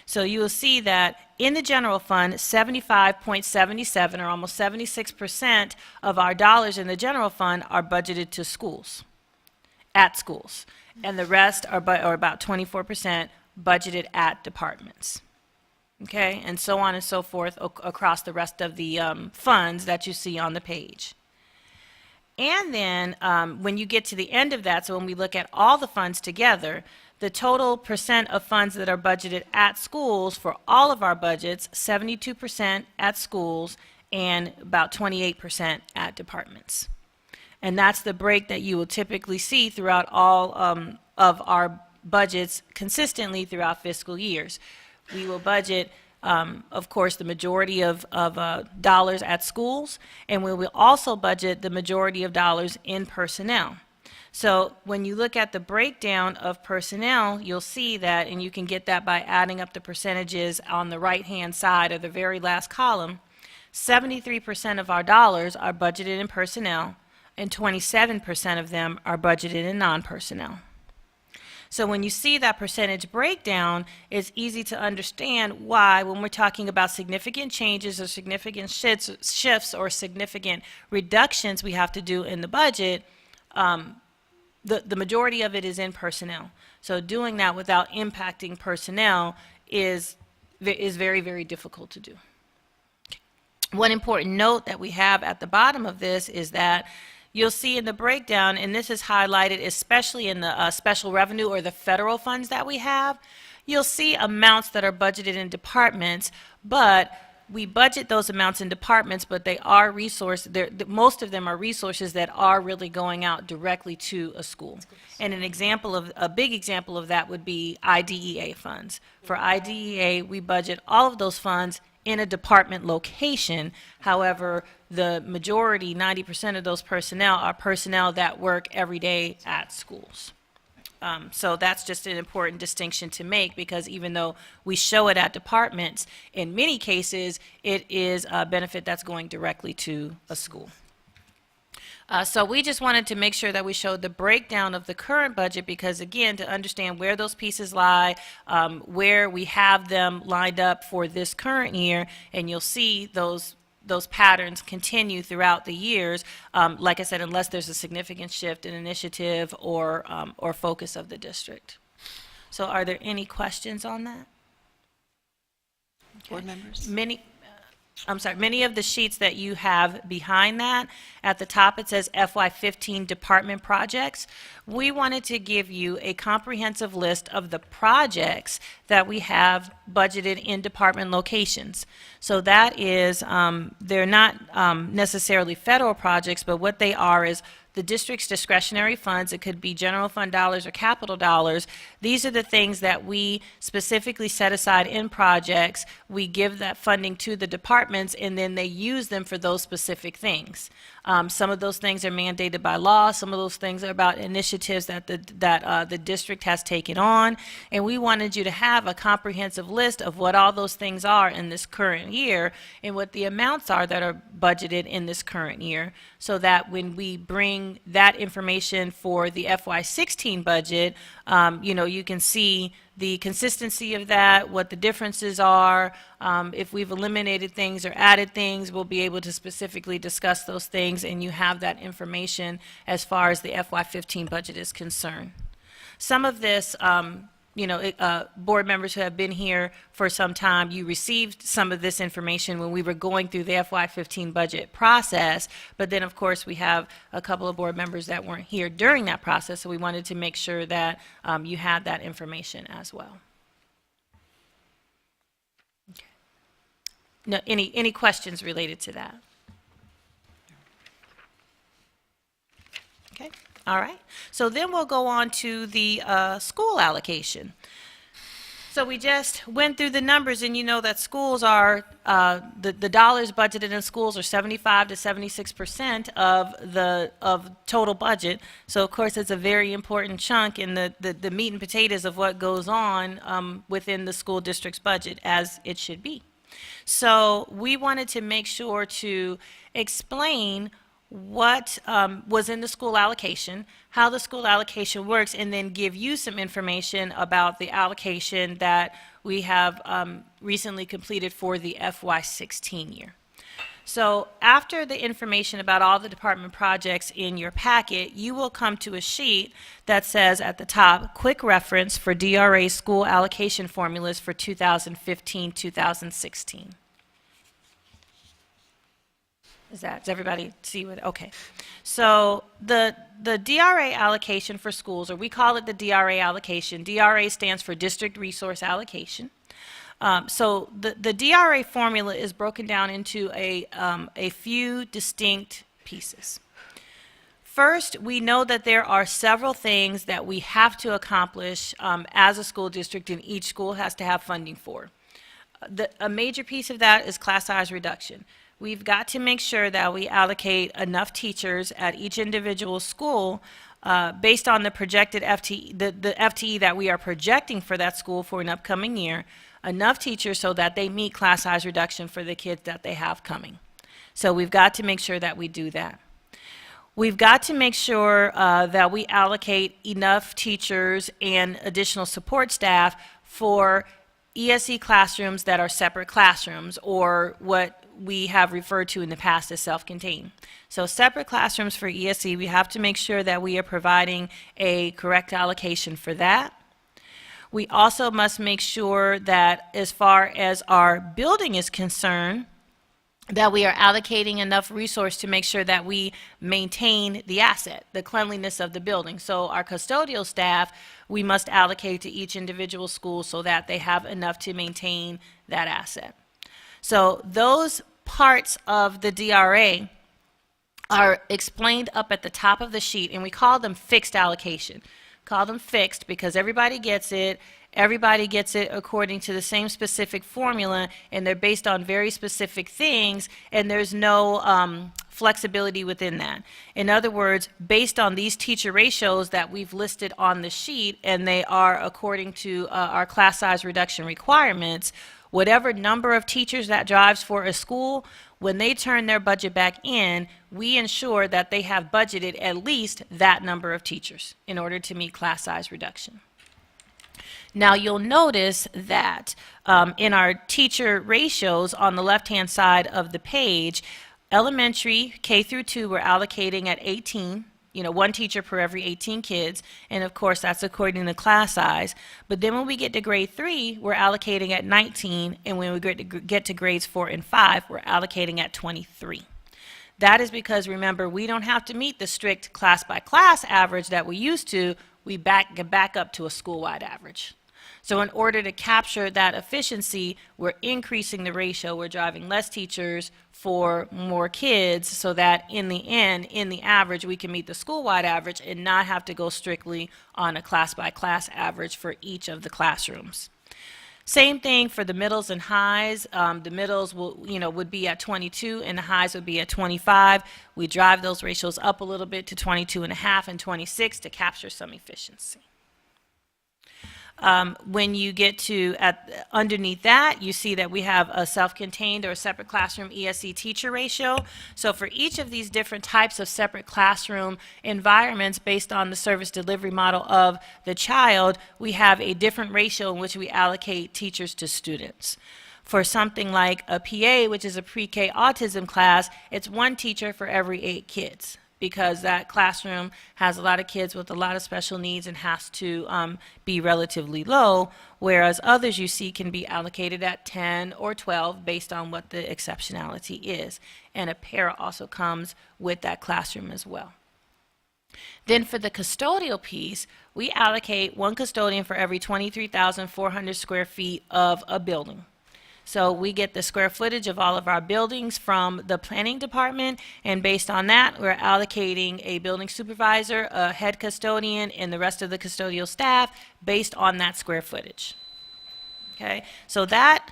So you will see that in the general fund, 75.77, or almost 76% of our dollars in the general fund are budgeted to schools, at schools. And the rest are about 24% budgeted at departments. Okay, and so on and so forth across the rest of the funds that you see on the page. And then when you get to the end of that, so when we look at all the funds together, the total percent of funds that are budgeted at schools for all of our budgets, 72% at schools and about 28% at departments. And that's the break that you will typically see throughout all of our budgets consistently throughout fiscal years. We will budget, of course, the majority of dollars at schools, and we will also budget the majority of dollars in personnel. So when you look at the breakdown of personnel, you'll see that, and you can get that by adding up the percentages on the right-hand side of the very last column, 73% of our dollars are budgeted in personnel, and 27% of them are budgeted in non-personnel. So when you see that percentage breakdown, it's easy to understand why, when we're talking about significant changes or significant shifts or significant reductions we have to do in the budget, the majority of it is in personnel. So doing that without impacting personnel is very, very difficult to do. One important note that we have at the bottom of this is that you'll see in the breakdown, and this is highlighted especially in the special revenue or the federal funds that we have, you'll see amounts that are budgeted in departments, but we budget those amounts in departments, but they are most of them are resources that are really going out directly to a school. And a big example of that would be IDEA funds. For IDEA, we budget all of those funds in a department location. However, the majority, 90% of those personnel, are personnel that work every day at schools. So that's just an important distinction to make, because even though we show it at departments, in many cases, it is a benefit that's going directly to a school. So we just wanted to make sure that we showed the breakdown of the current budget, because again, to understand where those pieces lie, where we have them lined up for this current year, and you'll see those patterns continue throughout the years, like I said, unless there's a significant shift in initiative or focus of the district. So are there any questions on that? Board members? Many of the sheets that you have behind that, at the top it says FY15 department projects. We wanted to give you a comprehensive list of the projects that we have budgeted in department locations. So that is, they're not necessarily federal projects, but what they are is the district's discretionary funds. It could be general fund dollars or capital dollars. These are the things that we specifically set aside in projects. We give that funding to the departments, and then they use them for those specific things. Some of those things are mandated by law. Some of those things are about initiatives that the district has taken on. And we wanted you to have a comprehensive list of what all those things are in this current year and what the amounts are that are budgeted in this current year, so that when we bring that information for the FY16 budget, you can see the consistency of that, what the differences are. If we've eliminated things or added things, we'll be able to specifically discuss those things, and you have that information as far as the FY15 budget is concerned. Some of this, board members who have been here for some time, you received some of this information when we were going through the FY15 budget process, but then of course we have a couple of board members that weren't here during that process, so we wanted to make sure that you had that information as well. Okay. No, any questions related to that? Okay. All right, so then we'll go on to the school allocation. So we just went through the numbers, and you know that schools are, the dollars budgeted in schools are 75 to 76% of total budget. So of course it's a very important chunk in the meat and potatoes of what goes on within the school district's budget, as it should be. So we wanted to make sure to explain what was in the school allocation, how the school allocation works, and then give you some information about the allocation that we have recently completed for the FY16 year. So after the information about all the department projects in your packet, you will come to a sheet that says at the top, quick reference for DRA school allocation formulas for 2015-2016. Does everybody see what? Okay. So the DRA allocation for schools, or we call it the DRA allocation. DRA stands for District Resource Allocation. So the DRA formula is broken down into a few distinct pieces. First, we know that there are several things that we have to accomplish as a school district, and each school has to have funding for. A major piece of that is class size reduction. We've got to make sure that we allocate enough teachers at each individual school based on the projected FTE, the FTE that we are projecting for that school for an upcoming year, enough teachers so that they meet class size reduction for the kids that they have coming. So we've got to make sure that we do that. We've got to make sure that we allocate enough teachers and additional support staff for ESE classrooms that are separate classrooms, or what we have referred to in the past as self-contained. So separate classrooms for ESE, we have to make sure that we are providing a correct allocation for that. We also must make sure that as far as our building is concerned, that we are allocating enough resource to make sure that we maintain the asset, the cleanliness of the building. So our custodial staff, we must allocate to each individual school so that they have enough to maintain that asset. So those parts of the DRA are explained up at the top of the sheet, and we call them fixed allocation. Call them fixed because everybody gets it. Everybody gets it according to the same specific formula, and they're based on very specific things, and there's no flexibility within that. In other words, based on these teacher ratios that we've listed on the sheet, and they are according to our class size reduction requirements, whatever number of teachers that drives for a school, when they turn their budget back in, we ensure that they have budgeted at least that number of teachers in order to meet class size reduction. Now you'll notice that in our teacher ratios on the left-hand side of the page, elementary K through 2 we're allocating at 18, one teacher per every 18 kids, and of course that's according to class size. But then when we get to grade 3, we're allocating at 19, and when we get to grades 4 and 5, we're allocating at 23. That is because, remember, we don't have to meet the strict class by class average that we used to. We back up to a school-wide average. So in order to capture that efficiency, we're increasing the ratio. We're driving less teachers for more kids so that in the end, in the average, we can meet the school-wide average and not have to go strictly on a class-by-class average for each of the classrooms. Same thing for the middles and highs. The middles would be at 22 and the highs would be at 25. We drive those ratios up a little bit to 22.5 and 26 to capture some efficiency. When you get to underneath that, you see that we have a self-contained or a separate classroom ESE teacher ratio. So for each of these different types of separate classroom environments based on the service delivery model of the child, we have a different ratio in which we allocate teachers to students. For something like a PA, which is a pre-K autism class, it's 1 teacher for every 8 kids, because that classroom has a lot of kids with a lot of special needs and has to be relatively low, whereas others you see can be allocated at 10 or 12 based on what the exceptionality is. And a para also comes with that classroom as well. Then for the custodial piece, we allocate 1 custodian for every 23,400 square feet of a building. So we get the square footage of all of our buildings from the planning department, and based on that, we're allocating a building supervisor, a head custodian, and the rest of the custodial staff based on that square footage. Okay, so that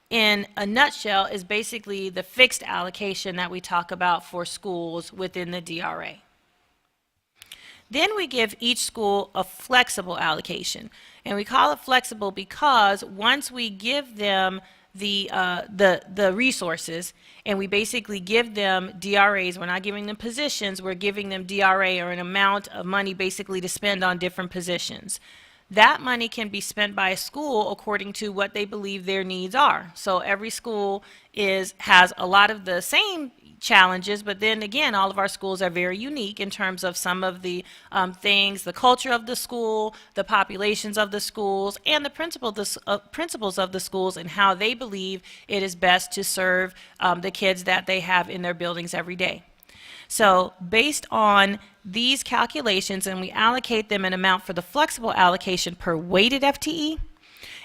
in a nutshell is basically the fixed allocation that we talk about for schools within the DRA. Then we give each school a flexible allocation, and we call it flexible because once we give them the resources, and we basically give them DRAs. We're not giving them positions, we're giving them DRA, or an amount of money basically to spend on different positions. That money can be spent by a school according to what they believe their needs are. So every school has a lot of the same challenges, but then again, all of our schools are very unique in terms of some of the things, the culture of the school, the populations of the schools, and the principals of the schools, and how they believe it is best to serve the kids that they have in their buildings every day. So based on these calculations, and we allocate them an amount for the flexible allocation per weighted FTE.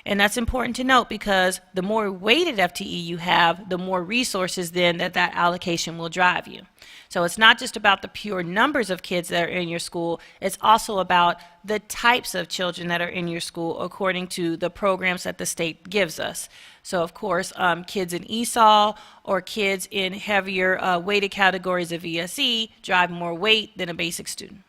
And that's important to note because the more weighted FTE you have, the more resources then that allocation will drive you. So it's not just about the pure numbers of kids that are in your school, it's also about the types of children that are in your school according to the programs that the state gives us. So of course, kids in ESOL or kids in heavier weighted categories of ESE drive more weight than a basic student.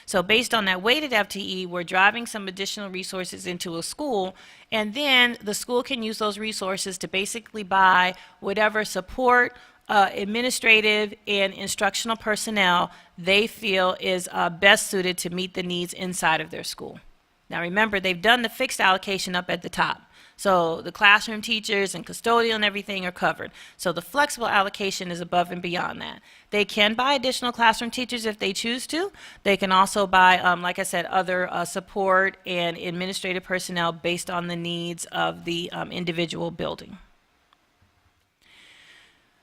So based on that weighted FTE, we're driving some additional resources into a school, and then the school can use those resources to basically buy whatever support, administrative, and instructional personnel they feel is best suited to meet the needs inside of their school. Now remember, they've done the fixed allocation up at the top. So the classroom teachers and custodial and everything are covered. So the flexible allocation is above and beyond that. They can buy additional classroom teachers if they choose to. They can also buy, like I said, other support and administrative personnel based on the needs of the individual building.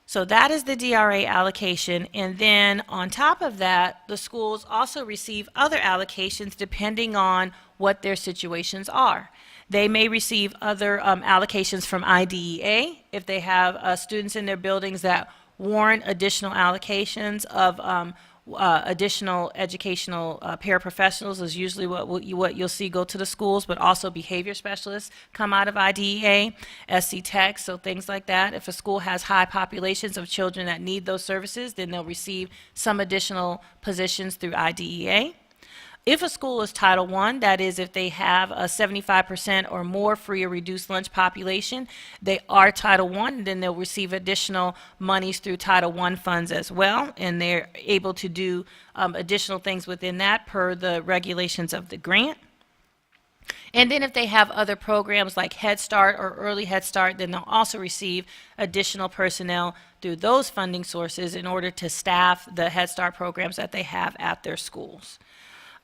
So that is the DRA allocation, and then on top of that, the schools also receive other allocations depending on what their situations are. They may receive other allocations from IDEA if they have students in their buildings that warrant additional allocations of additional educational paraprofessionals is usually what you'll see go to the schools, but also behavior specialists come out of IDEA, SC Tech, so things like that. If a school has high populations of children that need those services, then they'll receive some additional positions through IDEA. If a school is Title I, that is if they have a 75% or more free or reduced lunch population, they are Title I, and then they'll receive additional monies through Title I funds as well, and they're able to do additional things within that per the regulations of the grant. And then if they have other programs like Head Start or Early Head Start, then they'll also receive additional personnel through those funding sources in order to staff the Head Start programs that they have at their schools.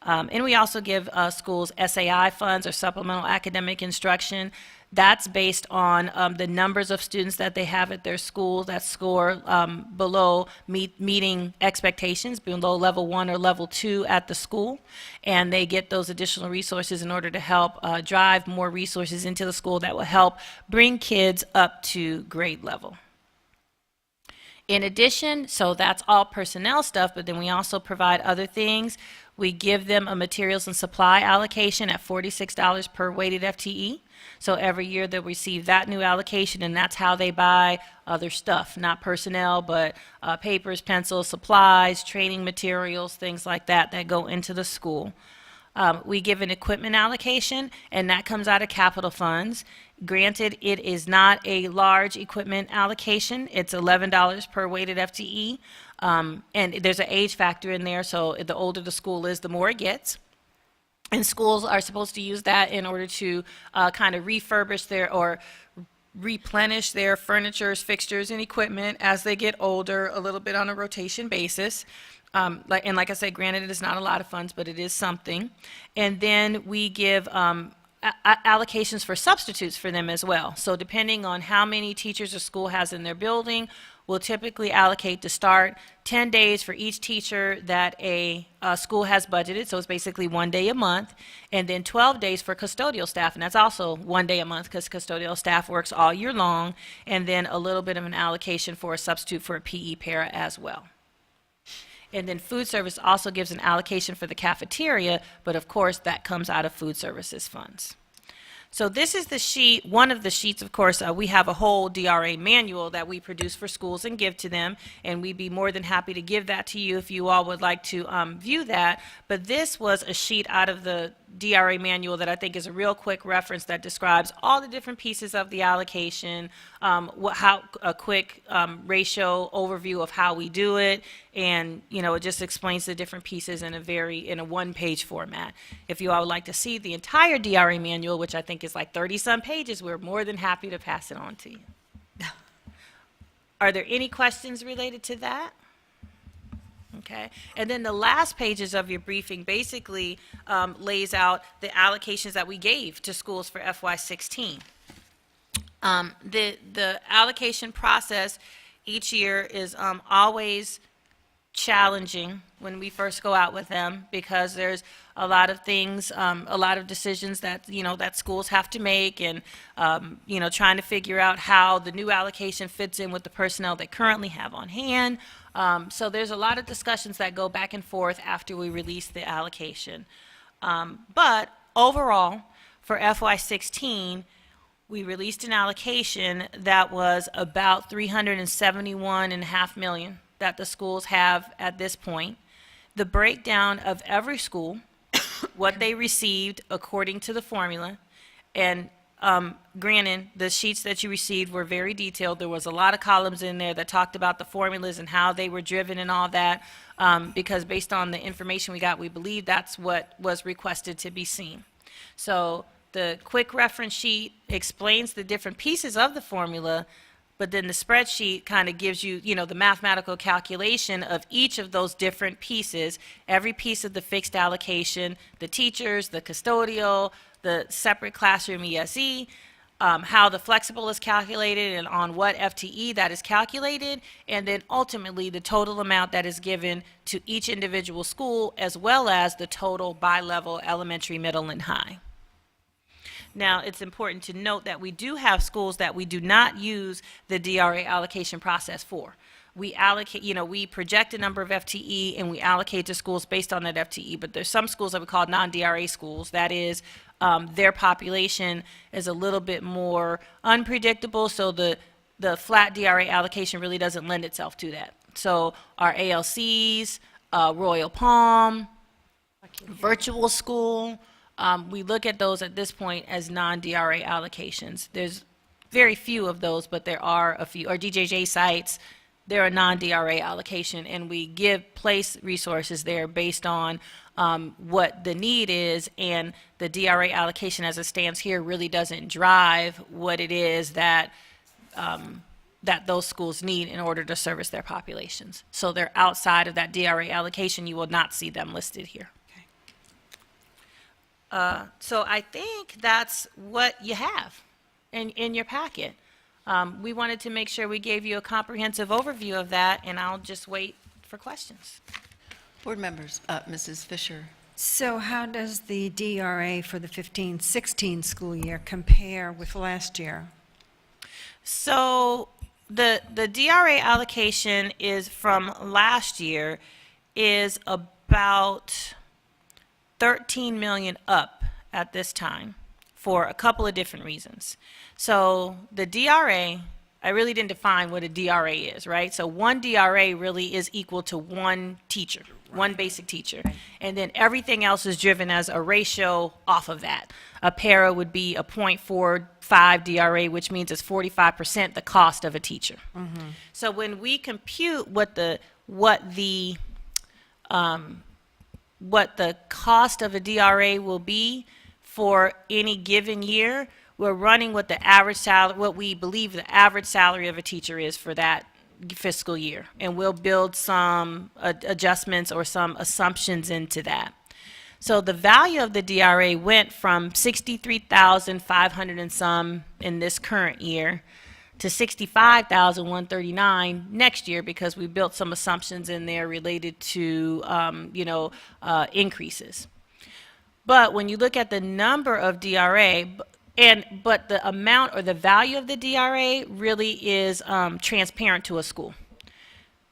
And we also give schools SAI funds or supplemental academic instruction. That's based on the numbers of students that they have at their school that score below meeting expectations, below level 1 or level 2 at the school, and they get those additional resources in order to help drive more resources into the school that will help bring kids up to grade level. In addition, so that's all personnel stuff, but then we also provide other things. We give them a materials and supply allocation at $46 per weighted FTE. So every year they'll receive that new allocation, and that's how they buy other stuff, not personnel, but papers, pencils, supplies, training materials, things like that that go into the school. We give an equipment allocation, and that comes out of capital funds. Granted, it is not a large equipment allocation. It's $11 per weighted FTE, and there's an age factor in there, so the older the school is, the more it gets. And schools are supposed to use that in order to kind of refurbish or replenish their furnitures, fixtures, and equipment as they get older, a little bit on a rotation basis. Like I said, granted, it is not a lot of funds, but it is something. And then we give allocations for substitutes for them as well. So depending on how many teachers a school has in their building, we'll typically allocate to start 10 days for each teacher that a school has budgeted, so it's basically 1 day a month, and then 12 days for custodial staff, and that's also 1 day a month because custodial staff works all year long, and then a little bit of an allocation for a substitute for a PE para as well. And then food service also gives an allocation for the cafeteria, but of course that comes out of food services funds. So this is the sheet, one of the sheets, of course, we have a whole DRA manual that we produce for schools and give to them, and we'd be more than happy to give that to you if you all would like to view that. But this was a sheet out of the DRA manual that I think is a real quick reference that describes all the different pieces of the allocation, a quick ratio overview of how we do it, and it just explains the different pieces in a one-page format. If you all would like to see the entire DRA manual, which I think is like 30-some pages, we're more than happy to pass it on to you. Are there any questions related to that? Okay, and then the last pages of your briefing basically lays out the allocations that we gave to schools for FY16. The allocation process each year is always challenging when we first go out with them because there's a lot of things, a lot of decisions that that schools have to make, and trying to figure out how the new allocation fits in with the personnel they currently have on hand. So there's a lot of discussions that go back and forth after we release the allocation. But overall, for FY16, we released an allocation that was about $371.5 million that the schools have at this point. The breakdown of every school, what they received according to the formula, and granted, the sheets that you received were very detailed. There was a lot of columns in there that talked about the formulas and how they were driven and all that, because based on the information we got, we believe that's what was requested to be seen. So the quick reference sheet explains the different pieces of the formula, but then the spreadsheet kind of gives you, the mathematical calculation of each of those different pieces, every piece of the fixed allocation, the teachers, the custodial, the separate classroom ESE, how the flexible is calculated and on what FTE that is calculated, and then ultimately the total amount that is given to each individual school, as well as the total by level, elementary, middle, and high. Now, it's important to note that we do have schools that we do not use the DRA allocation process for. We allocate, we project a number of FTE and we allocate to schools based on that FTE, but there's some schools that we call non-DRA schools. That is, their population is a little bit more unpredictable, so the flat DRA allocation really doesn't lend itself to that. So our ALCs, Royal Palm, virtual school, we look at those at this point as non-DRA allocations. There's very few of those, but there are a few. Or DJJ sites, they're a non-DRA allocation, and we place resources there based on what the need is, and the DRA allocation as it stands here really doesn't drive what it is that that those schools need in order to service their populations. So they're outside of that DRA allocation. You will not see them listed here. So I think that's what you have. in your packet. We wanted to make sure we gave you a comprehensive overview of that, and I'll just wait for questions. Board members, Mrs. Fisher. So how does the DRA for the 15-16 school year compare with last year? So the DRA allocation is from last year is about 13 million up at this time for a couple of different reasons. So the DRA, I really didn't define what a DRA is, right? So one DRA really is equal to one teacher, one basic teacher. And then everything else is driven as a ratio off of that. A para would be a 0.45 DRA, which means it's 45% the cost of a teacher. So when we compute what the cost of a DRA will be for any given year, we're running what the average salary, what we believe the average salary of a teacher is for that fiscal year. And we'll build some adjustments or some assumptions into that. So the value of the DRA went from 63,500 and some in this current year to 65,139 next year, because we built some assumptions in there related to, increases. But when you look at the number of DRA, but the amount or the value of the DRA really is transparent to a school.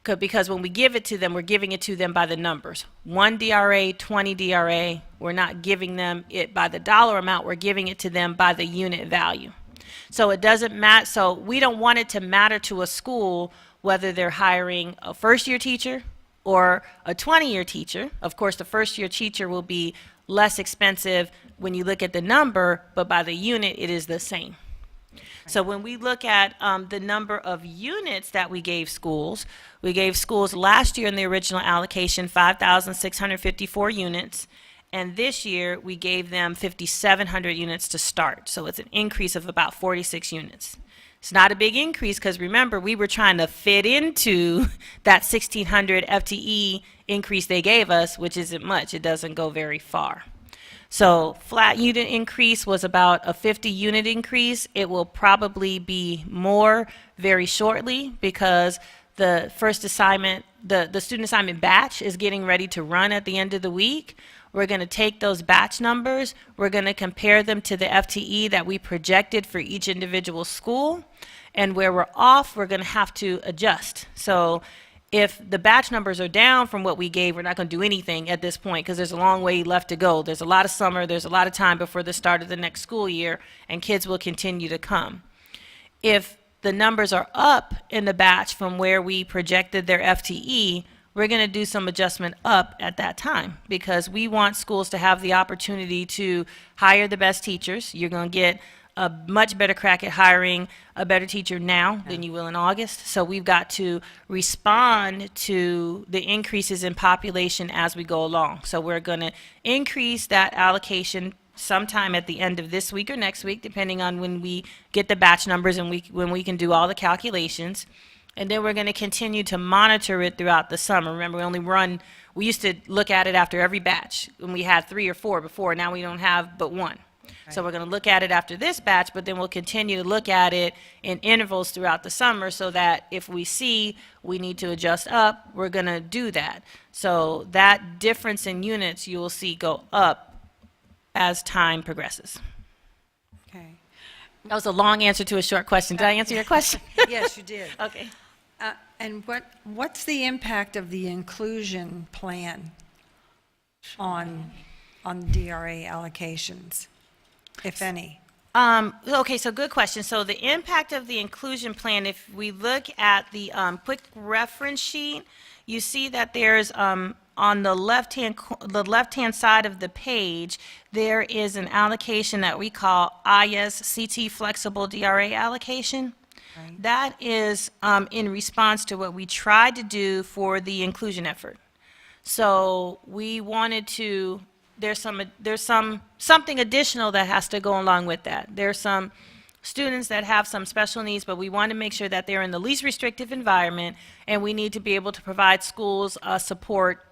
Because when we give it to them, we're giving it to them by the numbers. 1 DRA, 20 DRA, we're not giving them it by the dollar amount, we're giving it to them by the unit value. So it doesn't matter, so we don't want it to matter to a school whether they're hiring a first-year teacher or a 20-year teacher. Of course, the first-year teacher will be less expensive when you look at the number, but by the unit, it is the same. So when we look at the number of units that we gave schools last year in the original allocation 5,654 units, and this year we gave them 5,700 units to start. So it's an increase of about 46 units. It's not a big increase because remember, we were trying to fit into that 1,600 FTE increase they gave us, which isn't much. It doesn't go very far. So flat unit increase was about a 50 unit increase. It will probably be more very shortly because the first assignment, the student assignment batch is getting ready to run at the end of the week. We're going to take those batch numbers, we're going to compare them to the FTE that we projected for each individual school, and where we're off, we're going to have to adjust. So if the batch numbers are down from what we gave, we're not going to do anything at this point because there's a long way left to go. There's a lot of summer, there's a lot of time before the start of the next school year, and kids will continue to come. If the numbers are up in the batch from where we projected their FTE, we're going to do some adjustment up at that time because we want schools to have the opportunity to hire the best teachers. You're going to get a much better crack at hiring a better teacher now than you will in August. So we've got to respond to the increases in population as we go along. So we're going to increase that allocation sometime at the end of this week or next week, depending on when we get the batch numbers and when we can do all the calculations. And then we're going to continue to monitor it throughout the summer. Remember, we used to look at it after every batch, when we had 3 or 4 before. Now we don't have but 1. So we're going to look at it after this batch, but then we'll continue to look at it in intervals throughout the summer so that if we see we need to adjust up, we're going to do that. So that difference in units you will see go up as time progresses. Okay. That was a long answer to a short question. Did I answer your question? Yes, you did. Okay. And what's the impact of the inclusion plan on DRA allocations, if any? Okay, so good question. So the impact of the inclusion plan, if we look at the quick reference sheet, you see that there's on the left-hand side of the page, there is an allocation that we call IS-CT Flexible DRA Allocation. Right. That is in response to what we tried to do for the inclusion effort. So we wanted to, there's something additional that has to go along with that. There's some students that have some special needs, but we want to make sure that they're in the least restrictive environment, and we need to be able to provide schools support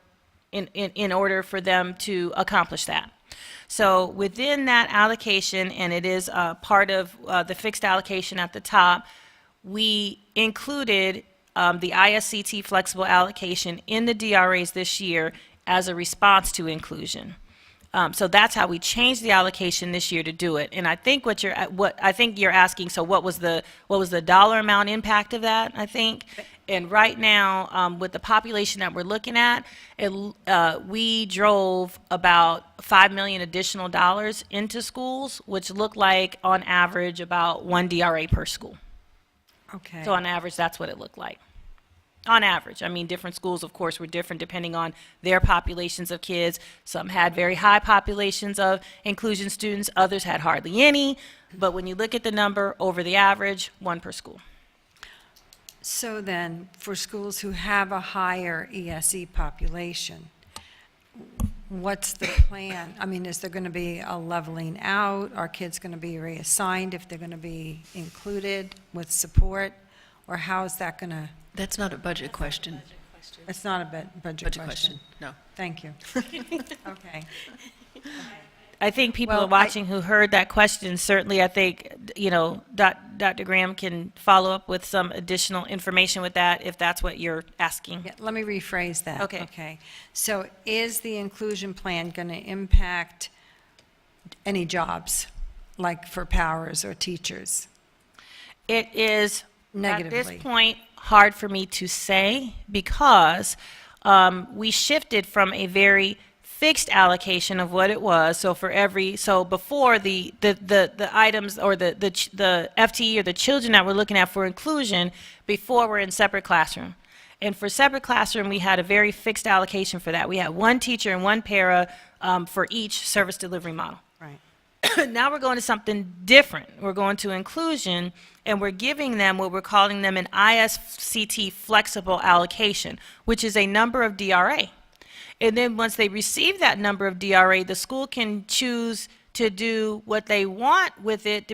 in order for them to accomplish that. So within that allocation, and it is part of the fixed allocation at the top, we included the ISCT flexible allocation in the DRAs this year as a response to inclusion. So that's how we changed the allocation this year to do it. And I think what I think you're asking, so what was the dollar amount impact of that, I think? And right now, with the population that we're looking at, we drove about $5 million additional dollars into schools, which looked like on average about 1 DRA per school. Okay. So on average, that's what it looked like. On average. I mean, different schools, of course, were different depending on their populations of kids. Some had very high populations of inclusion students, others had hardly any. But when you look at the number over the average, 1 per school. So then, for schools who have a higher ESE population, what's the plan? I mean, is there going to be a leveling out? Are kids going to be reassigned if they're going to be included with support? Or how is that going to? That's not a budget question. It's not a budget question? No. Thank you. Okay. I think people Well, are watching who heard that question. Certainly, I think, you know, Dr. Graham can follow up with some additional information with that if that's what you're asking. Yeah, let me rephrase that. Okay. Okay. So is the inclusion plan going to impact any jobs, like for powers or teachers? It is, at Negatively. this point, hard for me to say because we shifted from a very fixed allocation of what it was. So for so before the items or the FTE or the children that we're looking at for inclusion, before we're in separate classroom. And for separate classroom, we had a very fixed allocation for that. We had 1 teacher and 1 para for each service delivery model. Right. Now we're going to something different. We're going to inclusion, and we're giving them what we're calling them an ISCT flexible allocation, which is a number of DRA. And then once they receive that number of DRA, the school can choose to do what they want with it,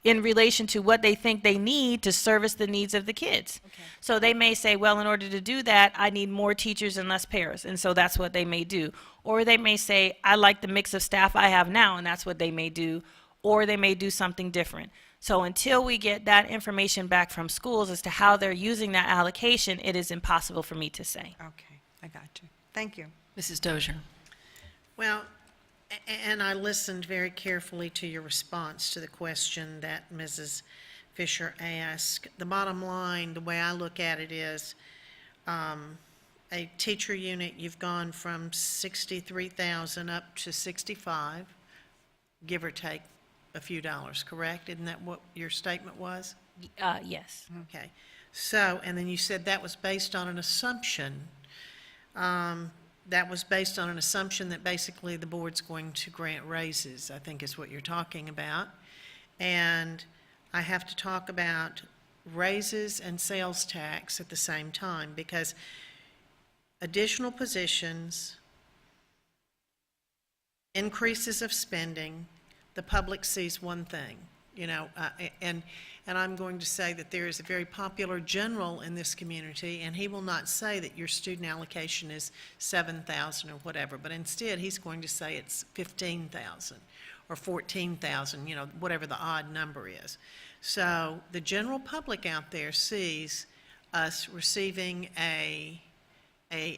in relation to what they think they need to service the needs of the kids. Okay. So they may say, well, in order to do that, I need more teachers and less paras, and so that's what they may do. Or they may say, I like the mix of staff I have now, and that's what they may do. Or they may do something different. So until we get that information back from schools as to how they're using that allocation, it is impossible for me to say. Okay, I got you. Thank you. Mrs. Dozier. Well, and I listened very carefully to your response to the question that Mrs. Fisher asked. The bottom line, the way I look at it is, a teacher unit, you've gone from 63,000 up to 65, give or take a few dollars, correct? Isn't that what your statement was? Yes. Okay. So, and then you said that was based on an assumption. That was based on an assumption that basically the board's going to grant raises, I think is what you're talking about. And I have to talk about raises and sales tax at the same time, because additional positions, increases of spending, the public sees one thing, and I'm going to say that there is a very popular general in this community, and he will not say that your student allocation is 7,000 or whatever, but instead he's going to say it's 15,000 or 14,000, whatever the odd number is. So the general public out there sees us receiving a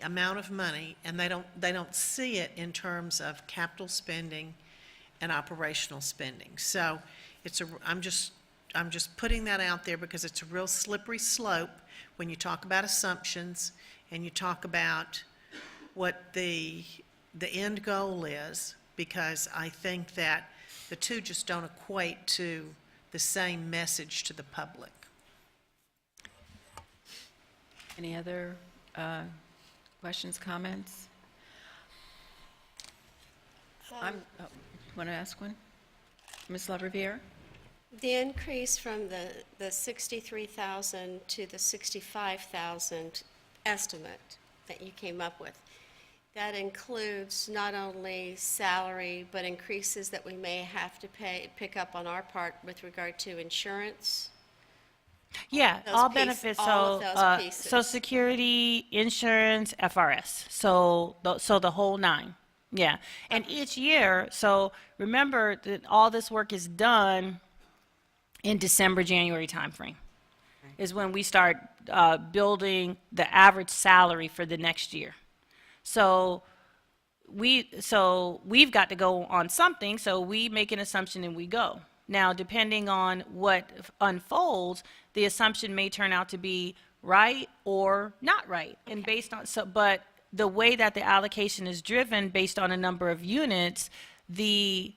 amount of money, and they don't see it in terms of capital spending and operational spending. So I'm just putting that out there because it's a real slippery slope when you talk about assumptions and you talk about what the end goal is, because I think that the two just don't equate to the same message to the public. Any other questions, comments? Want to ask one? Ms. LaRiviere? The increase from the 63,000 to the 65,000 estimate that you came up with, that includes not only salary, but increases that we may have to pick up on our part with regard to insurance? Yeah, Those all pieces, benefits, all so, of those pieces. Social Security, insurance, FRS, so the whole 9. Yeah, and each year, so remember that all this work is done in December, January timeframe, is when we start building the average salary for the next year. So we've got to go on something, so we make an assumption and we go. Now, depending on what unfolds, the assumption may turn out to be right or not right, and based on but the way that the allocation is driven based on a number of units, the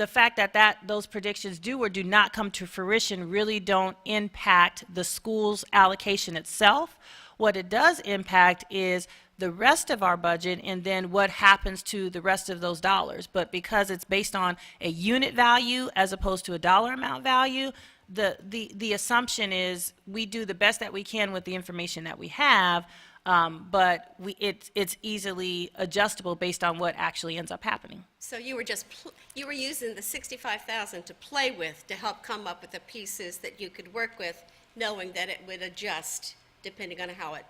fact that those predictions do or do not come to fruition really don't impact the school's allocation itself. What it does impact is the rest of our budget and then what happens to the rest of those dollars. But because it's based on a unit value as opposed to a dollar amount value, the assumption is we do the best that we can with the information that we have, but it's easily adjustable based on what actually ends up happening. So you were just, you were using the 65,000 to play with to help come up with the pieces that you could work with, knowing that it would adjust depending on how it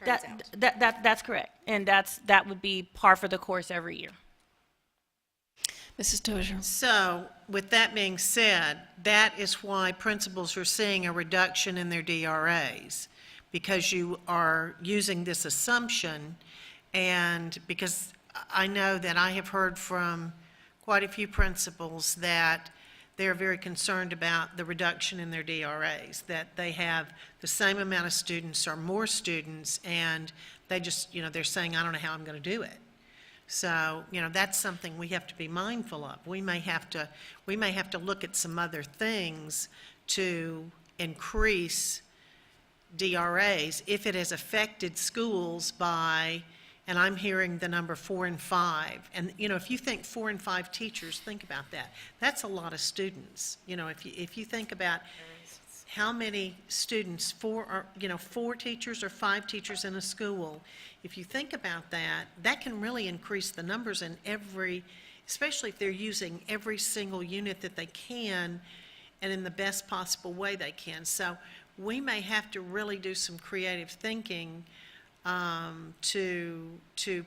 turns out. That's correct, and that would be par for the course every year. Mrs. Dozier. So, with that being said, that is why principals are seeing a reduction in their DRAs, because you are using this assumption, and because I know that I have heard from quite a few principals that they're very concerned about the reduction in their DRAs, that they have the same amount of students or more students, and they just, they're saying, I don't know how I'm going to do it. So, that's something we have to be mindful of. We may have to look at some other things to increase DRAs if it has affected schools by, and I'm hearing the number 4 and 5. And, if you think 4 and 5 teachers, think about that. That's a lot of students. If you think about how many students, 4 teachers or 5 teachers in a school, if you think about that, that can really increase the numbers in especially if they're using every single unit that they can and in the best possible way they can. So we may have to really do some creative thinking to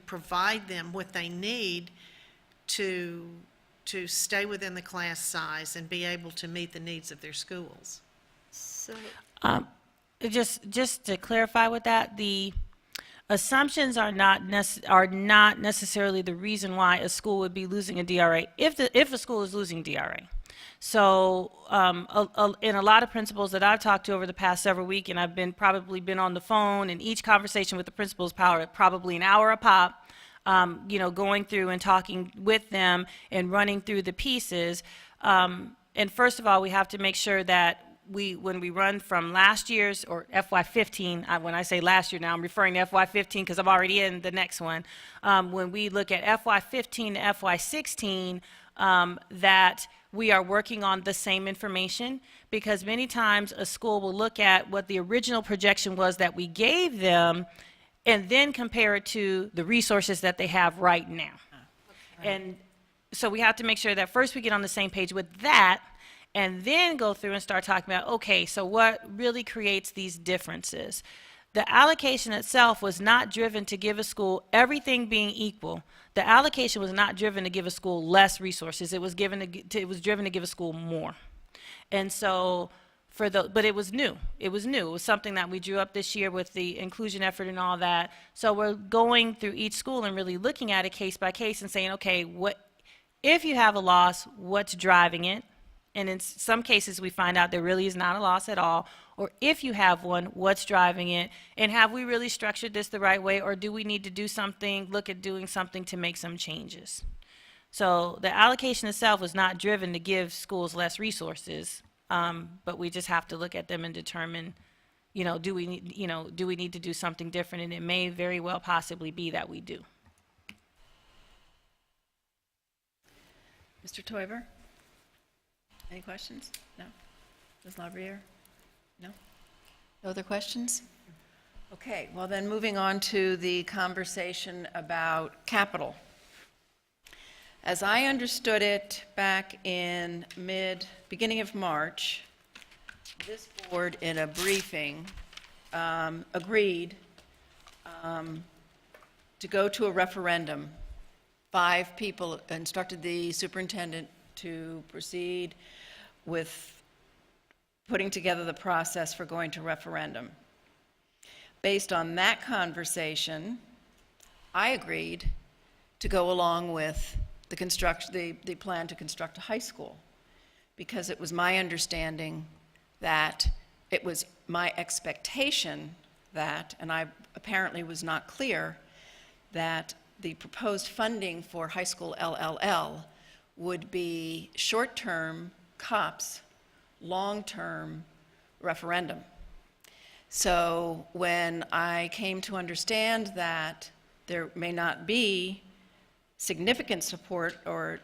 provide them what they need to stay within the class size and be able to meet the needs of their schools. So, just to clarify with that, the assumptions are not necessarily the reason why a school would be losing a DRA if a school is losing DRA. So in a lot of principals that I've talked to over the past several weeks, and I've probably been on the phone, and each conversation with the principals probably an hour a pop, going through and talking with them and running through the pieces. And first of all, we have to make sure that when we run from last year's, or FY15, when I say last year now, I'm referring to FY15 because I'm already in the next one. When we look at FY15 to FY16, that we are working on the same information, because many times a school will look at what the original projection was that we gave them and then compare it to the resources that they have right now. And so we have to make sure that first we get on the same page with that, and then go through and start talking about, okay, so what really creates these differences? The allocation itself was not driven to give a school, everything being equal, the allocation was not driven to give a school less resources. It was driven to give a school more. And so, but it was new. It was new. It was something that we drew up this year with the inclusion effort and all that. So we're going through each school and really looking at it case by case and saying, okay, if you have a loss, what's driving it? And in some cases, we find out there really is not a loss at all. Or if you have one, what's driving it? And have we really structured this the right way? Or do we need to do something, look at doing something to make some changes? So the allocation itself was not driven to give schools less resources, but we just have to look at them and determine, do we need to do something different? And it may very well possibly be that we do. Mr. Teuber? Any questions? No? Ms. LaVriere? No? No other questions? Okay, well then moving on to the conversation about capital. As I understood it back in beginning of March, this board in a briefing agreed to go to a referendum. 5 people instructed the superintendent to proceed with putting together the process for going to referendum. Based on that conversation, I agreed to go along with the plan to construct a high school, because it was my understanding that it was my expectation that, and I apparently was not clear, that the proposed funding for high school LLL would be short-term COPS, long-term referendum. So when I came to understand that there may not be significant support or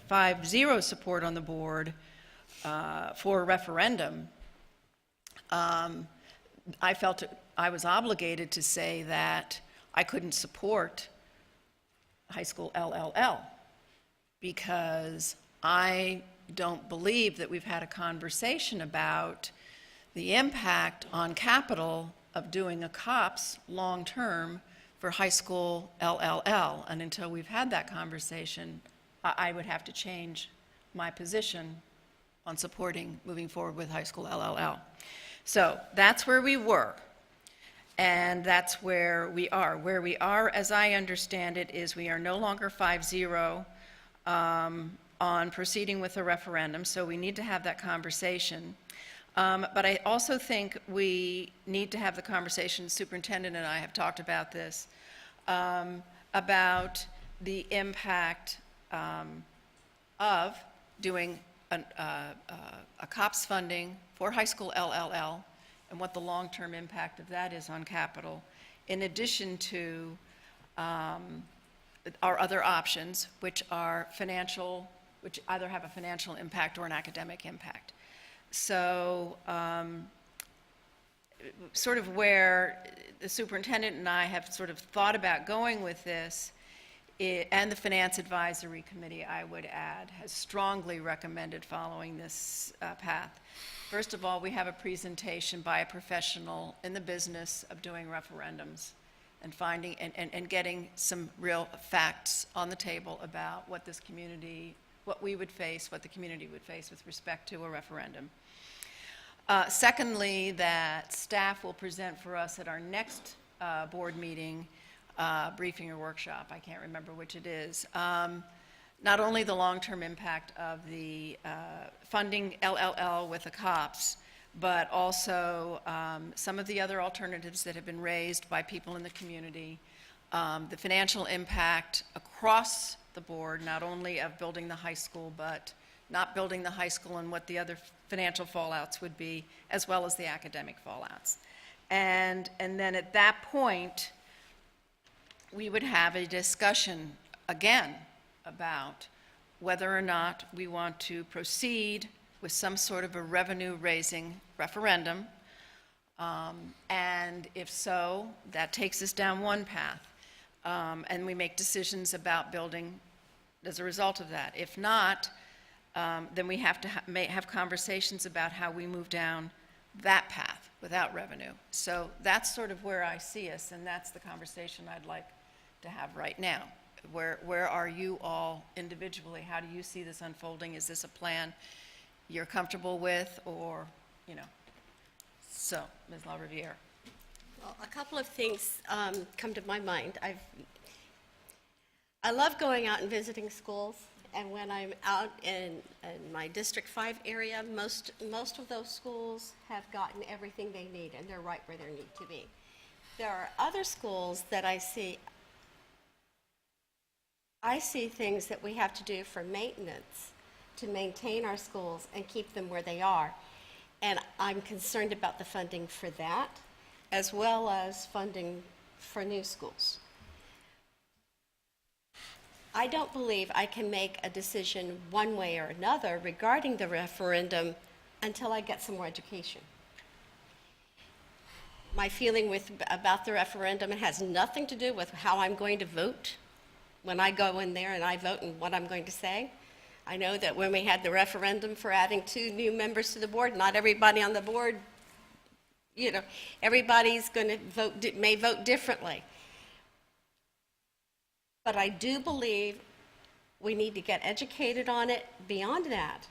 5-0 support on the board for a referendum, I felt I was obligated to say that I couldn't support high school LLL because I don't believe that we've had a conversation about the impact on capital of doing a COPS long-term for high school LLL. And until we've had that conversation, I would have to change my position on supporting moving forward with high school LLL. So that's where we were. And that's where we are. Where we are, as I understand it, is we are no longer 5-0 on proceeding with a referendum, so we need to have that conversation. But I also think we need to have the conversation, the superintendent and I have talked about this, about the impact of doing a COPS funding for high school LLL and what the long-term impact of that is on capital, in addition to our other options, which are financial, which either have a financial impact or an academic impact. So sort of where the superintendent and I have sort of thought about going with this, and the Finance Advisory Committee, I would add, has strongly recommended following this path. First of all, we have a presentation by a professional in the business of doing referendums and finding and getting some real facts on the table about what this community, what we would face, what the community would face with respect to a referendum. Secondly, that staff will present for us at our next board meeting, briefing or workshop, I can't remember which it is, not only the long-term impact of the funding LLL with the COPS, but also some of the other alternatives that have been raised by people in the community, the financial impact across the board, not only of building the high school, but not building the high school and what the other financial fallouts would be, as well as the academic fallouts. And then at that point, we would have a discussion again about whether or not we want to proceed with some sort of a revenue-raising referendum. And if so, that takes us down one path. And we make decisions about building as a result of that. If not, then we have to have conversations about how we move down that path without revenue. So that's sort of where I see us, and that's the conversation I'd like to have right now. Where are you all individually? How do you see this unfolding? Is this a plan you're comfortable with, or, you know? So, Ms. LaRiviere. Well, a couple of things come to my mind. I love going out and visiting schools, and when I'm out in my District 5 area, most of those schools have gotten everything they need, and they're right where they need to be. There are other schools that I see things that we have to do for maintenance to maintain our schools and keep them where they are. And I'm concerned about the funding for that, as well as funding for new schools. I don't believe I can make a decision one way or another regarding the referendum until I get some more education. My feeling about the referendum, it has nothing to do with how I'm going to vote when I go in there and I vote and what I'm going to say. I know that when we had the referendum for adding 2 new members to the board, not everybody on the board, you know, everybody's going to vote, may vote differently. But I do believe we need to get educated on it. Beyond that,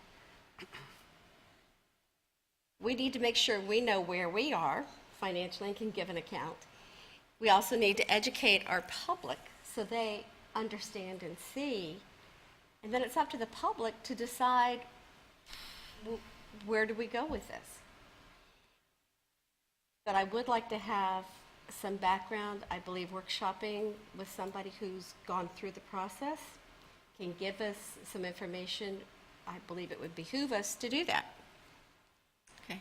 we need to make sure we know where we are financially and can give an account. We also need to educate our public so they understand and see. And then it's up to the public to decide, where do we go with this? But I would like to have some background, I believe workshopping with somebody who's gone through the process can give us some information. I believe it would behoove us to do that. Okay.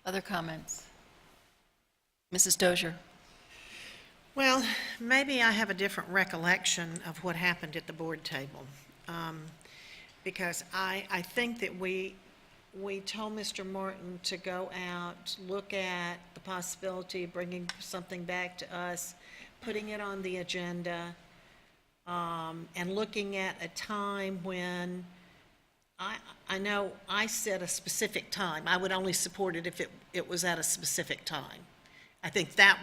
Other comments? Mrs. Dozier? Well, maybe I have a different recollection of what happened at the board table. Because I think that we told Mr. Martin to go out, look at the possibility of bringing something back to us, putting it on the agenda, and looking at a time when, I know I set a specific time. I would only support it if it was at a specific time. I think that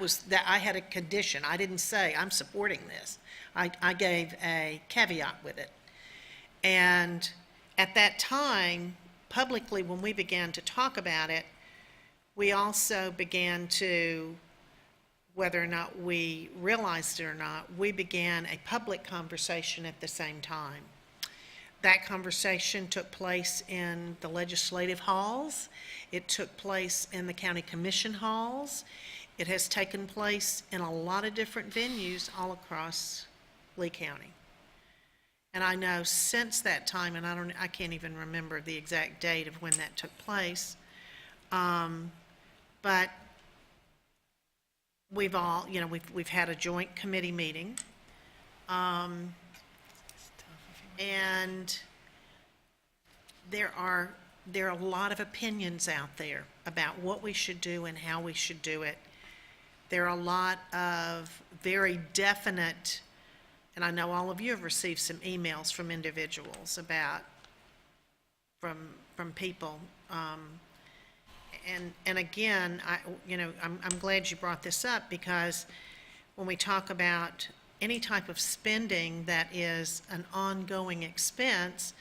I had a condition. I didn't say, I'm supporting this. I gave a caveat with it. And at that time, publicly, when we began to talk about it, we also began to, whether or not we realized it or not, we began a public conversation at the same time. That conversation took place in the legislative halls. It took place in the county commission halls. It has taken place in a lot of different venues all across Lee County. And I know since that time, and I can't even remember the exact date of when that took place, but we've all, we've had a joint committee meeting, and there are a lot of opinions out there about what we should do and how we should do it. There are a lot of very definite, and I know all of you have received some emails from individuals from people. And again, I'm glad you brought this up, because when we talk about any type of spending that is an ongoing expense,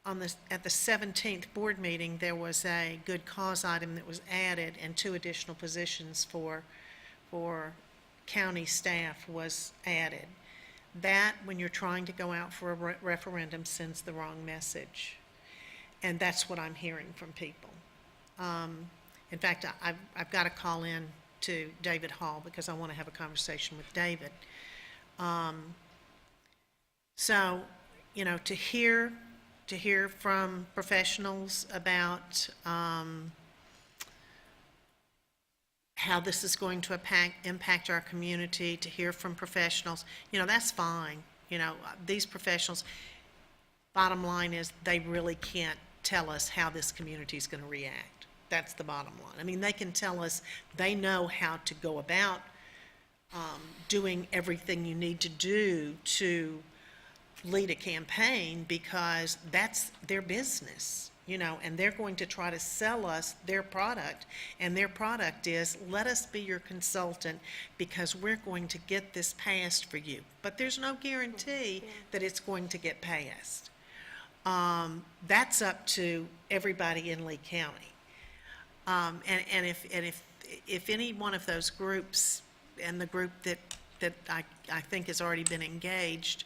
at the 17th board meeting, there was a good cause item that was added, and 2 additional positions for county staff was added. That, when you're trying to go out for a referendum, sends the wrong message. And that's what I'm hearing from people. In fact, I've got to call in to David Hall because I want to have a conversation with David. So, to hear from professionals about how this is going to impact our community, to hear from professionals, that's fine. These professionals, bottom line is, they really can't tell us how this community is going to react. That's the bottom line. I mean, they can tell us they know how to go about doing everything you need to do to lead a campaign, because that's their business, and they're going to try to sell us their product, and their product is, let us be your consultant because we're going to get this passed for you. But there's no guarantee that it's going to get passed. That's up to everybody in Lee County. And if any one of those groups, and the group that I think has already been engaged,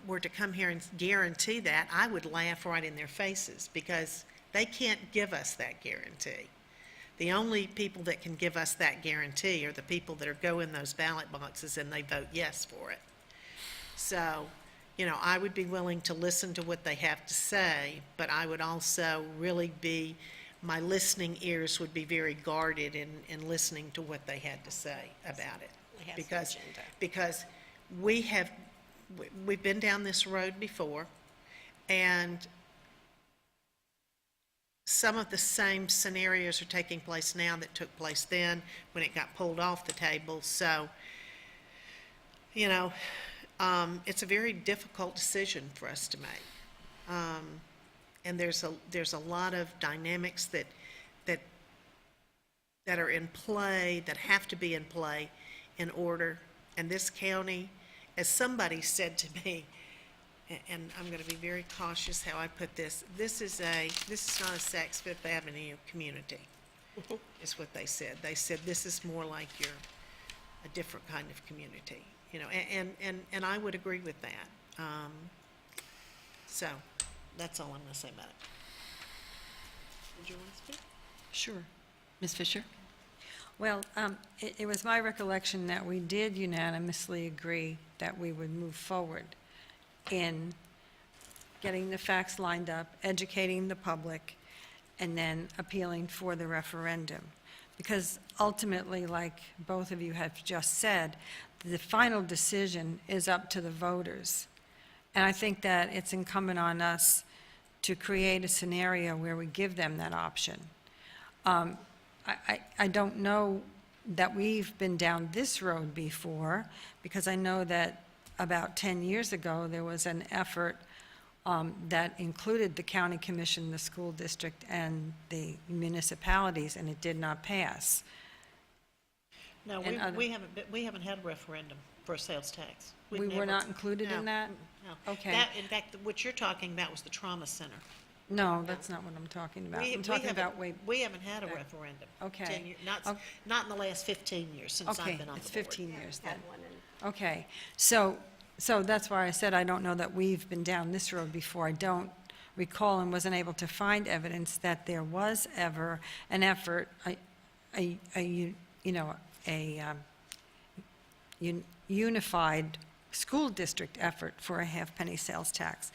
were to come here and guarantee that, I would laugh right in their faces, because they can't give us that guarantee. The only people that can give us that guarantee are the people that go in those ballot boxes and they vote yes for it. So, I would be willing to listen to what they have to say, but I would also really my listening ears would be very guarded in listening to what they had to say about it. Because we've been down this road before, and some of the same scenarios are taking place now that took place then when it got pulled off the table. So, it's a very difficult decision for us to make. And there's a lot of dynamics that are in play, that have to be in play in order. And this county, as somebody said to me, and I'm going to be very cautious how I put this, this is not a Saks Fifth Avenue community, is what they said. They said this is more like a different kind of community, and I would agree with that. So, that's all I'm going to say about it. Did you want to speak? Sure. Ms. Fisher? Well, it was my recollection that we did unanimously agree that we would move forward in getting the facts lined up, educating the public, and then appealing for the referendum. Because ultimately, like both of you have just said, the final decision is up to the voters. And I think that it's incumbent on us to create a scenario where we give them that option. I don't know that we've been down this road before, because I know that about 10 years ago, there was an effort that included the county commission, the school district, and the municipalities, and it did not pass. No, And we haven't had a referendum for a sales tax. We were not included in that? No. Okay. In fact, what you're talking about was the trauma center. No, that's not what I'm talking about. I'm talking about We haven't had a referendum. Okay. 10 years, Ok- not in the last 15 years since I've Okay, been on the board. it's 15 years then. Had one in- Okay, so that's why I said I don't know that we've been down this road before. I don't recall and wasn't able to find evidence that there was ever an effort, unified school district effort for a half-penny sales tax.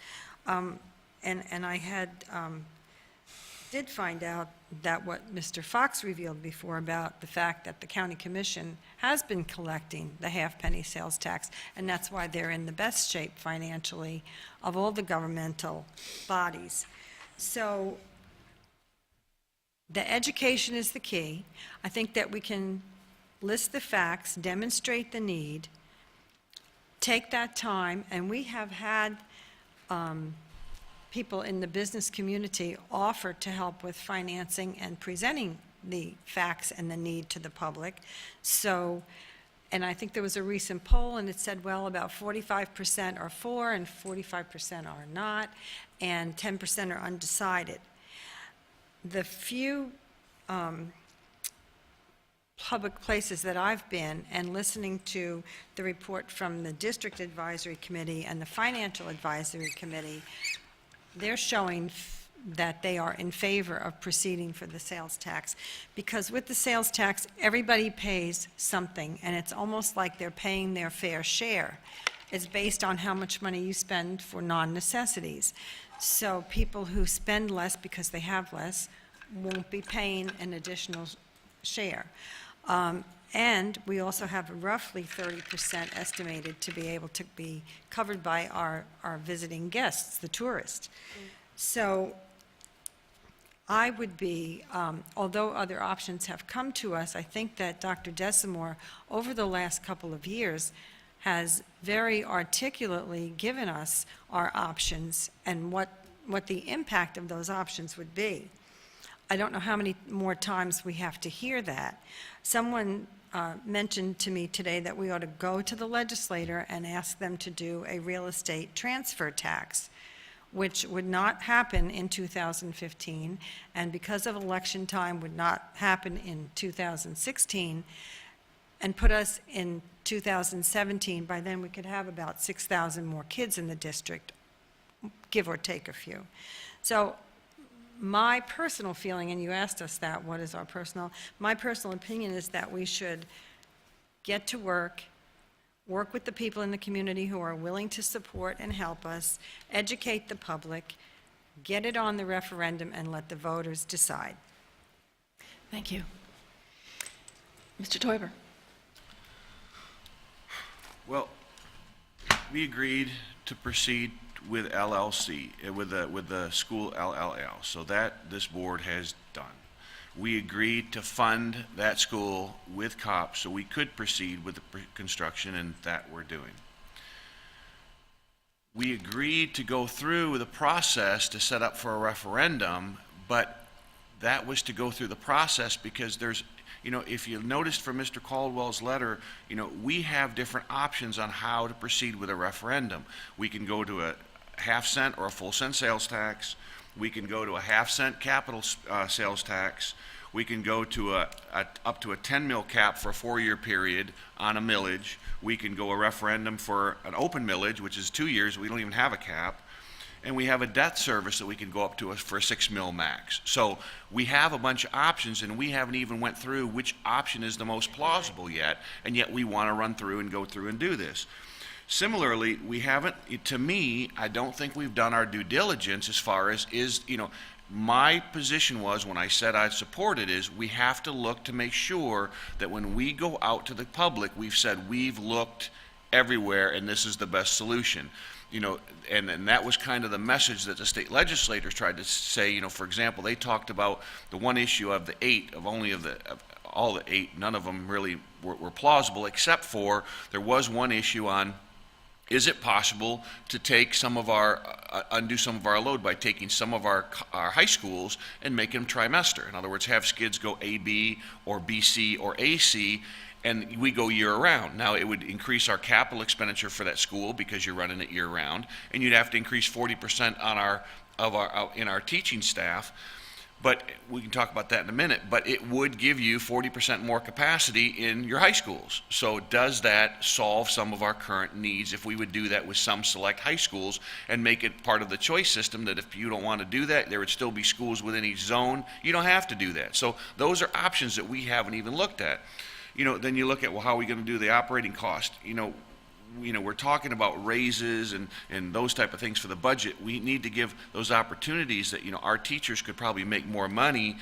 And I did find out that what Mr. Fox revealed before about the fact that the county commission has been collecting the half-penny sales tax, and that's why they're in the best shape financially of all the governmental bodies. So the education is the key. I think that we can list the facts, demonstrate the need, take that time, and we have had people in the business community offer to help with financing and presenting the facts and the need to the public. So, and I think there was a recent poll, and it said, well, about 45% are for and 45% are not, and 10% are undecided. The few public places that I've been and listening to the report from the District Advisory Committee and the Financial Advisory Committee, they're showing that they are in favor of proceeding for the sales tax. Because with the sales tax, everybody pays something, and it's almost like they're paying their fair share. It's based on how much money you spend for non-necessities. So people who spend less because they have less won't be paying an additional share. And we also have roughly 30% estimated to be able to be covered by our visiting guests, the tourists. So I would be, although other options have come to us, I think that Dr. Desamore, over the last couple of years, has very articulately given us our options and what the impact of those options would be. I don't know how many more times we have to hear that. Someone mentioned to me today that we ought to go to the legislator and ask them to do a real estate transfer tax, which would not happen in 2015, and because of election time would not happen in 2016, and put us in 2017. By then, we could have about 6,000 more kids in the district, give or take a few. So my personal feeling, and you asked us that, what is our personal, my personal opinion is that we should get to work with the people in the community who are willing to support and help us, educate the public, get it on the referendum, and let the voters decide. Thank you. Mr. Teuber. Well, we agreed to proceed with LLC, with the school LLL, so that this board has done. We agreed to fund that school with COPS so we could proceed with the construction, and that we're doing. We agreed to go through the process to set up for a referendum, but that was to go through the process because If you noticed from Mr. Caldwell's letter, we have different options on how to proceed with a referendum. We can go to a half-cent or a full-cent sales tax. We can go to a half-cent capital sales tax. We can go to up to a 10 mil cap for a 4-year period on a millage. We can go a referendum for an open millage, which is 2 years. We don't even have a cap. And we have a debt service that we can go up to for a 6 mil max. So we have a bunch of options, and we haven't even went through which option is the most plausible yet, and yet we want to run through and go through and do this. Similarly, we haven't, to me, I don't think we've done our due diligence as far as my position was when I said I'd support it is we have to look to make sure that when we go out to the public, we've said we've looked everywhere and this is the best solution. And that was kind of the message that the state legislators tried to say. For example, they talked about the one issue of the 8, of all the 8, none of them really were plausible, except for there was one issue on, is it possible to take some of undo some of our load by taking some of our high schools and make them trimester? In other words, have kids go AB or BC or AC, and we go year-round. Now, it would increase our capital expenditure for that school because you're running it year-round, and you'd have to increase 40% in our teaching staff. But we can talk about that in a minute. But it would give you 40% more capacity in your high schools. So does that solve some of our current needs if we would do that with some select high schools and make it part of the choice system that if you don't want to do that, there would still be schools within each zone? You don't have to do that. So those are options that we haven't even looked at. Then you look at, well, how are we going to do the operating cost? We're talking about raises and those type of things for the budget. We need to give those opportunities that, our teachers could probably make more money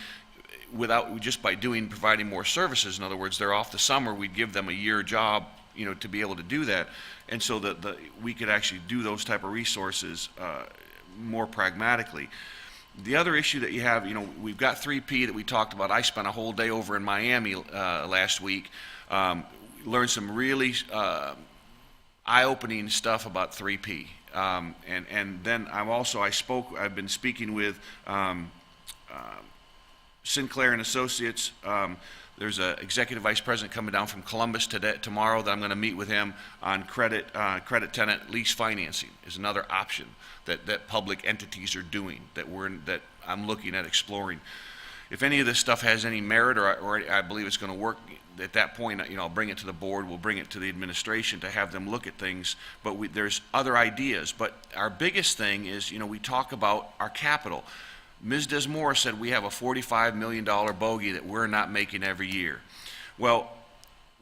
just by providing more services. In other words, they're off the summer, we'd give them a year job, to be able to do that. And so that we could actually do those type of resources more pragmatically. The other issue that you have, we've got 3P that we talked about. I spent a whole day over in Miami last week, learned some really eye-opening stuff about 3P. And then I've been speaking with Sinclair and Associates. There's an executive vice president coming down from Columbus tomorrow that I'm going to meet with him on credit tenant lease financing is another option that public entities are doing that I'm looking at exploring. If any of this stuff has any merit or I believe it's going to work, at that point, I'll bring it to the board, we'll bring it to the administration to have them look at things, but there's other ideas. But our biggest thing is, we talk about our capital. Ms. Desmore said we have a $45 million bogey that we're not making every year. Well,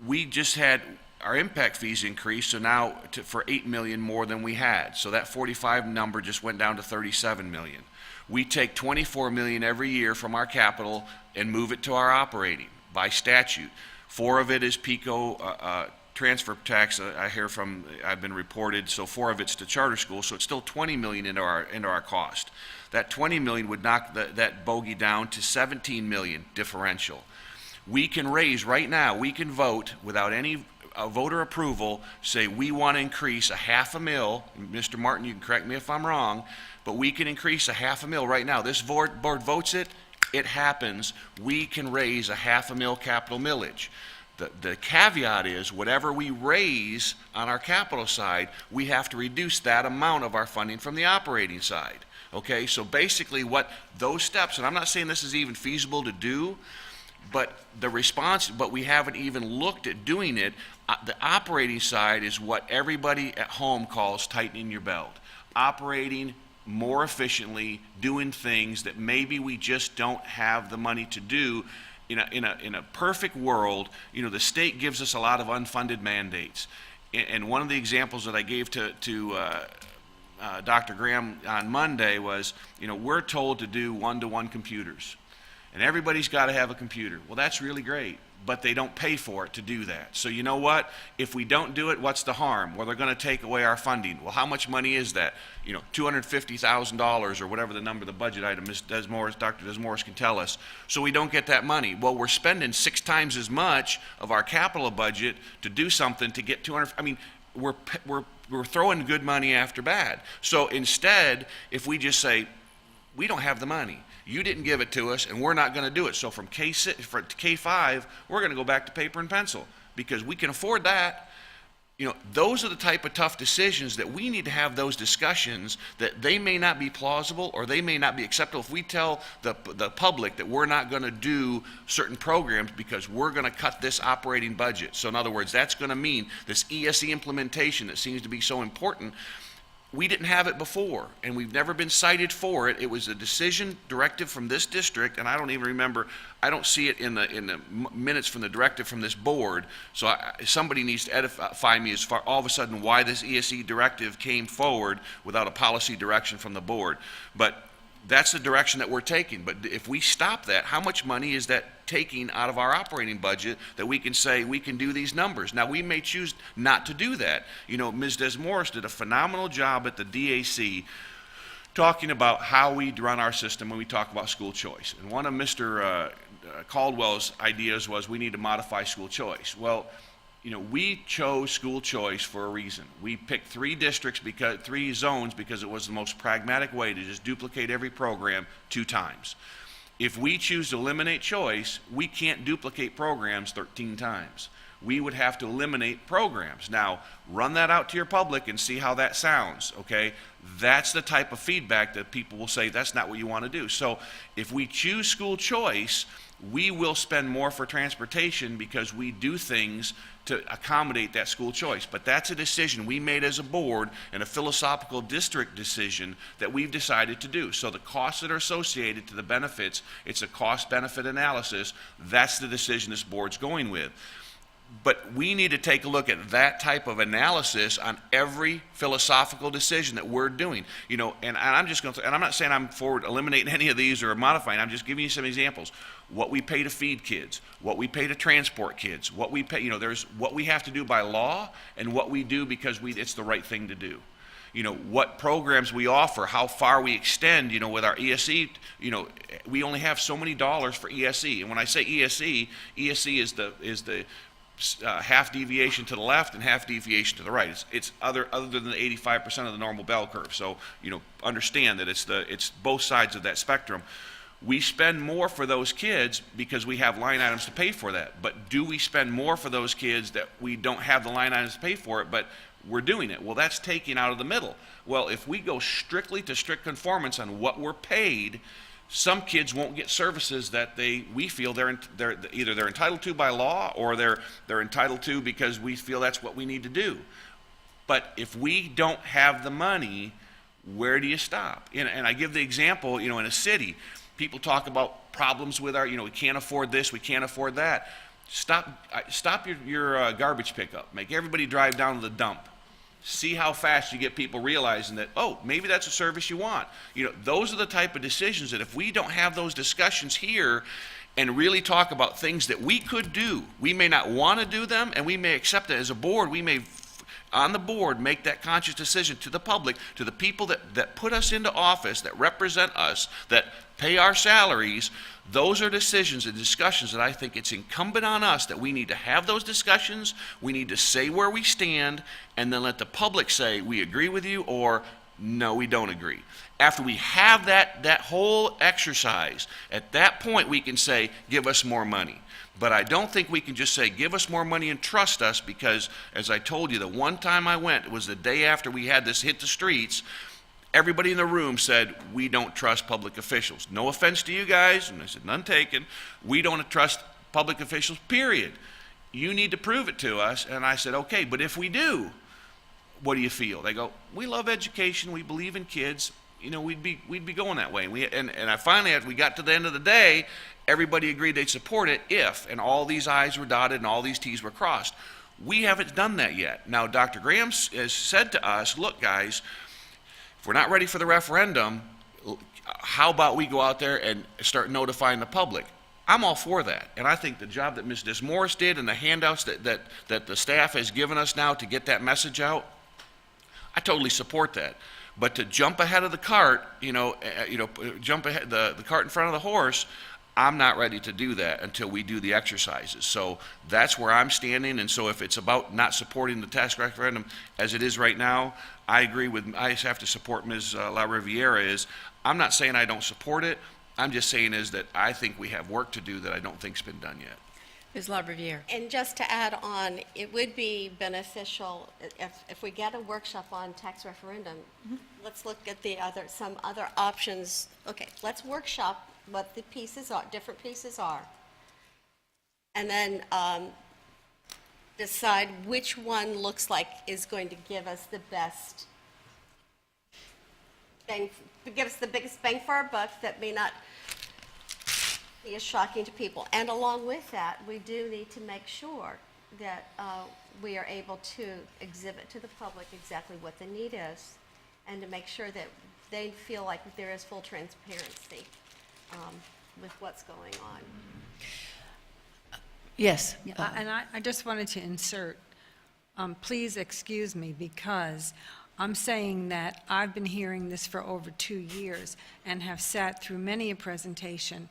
we just had our impact fees increased, so now for $8 million more than we had. So that 45 number just went down to 37 million. We take 24 million every year from our capital and move it to our operating by statute. 4 of it is PICO transfer tax. I've been reported. So 4 of it's to charter schools. So it's still 20 million into our cost. That 20 million would knock that bogey down to 17 million differential. We can raise right now. We can vote without any voter approval. Say we want to increase a $500,000. Mr. Martin, you can correct me if I'm wrong, but we can increase a $500,000 right now. This board votes it. It happens. We can raise a $500,000 capital millage. The caveat is whatever we raise on our capital side, we have to reduce that amount of our funding from the operating side. Okay, so basically what those steps, and I'm not saying this is even feasible to do, but we haven't even looked at doing it. The operating side is what everybody at home calls tightening your belt. Operating more efficiently, doing things that maybe we just don't have the money to do. In a perfect world, the state gives us a lot of unfunded mandates. And one of the examples that I gave to Dr. Graham on Monday was, we're told to do one-to-one computers. And everybody's got to have a computer. Well, that's really great, but they don't pay for it to do that. So you know what? If we don't do it, what's the harm? Well, they're going to take away our funding. Well, how much money is that? $250,000 or whatever the number, the budget item, Dr. Desmores can tell us. So we don't get that money. Well, we're spending 6 times as much of our capital budget to do something to get 200. I mean, we're throwing good money after bad. So instead, if we just say, we don't have the money. You didn't give it to us, and we're not going to do it. So from K5, we're going to go back to paper and pencil because we can afford that. You know, those are the type of tough decisions that we need to have those discussions that they may not be plausible or they may not be acceptable. If we tell the public that we're not going to do certain programs because we're going to cut this operating budget. So in other words, that's going to mean this ESE implementation that seems to be so important. We didn't have it before, and we've never been cited for it. It was a decision directive from this district, and I don't even remember, I don't see it in the minutes from the directive from this board, so somebody needs to edify me as far, all of a sudden, why this ESE directive came forward without a policy direction from the board. But that's the direction that we're taking. But if we stop that, how much money is that taking out of our operating budget that we can say we can do these numbers? Now, we may choose not to do that. You know, Ms. Desmorris did a phenomenal job at the DAC talking about how we run our system when we talk about school choice. And one of Mr. Caldwell's ideas was we need to modify school choice. Well, you know, we chose school choice for a reason. We picked 3 zones because it was the most pragmatic way to just duplicate every program 2 times. If we choose to eliminate choice, we can't duplicate programs 13 times. We would have to eliminate programs. Now, run that out to your public and see how that sounds, okay? That's the type of feedback that people will say, that's not what you want to do. So if we choose school choice, we will spend more for transportation because we do things to accommodate that school choice. But that's a decision we made as a board and a philosophical district decision that we've decided to do. So the costs that are associated to the benefits, it's a cost-benefit analysis. That's the decision this board's going with. But we need to take a look at that type of analysis on every philosophical decision that we're doing. You know, and I'm just going to, and I'm not saying I'm for eliminating any of these or modifying, I'm just giving you some examples. What we pay to feed kids, what we pay to transport kids, what we pay, you know, there's what we have to do by law and what we do because it's the right thing to do. You know, what programs we offer, how far we extend, you know, with our ESE, you know, we only have so many dollars for ESE. And when I say ESE is the half deviation to the left and half deviation to the right. It's other than the 85% of the normal bell curve. So, you know, understand that it's both sides of that spectrum. We spend more for those kids because we have line items to pay for that. But do we spend more for those kids that we don't have the line items to pay for it, but we're doing it? Well, that's taking out of the middle. Well, if we go strictly to strict conformance on what we're paid, some kids won't get services that we feel they're either they're entitled to by law or they're entitled to because we feel that's what we need to do. But if we don't have the money, where do you stop? And I give the example, you know, in a city, people talk about problems with we can't afford this, we can't afford that. Stop your garbage pickup. Make everybody drive down to the dump. See how fast you get people realizing that, oh, maybe that's a service you want. You know, those are the type of decisions that if we don't have those discussions here and really talk about things that we could do, we may not want to do them and we may accept it as a board. We may, on the board, make that conscious decision to the public, to the people that put us into office, that represent us, that pay our salaries. Those are decisions and discussions that I think it's incumbent on us that we need to have those discussions. We need to say where we stand and then let the public say we agree with you or no, we don't agree. After we have that whole exercise, at that point we can say give us more money. But I don't think we can just say give us more money and trust us because, as I told you, the one time I went, it was the day after we had this hit the streets. Everybody in the room said, we don't trust public officials. No offense to you guys, and I said, none taken. We don't trust public officials, period. You need to prove it to us. And I said, okay, but if we do, what do you feel? They go, we love education, we believe in kids. You know, we'd be going that way. And I finally, as we got to the end of the day, everybody agreed they'd support it and all these I's were dotted and all these T's were crossed. We haven't done that yet. Now, Dr. Graham has said to us, look, guys, if we're not ready for the referendum, how about we go out there and start notifying the public? I'm all for that. And I think the job that Ms. Desmorris did and the handouts that the staff has given us now to get that message out, I totally support that. But to jump ahead of the cart, jump ahead the cart in front of the horse, I'm not ready to do that until we do the exercises. So that's where I'm standing. And so if it's about not supporting the tax referendum as it is right now, I agree with, I have to support Ms. La Riviera I'm not saying I don't support it. I'm just saying is that I think we have work to do that I don't think's been done yet. Ms. LaRiviere. And just to add on, it would be beneficial if we get a workshop on tax referendum, let's look at some other options. Okay, let's workshop what the pieces are, different pieces are. And then decide which one looks like is going to give us the best give us the biggest bang for our buck that may not be as shocking to people. And along with that, we do need to make sure that we are able to exhibit to the public exactly what the need is, and to make sure that they feel like there is full transparency with what's going on. Yes. And I just wanted to insert, please excuse me, because I'm saying that I've been hearing this for over 2 years and have sat through many a presentation,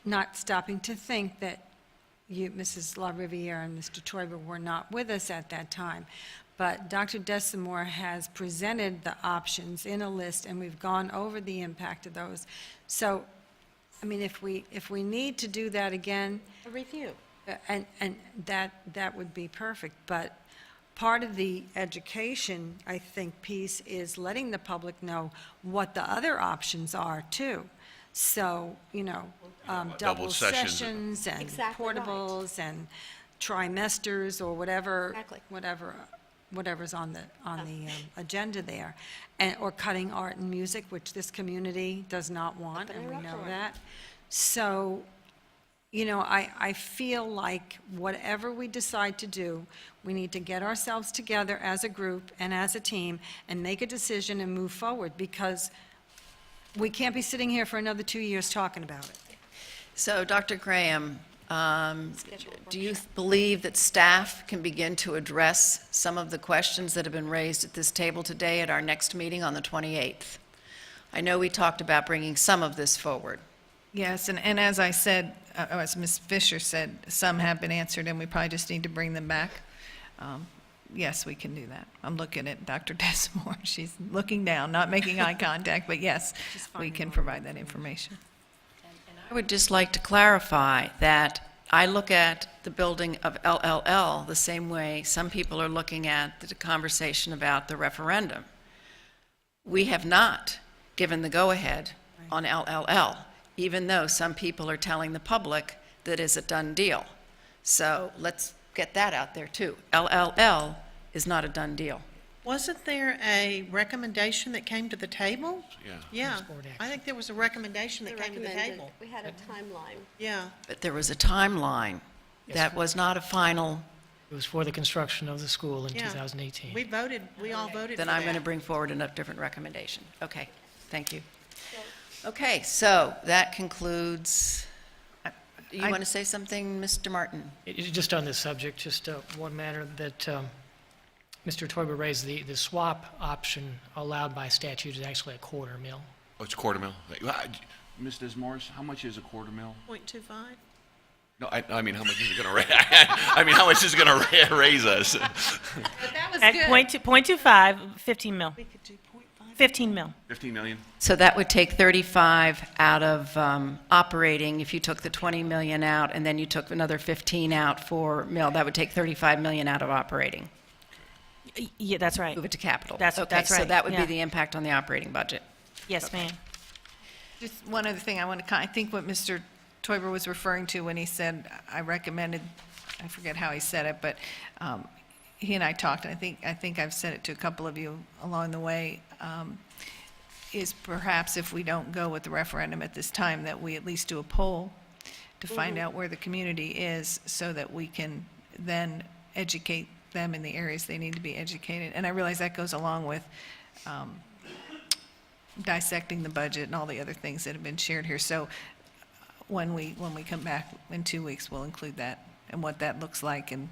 not stopping to think that you, Mrs. LaRiviere and Mr. Toiber, were not with us at that time. But Dr. Desamore has presented the options in a list, and we've gone over the impact of those. So, I mean, if we need to do that again, A review. and that would be perfect. But part of the education, I think, piece is letting the public know what the other options are too. So, you know, double sessions and Exactly right. portables and trimesters or whatever, Exactly. whatever's on the agenda there, or cutting art and music, which this community does not want, and we know that. So, you know, I feel like whatever we decide to do, we need to get ourselves together as a group and as a team and make a decision and move forward, because we can't be sitting here for another 2 years talking about it. So, Dr. Graham, do you believe that staff can begin to address some of the questions that have been raised at this table today at our next meeting on the 28th? I know we talked about bringing some of this forward. Yes, and as I said, as Ms. Fisher said, some have been answered, and we probably just need to bring them back. Yes, we can do that. I'm looking at Dr. Desamore. She's looking down, not making eye contact, but yes, we can provide that information. I would just like to clarify that I look at the building of LLL the same way some people are looking at the conversation about the referendum. We have not given the go-ahead on LLL, even though some people are telling the public that it's a done deal. So let's get that out there too. LLL is not a done deal. Wasn't there a recommendation that came to the table? Yeah. Yeah, I think there was a recommendation that came to the table. We had a timeline. Yeah. But there was a timeline. That was not a final. It was for the construction of the school in Yeah. 2018. We all voted for Then I'm going to that. bring forward a different recommendation. Okay, thank you. Okay, so that concludes, do you want to say something, Mr. Martin? Just on this subject, just one matter that Mr. Toiber raised, the swap option allowed by statute is actually a quarter mil. Oh, it's a quarter mil. Mrs. Morris, how much is a quarter mil? 0.25? No, I mean, how much is it going to raise? I mean, how much is it going to raise us? But that was At good. .25, 15 mil. 15 mil. 15 million? So that would take 35 out of operating. If you took the 20 million out and then you took another 15 out for mill, that would take 35 million out of operating. Yeah, that's right. Move it to capital. That's Okay, right. so that would be yeah. the impact on the operating budget. Yes, ma'am. Just one other thing I want to, I think what Mr. Toiber was referring to when he said, I recommended, I forget how he said it, but he and I talked, and I think I've said it to a couple of you along the way, is perhaps if we don't go with the referendum at this time, that we at least do a poll to find out where the community is, so that we can then educate them in the areas they need to be educated. And I realize that goes along with dissecting the budget and all the other things that have been shared here. So when we come back in 2 weeks, we'll include that and what that looks like and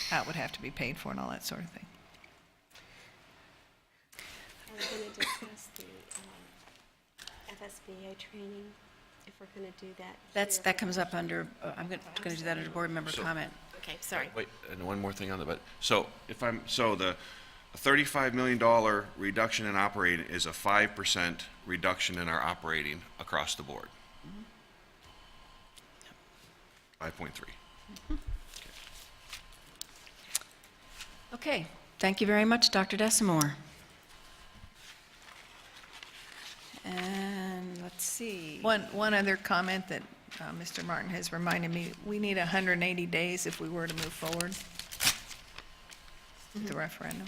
how it would have to be paid for and all that sort of thing. Are we going to discuss the FSBA training, if we're going to do that? That comes up under, I'm going to do that under board member comment. Okay, sorry. Wait, and one more thing on the budget. So if I'm, A $35 million reduction in operating is a 5% reduction in our operating across the board. 5.3. Okay, thank you very much, Dr. Desamore. And let's see. One other comment that Mr. Martin has reminded me, we need 180 days if we were to move forward with the referendum.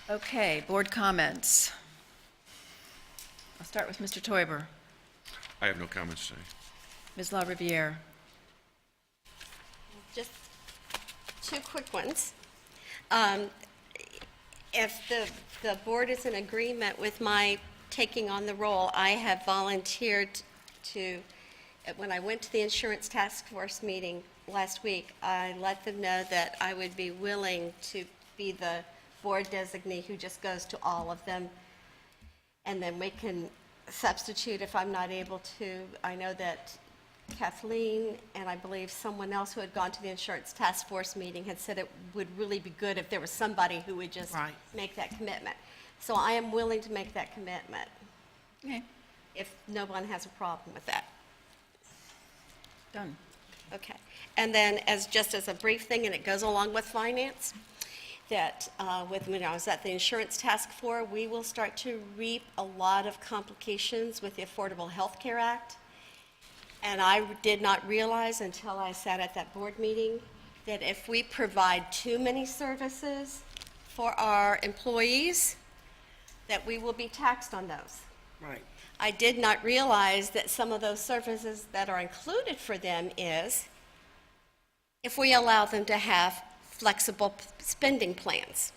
Okay, board comments. I'll start with Mr. Teuber. I have no comments today. Ms. LaRiviere. Just two quick ones. If the board is in agreement with my taking on the role, I have volunteered to, when I went to the insurance task force meeting last week, I let them know that I would be willing to be the board designee who just goes to all of them. And then we can substitute if I'm not able to. I know that Kathleen and I believe someone else who had gone to the insurance task force meeting had said it would really be good if there was somebody who would just make that commitment. So I am willing to make that commitment. Okay. If no one has a problem with that. Done. Okay. And then just as a brief thing, and it goes along with finance, that when I was at the insurance task force, we will start to reap a lot of complications with the Affordable Health Care Act. And I did not realize until I sat at that board meeting that if we provide too many services for our employees, that we will be taxed on those. Right. I did not realize that some of those services that are included for them is if we allow them to have flexible spending plans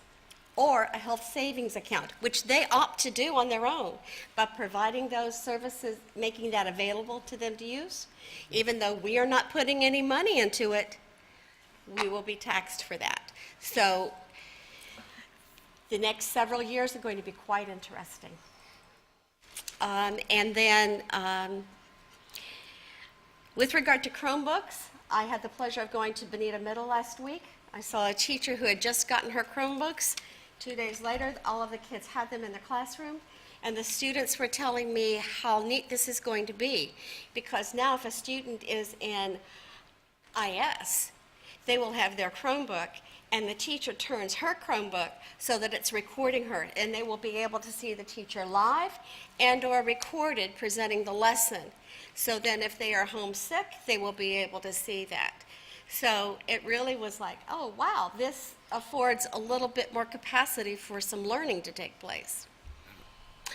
or a health savings account, which they opt to do on their own, but providing those services, making that available to them to use, even though we are not putting any money into it, we will be taxed for that. So the next several years are going to be quite interesting. And then with regard to Chromebooks, I had the pleasure of going to Bonita Middle last week. I saw a teacher who had just gotten her Chromebooks. 2 days later, all of the kids had them in their classroom, and the students were telling me how neat this is going to be, because now if a student is in IS, they will have their Chromebook, and the teacher turns her Chromebook so that it's recording her, and they will be able to see the teacher live and/or recorded presenting the lesson. So then if they are homesick, they will be able to see that. So it really was like, oh, wow, this affords a little bit more capacity for some learning to take place.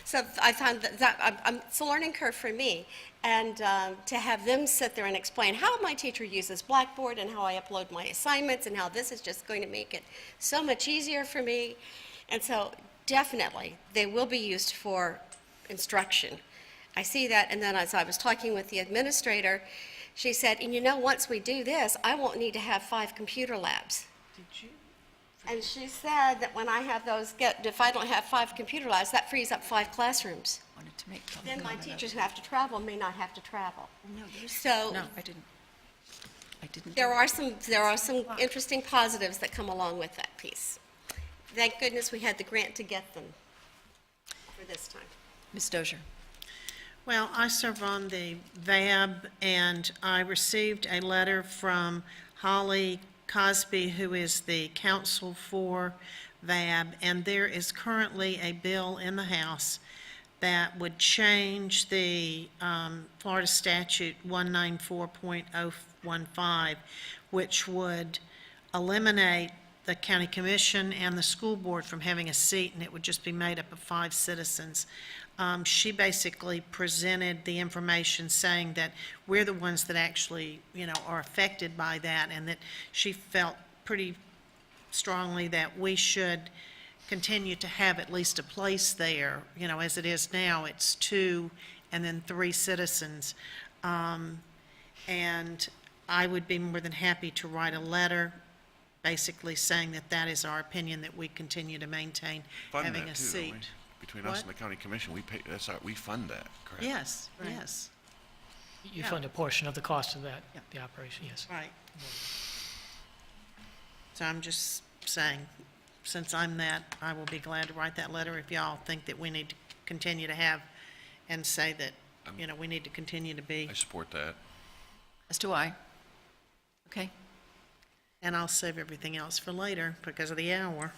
So I found that it's a learning curve for me. And to have them sit there and explain how my teacher uses Blackboard and how I upload my assignments and how this is just going to make it so much easier for me. And so definitely, they will be used for instruction. I see that, and then as I was talking with the administrator, she said, and you know, once we do this, I won't need to have 5 computer labs. Did you? And she said that when I have those, if I don't have 5 computer labs, that frees up 5 classrooms. Wanted to make Then my teachers who have to travel may not have to travel. No, So no, I didn't. there are some interesting positives that come along with that piece. Thank goodness we had the grant to get them for this time. Ms. Dozier. Well, I serve on the VAB, and I received a letter from Holly Cosby, who is the counsel for VAB, and there is currently a bill in the House that would change the Florida Statute 194.015, which would eliminate the county commission and the school board from having a seat, and it would just be made up of 5 citizens. She basically presented the information saying that we're the ones that actually, are affected by that, and that she felt pretty strongly that we should continue to have at least a place there. As it is now, it's 2 and then 3 citizens. And I would be more than happy to write a letter basically saying that that is our opinion, that we continue to maintain Fund having that a too, seat. don't we? Between us and the county commission, we fund that, correct? Yes, yes. You fund a portion of the cost of that, the operation, yes. Right. So I'm just saying, since I'm that, I will be glad to write that letter if y'all think that we need to continue to have, and say that, we need to continue to be. I support that. As do I. Okay. And I'll save everything else for later because of the hour.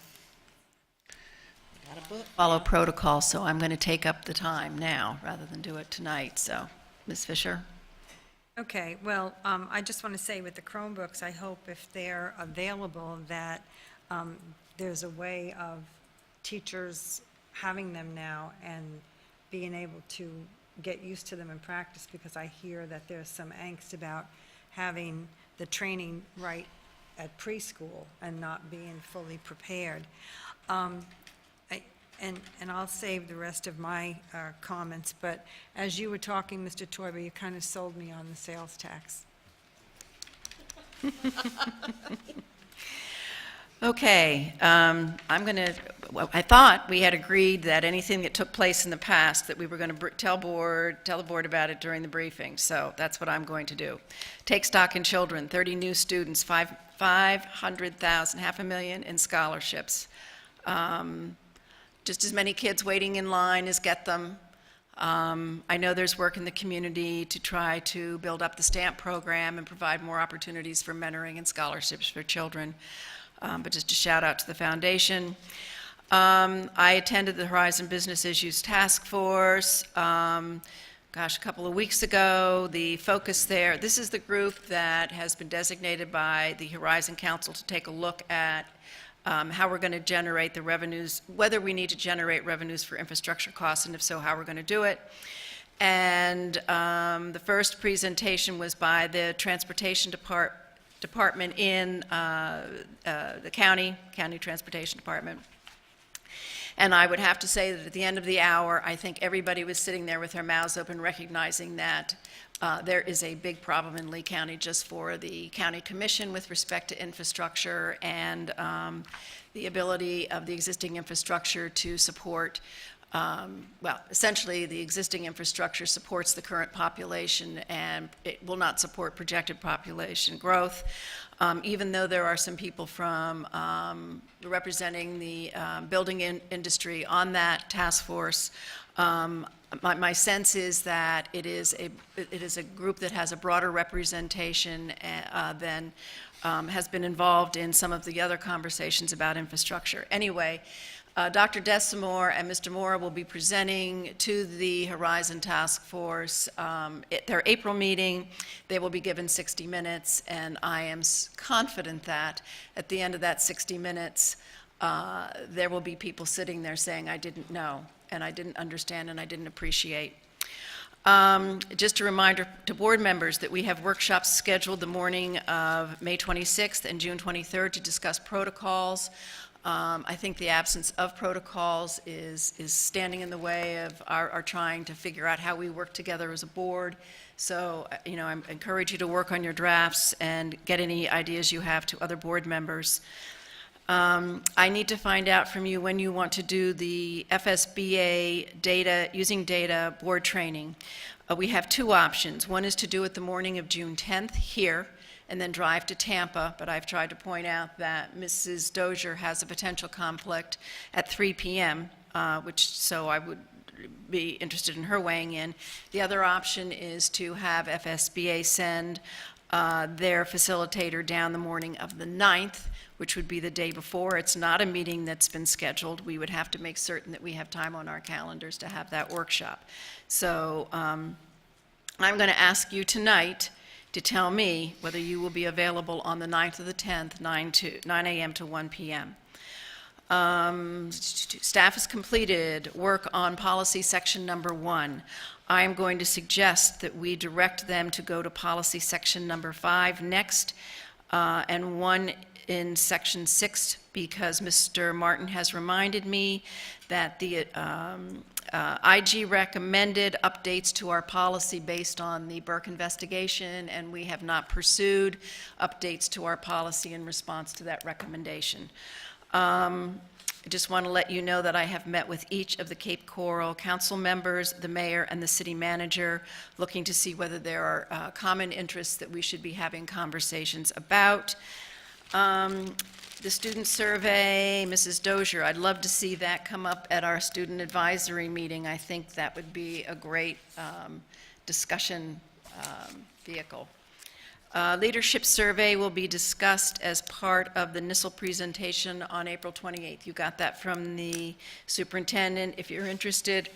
Got a book. Follow protocol, so I'm going to take up the time now rather than do it tonight. So, Ms. Fisher? Okay, well, I just want to say with the Chromebooks, I hope if they're available that there's a way of teachers having them now and being able to get used to them in practice, because I hear that there's some angst about having the training right at preschool and not being fully prepared. And I'll save the rest of my comments, but as you were talking, Mr. Toiber, you kind of sold me on the sales tax. Okay, I'm going to, I thought we had agreed that anything that took place in the past, that we were going to tell the board about it during the briefing, so that's what I'm going to do. Take stock in children, 30 new students, 500,000, $500,000 in scholarships. Just as many kids waiting in line as get them. I know there's work in the community to try to build up the STAMP program and provide more opportunities for mentoring and scholarships for children. But just a shout out to the foundation. I attended the Horizon Business Issues Task Force, a couple of weeks ago. The focus there, this is the group that has been designated by the Horizon Council to take a look at how we're going to generate the revenues, whether we need to generate revenues for infrastructure costs, and if so, how we're going to do it. And the first presentation was by the Transportation Department in the county Transportation Department. And I would have to say that at the end of the hour, I think everybody was sitting there with their mouths open, recognizing that there is a big problem in Lee County just for the county commission with respect to infrastructure and the ability of the existing infrastructure to support, essentially the existing infrastructure supports the current population and it will not support projected population growth. Even though there are some people from representing the building industry on that task force, my sense is that it is a group that has a broader representation than has been involved in some of the other conversations about infrastructure. Anyway, Dr. Desamore and Mr. Mora will be presenting to the Horizon Task Force at their April meeting. They will be given 60 minutes, and I am confident that at the end of that 60 minutes, there will be people sitting there saying, I didn't know, and I didn't understand, and I didn't appreciate. Just a reminder to board members that we have workshops scheduled the morning of May 26th and June 23rd to discuss protocols. I think the absence of protocols is standing in the way of our trying to figure out how we work together as a board. So, I encourage you to work on your drafts and get any ideas you have to other board members. I need to find out from you when you want to do the FSBA using data board training. We have two options. One is to do it the morning of June 10th here, and then drive to Tampa, but I've tried to point out that Mrs. Dozier has a potential conflict at 3 p.m., so I would be interested in her weighing in. The other option is to have FSBA send their facilitator down the morning of the 9th, which would be the day before. It's not a meeting that's been scheduled. We would have to make certain that we have time on our calendars to have that workshop. So I'm going to ask you tonight to tell me whether you will be available on the 9th or the 10th, 9 a.m. to 1 p.m. Staff has completed work on policy section number 1. I am going to suggest that we direct them to go to policy section number 5 next, and 1 in section 6, because Mr. Martin has reminded me that the IG recommended updates to our policy based on the Burke investigation, and we have not pursued updates to our policy in response to that recommendation. I just want to let you know that I have met with each of the Cape Coral council members, the mayor, and the city manager, looking to see whether there are common interests that we should be having conversations about. The student survey, Mrs. Dozier, I'd love to see that come up at our student advisory meeting. I think that would be a great discussion vehicle. Leadership survey will be discussed as part of the NISL presentation on April 28th. You got that from the superintendent. If you're interested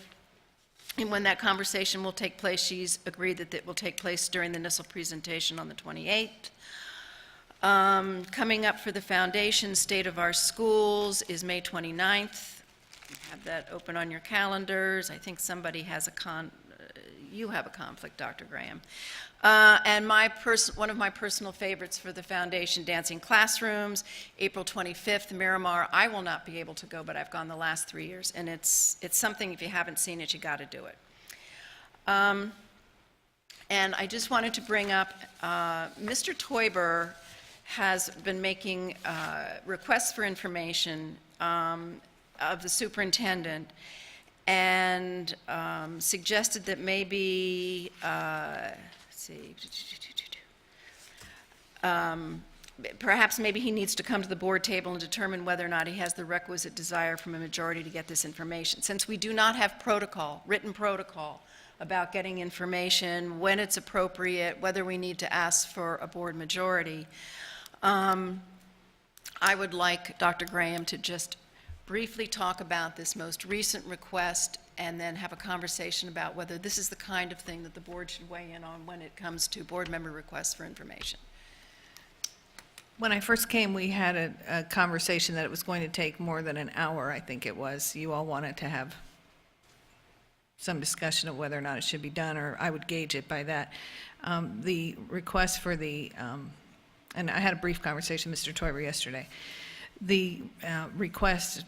in when that conversation will take place, she's agreed that it will take place during the NISL presentation on the 28th. Coming up for the foundation, State of Our Schools, is May 29th. You have that open on your calendars. I think somebody has you have a conflict, Dr. Graham. And one of my personal favorites for the foundation, Dancing Classrooms, April 25th, Miramar. I will not be able to go, but I've gone the last 3 years, and it's something, if you haven't seen it, you got to do it. And I just wanted to bring up, Mr. Teuber has been making requests for information of the superintendent, and suggested that maybe, perhaps maybe he needs to come to the board table and determine whether or not he has the requisite desire from a majority to get this information. Since we do not have written protocol about getting information, when it's appropriate, whether we need to ask for a board majority, I would like Dr. Graham to just briefly talk about this most recent request and then have a conversation about whether this is the kind of thing that the board should weigh in on when it comes to board member requests for information. When I first came, we had a conversation that it was going to take more than an hour, I think it was. You all wanted to have some discussion of whether or not it should be done, or I would gauge it by that. The request for the, and I had a brief conversation with Mr. Teuber yesterday. The request,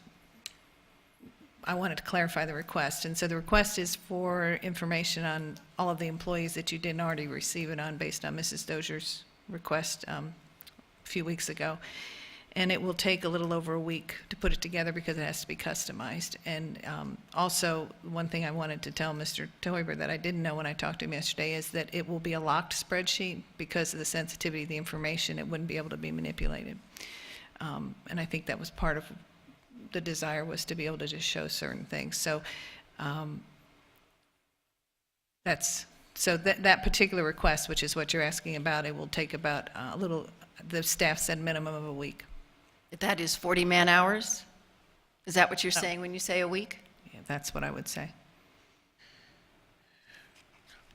I wanted to clarify the request, and so the request is for information on all of the employees that you didn't already receive it on based on Mrs. Dozier's request a few weeks ago. And it will take a little over a week to put it together because it has to be customized. And also, one thing I wanted to tell Mr. Teuber that I didn't know when I talked to him yesterday is that it will be a locked spreadsheet because of the sensitivity of the information. It wouldn't be able to be manipulated. And I think that was part of the desire, was to be able to just show certain things. So that particular request, which is what you're asking about, it will take about the staff said minimum of a week. That is 40 man-hours? Is that what you're saying when you say a week? Yeah, that's what I would say.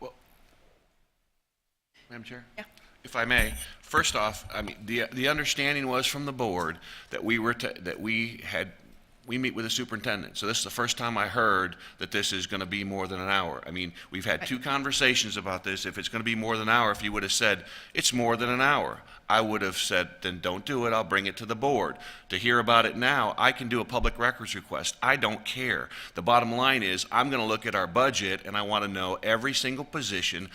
Well, Madam Chair? Yeah. If I may, first off, I mean, the understanding was from the board that we meet with the superintendent. So this is the first time I heard that this is going to be more than an hour. I mean, we've had 2 conversations about this. If it's going to be more than an hour, if you would have said, it's more than an hour, I would have said, then don't do it, I'll bring it to the board. To hear about it now, I can do a public records request. I don't care. The bottom line is, I'm going to look at our budget, and I want to know every single position,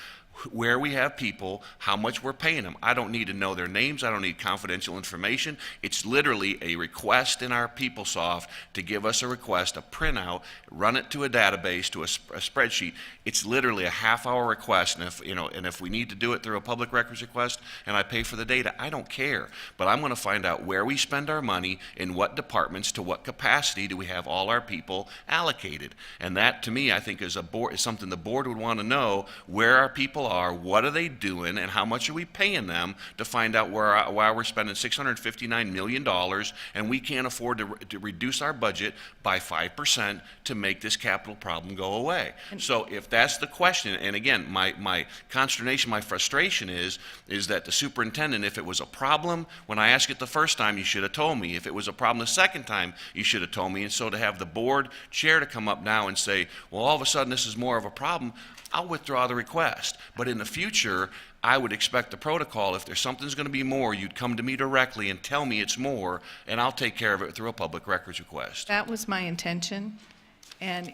where we have people, how much we're paying them. I don't need to know their names. I don't need confidential information. It's literally a request in our PeopleSoft to give us a request, a printout, run it to a database, to a spreadsheet. It's literally a half-hour request, and if we need to do it through a public records request and I pay for the data, I don't care. But I'm going to find out where we spend our money, in what departments, to what capacity do we have all our people allocated. And that, to me, I think is something the board would want to know, where our people are, what are they doing, and how much are we paying them, to find out why we're spending $659 million and we can't afford to reduce our budget by 5% to make this capital problem go away. So if that's the question, and again, my consternation, my frustration is that the superintendent, if it was a problem, when I asked it the first time, you should have told me. If it was a problem the second time, you should have told me. And so to have the board chair to come up now and say, well, all of a sudden this is more of a problem, I'll withdraw the request. But in the future, I would expect the protocol, if there's something's going to be more, you'd come to me directly and tell me it's more, and I'll take care of it through a public records request. That was my intention, and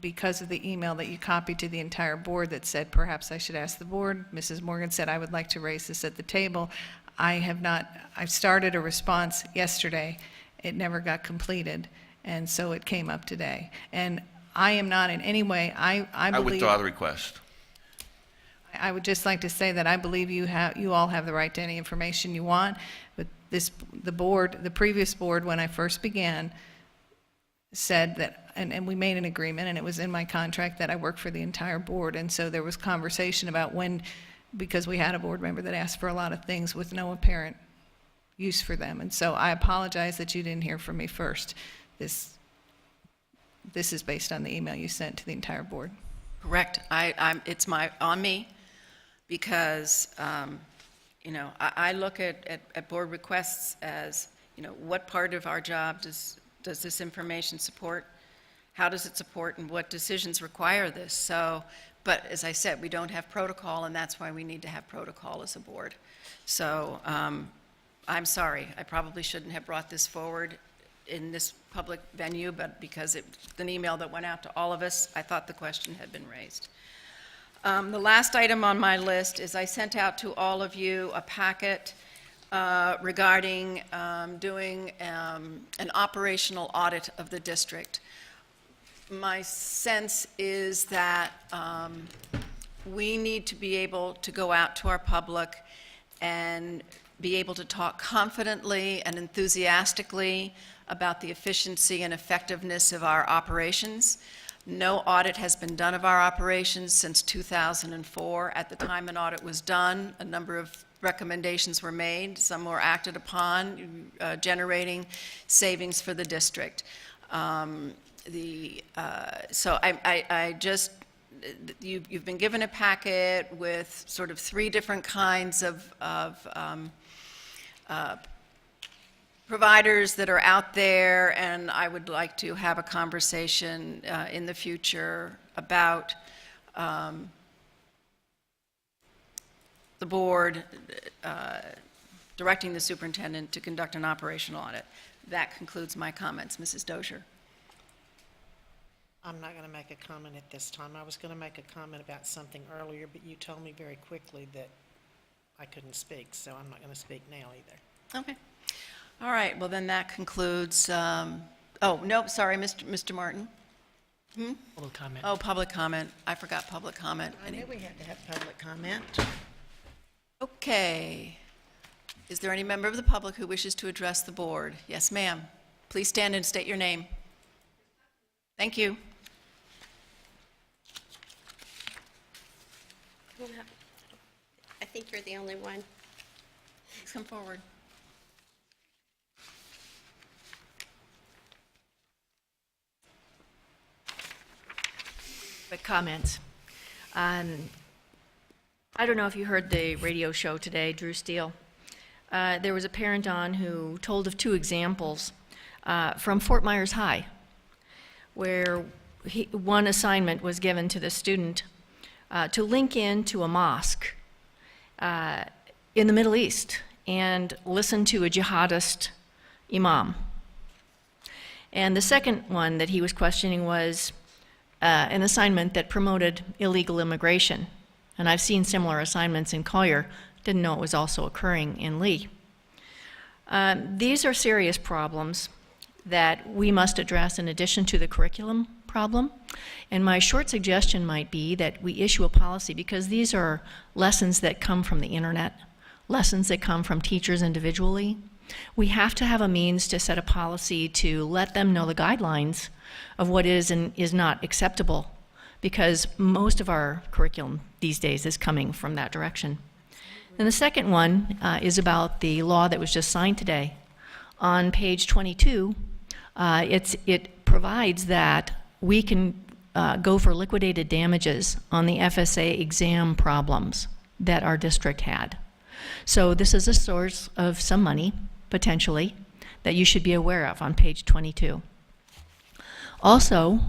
because of the email that you copied to the entire board that said perhaps I should ask the board, Mrs. Morgan said I would like to raise this at the table. I've started a response yesterday. It never got completed, and so it came up today. And I am not in any way, I believe... I withdraw the request. I would just like to say that I believe you all have the right to any information you want, but the previous board, when I first began, said that, and we made an agreement, and it was in my contract that I work for the entire board, and so there was conversation about when, because we had a board member that asked for a lot of things with no apparent use for them, and so I apologize that you didn't hear from me first. This is based on the email you sent to the entire board. Correct. It's on me, because, I look at board requests as, what part of our job does this information support? How does it support, and what decisions require this? So, but as I said, we don't have protocol, and that's why we need to have protocol as a board. So, I'm sorry. I probably shouldn't have brought this forward in this public venue, but because it's an email that went out to all of us, I thought the question had been raised. The last item on my list is I sent out to all of you a packet regarding doing an operational audit of the district. My sense is that we need to be able to go out to our public and be able to talk confidently and enthusiastically about the efficiency and effectiveness of our operations. No audit has been done of our operations since 2004. At the time an audit was done, a number of recommendations were made. Some were acted upon, generating savings for the district. You've been given a packet with sort of 3 different kinds of providers that are out there, and I would like to have a conversation in the future about the board directing the superintendent to conduct an operational audit. That concludes my comments. Mrs. Dozier. I'm not going to make a comment at this time. I was going to make a comment about something earlier, but you told me very quickly that I couldn't speak, so I'm not going to speak now either. Okay. All right. Well, then that concludes. Oh, no, sorry, Mr. Martin. Public comment. Oh, public comment. I forgot public comment. I knew we had to have public comment. Okay. Is there any member of the public who wishes to address the board? Yes, ma'am. Please stand and state your name. Thank you. I think you're the only one. Please come forward. Quick comments. I don't know if you heard the radio show today, Drew Steele. There was a parent on who told of 2 examples from Fort Myers High, where one assignment was given to the student to link in to a mosque in the Middle East and listen to a jihadist imam. And the second one that he was questioning was an assignment that promoted illegal immigration. And I've seen similar assignments in Collier, didn't know it was also occurring in Lee. These are serious problems that we must address in addition to the curriculum problem. And my short suggestion might be that we issue a policy, because these are lessons that come from the internet, lessons that come from teachers individually. We have to have a means to set a policy to let them know the guidelines of what is and is not acceptable, because most of our curriculum these days is coming from that direction. And the second one is about the law that was just signed today. On page 22, it provides that we can go for liquidated damages on the FSA exam problems that our district had. So this is a source of some money, potentially, that you should be aware of on page 22. Also,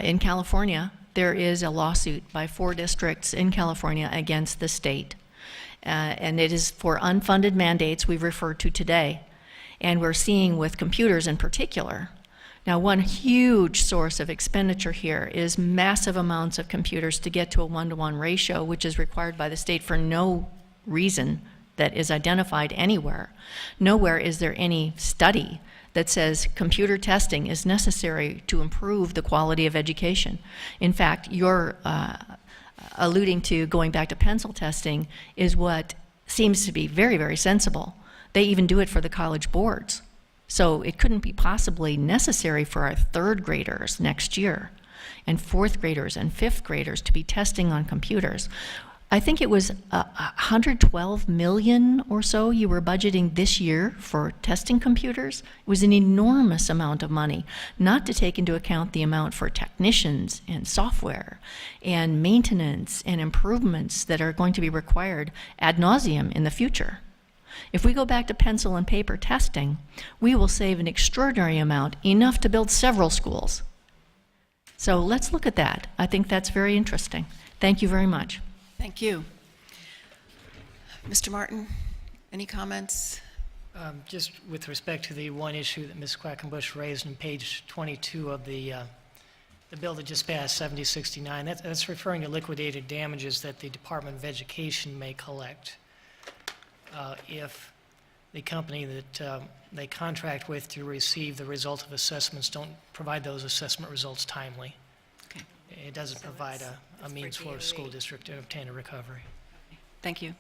in California, there is a lawsuit by 4 districts in California against the state. And it is for unfunded mandates we've referred to today. And we're seeing with computers in particular. Now, one huge source of expenditure here is massive amounts of computers to get to a 1-to-1 ratio, which is required by the state for no reason that is identified anywhere. Nowhere is there any study that says computer testing is necessary to improve the quality of education. In fact, you're alluding to going back to pencil testing is what seems to be very, very sensible, They even do it for the college boards. So it couldn't be possibly necessary for our third graders next year and fourth graders and fifth graders to be testing on computers. I think it was 112 million or so you were budgeting this year for testing computers. It was an enormous amount of money, not to take into account the amount for technicians and software and maintenance and improvements that are going to be required ad nauseum in the future. If we go back to pencil and paper testing, we will save an extraordinary amount, enough to build several schools. So let's look at that. I think that's very interesting. Thank you very much. Thank you. Mr. Martin, any comments? Just with respect to the one issue that Ms. Quackenbush raised on page 22 of the bill that just passed, 7069, that's referring to liquidated damages that the Department of Education may collect if the company that they contract with to receive the result of assessments don't provide those assessment results timely. Okay. It doesn't provide a means for a school district to obtain a recovery. Thank you.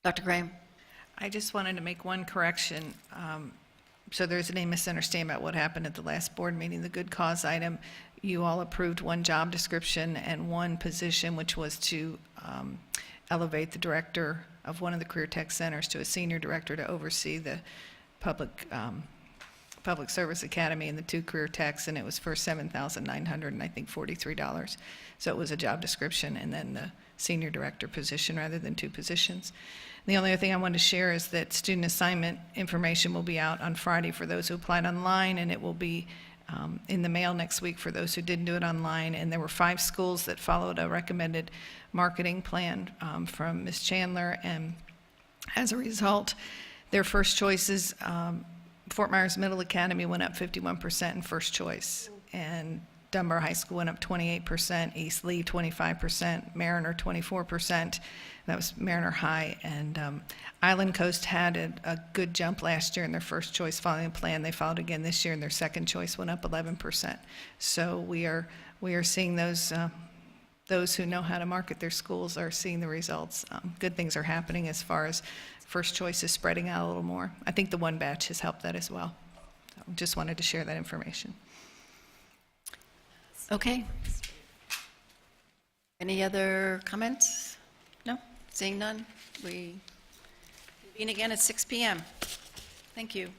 Dr. Graham? I just wanted to make one correction. So there's any misunderstanding about what happened at the last board meeting. The good cause item, you all approved one job description and one position, which was to elevate the director of one of the career tech centers to a senior director to oversee the public service academy and the 2 career techs, and it was for $7,900 and I think $43. So it was a job description and then the senior director position rather than 2 positions. The only other thing I wanted to share is that student assignment information will be out on Friday for those who applied online, and it will be in the mail next week for those who didn't do it online. And there were 5 schools that followed a recommended marketing plan from Ms. Chandler, and as a result, their first choices, Fort Myers Middle Academy went up 51% in first choice, and Dunbar High School went up 28%, East Lee 25%, Mariner 24%. That was Mariner High, and Island Coast had a good jump last year in their first choice following the plan. They followed again this year, and their second choice went up 11%. So we are seeing those who know how to market their schools are seeing the results. Good things are happening as far as first choice is spreading out a little more. I think the one batch has helped that as well. So just wanted to share that information. Okay. Any other comments? No? Seeing none, we convene again at 6 p.m. Thank you.